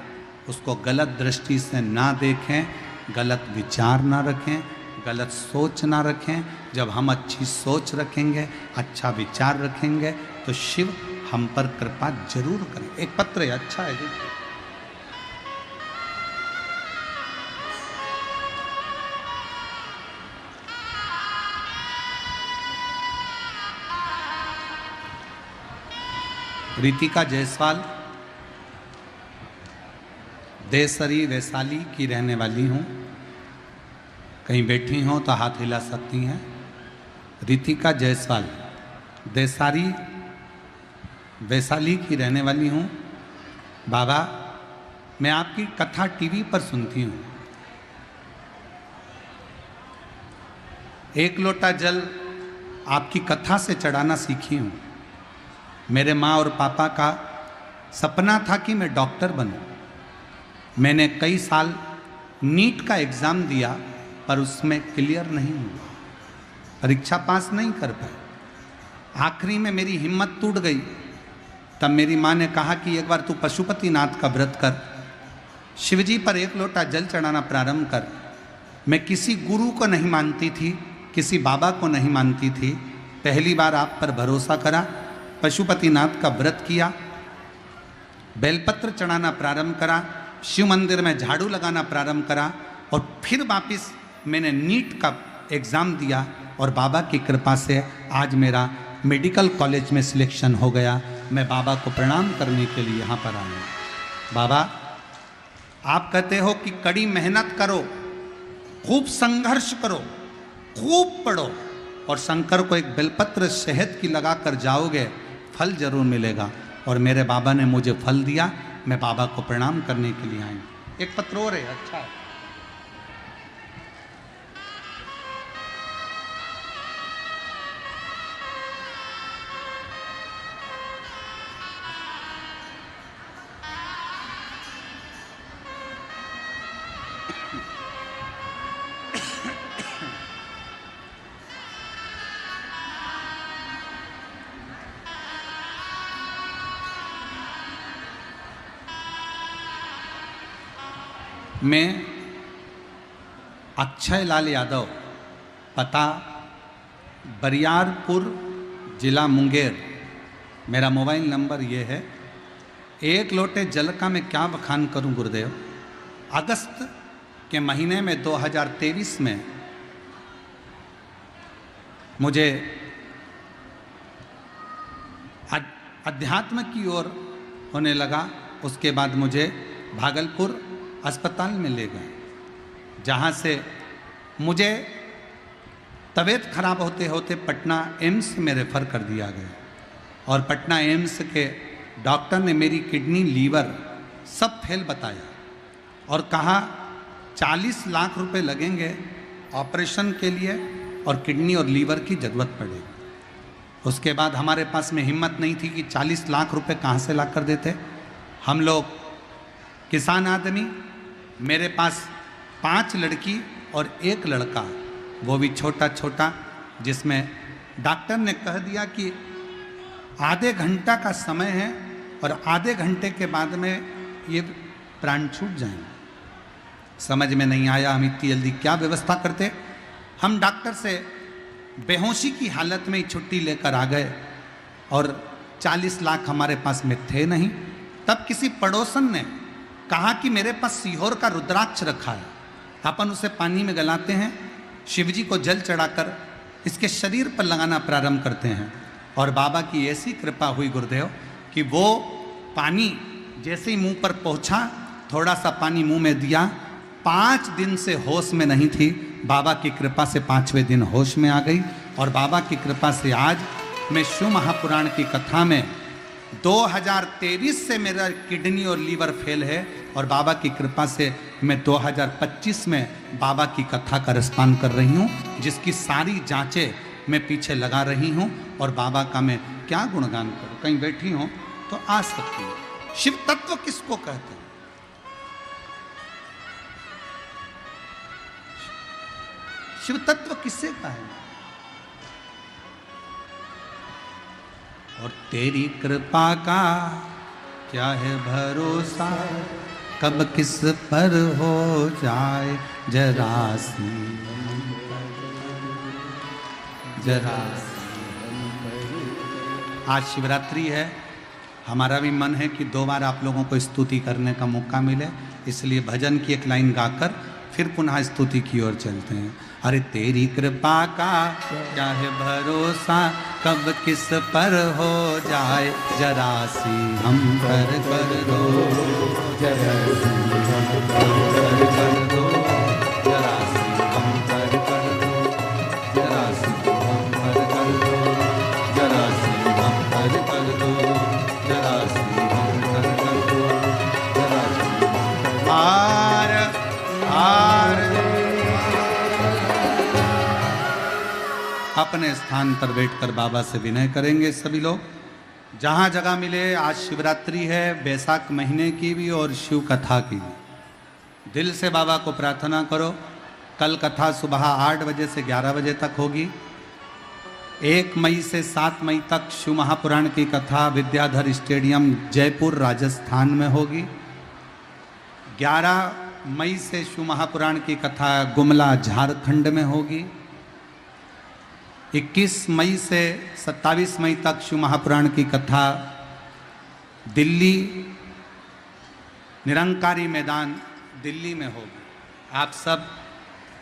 उसको गलत दृष्टि से ना देखें, गलत विचार ना रखें, गलत सोच ना रखें। जब हम अच्छी सोच रखेंगे, अच्छा विचार रखेंगे तो शिव हम पर कृपा जरूर करें। एक पत्र है, अच्छा है जी। रितिका जायसवाल देसरी वैशाली की रहने वाली हूँ। कहीं बैठी हों तो हाथ हिला सकती हैं। रितिका जायसवाल देसारी वैशाली की रहने वाली हूँ। बाबा, मैं आपकी कथा टीवी पर सुनती हूँ। एक लोटा जल आपकी कथा से चढ़ाना सीखी हूँ। मेरे माँ और पापा का सपना था कि मैं डॉक्टर बनूं। मैंने कई साल नीट का एग्ज़ाम दिया पर उसमें क्लियर नहीं हुआ, परीक्षा पास नहीं कर पाए। आखिरी में मेरी हिम्मत टूट गई। तब मेरी माँ ने कहा कि एक बार तू पशुपतिनाथ का व्रत कर, शिवजी पर 1 लोटा जल चढ़ाना प्रारंभ कर। मैं किसी गुरु को नहीं मानती थी, किसी बाबा को नहीं मानती थी। पहली बार आप पर भरोसा करा, पशुपतिनाथ का व्रत किया, बेलपत्र चढ़ाना प्रारंभ करा, शिव मंदिर में झाड़ू लगाना प्रारंभ करा और फिर वापस मैंने नीट का एग्ज़ाम दिया और बाबा की कृपा से आज मेरा मेडिकल कॉलेज में सिलेक्शन हो गया। मैं बाबा को प्रणाम करने के लिए यहाँ पर आया। बाबा, आप कहते हो कि कड़ी मेहनत करो, खूब संघर्ष करो, खूब पढ़ो और शंकर को एक बेलपत्र शहद की लगा कर जाओगे, फल जरूर मिलेगा। और मेरे बाबा ने मुझे फल दिया। मैं बाबा को प्रणाम करने के लिए आई। एक पत्र और है, अच्छा है। मैं अक्षय लाल यादव, पता बरियारपुर, जिला मुंगेर, मेरा मोबाइल नंबर ये है। 1 लोटे जल का मैं क्या बखान करूं गुरुदेव। अगस्त के महीने में 2023 में मुझे अध्यात्म की ओर होने लगा। उसके बाद मुझे भागलपुर अस्पताल में ले गए, जहाँ से मुझे तबीयत खराब होते होते पटना एम्स में रेफ़र कर दिया गया। और पटना एम्स के डॉक्टर ने मेरी किडनी, लीवर सब फेल बताया और कहा 40 लाख रुपए लगेंगे ऑपरेशन के लिए और किडनी और लीवर की ज़रूरत पड़ेगी। उसके बाद हमारे पास में हिम्मत नहीं थी कि 40 लाख रुपए कहाँ से ला कर देते। हम लोग किसान आदमी, मेरे पास 5 लड़की और 1 लड़का, वो भी छोटा छोटा, जिसमें डॉक्टर ने कह दिया कि आधे घंटा का समय है और आधे घंटे के बाद में ये प्राण छूट जाएंगे। समझ में नहीं आया हम इतनी जल्दी क्या व्यवस्था करते। हम डॉक्टर से बेहोशी की हालत में ही छुट्टी लेकर आ गए और 40 लाख हमारे पास में थे नहीं। तब किसी पड़ोसन ने कहा कि मेरे पास सीहोर का रुद्राक्ष रखा है, अपन उसे पानी में गलाते हैं, शिवजी को जल चढ़ाकर इसके शरीर पर लगाना प्रारंभ करते हैं। और बाबा की ऐसी कृपा हुई गुरुदेव कि वो पानी जैसे ही मुंह पर पहुंचा, थोड़ा सा पानी मुंह में दिया, 5 दिन से होश में नहीं थी। बाबा की कृपा से 5वें दिन होश में आ गई। और बाबा की कृपा से आज मैं शिव महापुराण की कथा में 2023 से मेरा किडनी और लीवर फेल है और बाबा की कृपा से मैं 2025 में बाबा की कथा का रसपान कर रही हूँ, जिसकी सारी जांचें मैं पीछे लगा रही हूँ। और बाबा का मैं क्या गुणगान करूँ। कहीं बैठी हूँ तो आ सकती हूँ। शिव तत्व किसको कहते हैं? शिव तत्व किससे कहें? और तेरी कृपा का क्या है भरोसा, कब किस पर हो जाए जरा सी जरा सी। आज शिवरात्रि है, हमारा भी मन है कि 2 बार आप लोगों को स्तुति करने का मौका मिले, इसलिए भजन की एक लाइन गाकर फिर पुनः स्तुति की ओर चलते हैं। अरे तेरी कृपा का क्या है भरोसा, कब किस पर हो जाए जरा सी हम पर कर दो, जरा सी हम पर कर दो, जरा सी हम पर कर दो, जरा सी हम पर कर दो, जरा सी हम पर कर दो, जरा सी हम पर कर दो, जरा सी आर आर। अपने स्थान पर बैठकर बाबा से विनय करेंगे सभी लोग। जहाँ जगह मिले, आज शिवरात्रि है, बैसाख महीने की भी और शिव कथा की भी। दिल से बाबा को प्रार्थना करो। कल कथा सुबह 8 बजे से 11 बजे तक होगी। 1 मई से 7 मई तक शिव महापुराण की कथा विद्याधर स्टेडियम जयपुर राजस्थान में होगी। 11 मई से शिव महापुराण की कथा गुमला झारखंड में होगी। 21 मई से 27 मई तक शिव महापुराण की कथा दिल्ली निरंकारी मैदान दिल्ली में होगी। आप सब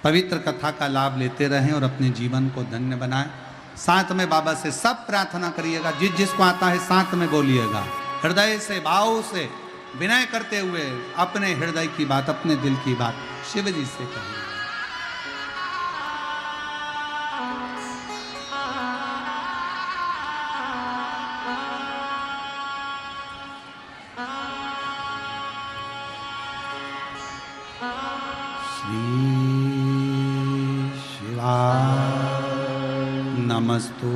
पवित्र कथा का लाभ लेते रहें और अपने जीवन को धन्य बनाएं। साथ में बाबा से सब प्रार्थना करिएगा, जिसको आता है साथ में बोलिएगा, हृदय से भाव से विनय करते हुए अपने हृदय की बात, अपने दिल की बात शिव जी से कहिए। श्री शिवाय नमस्तु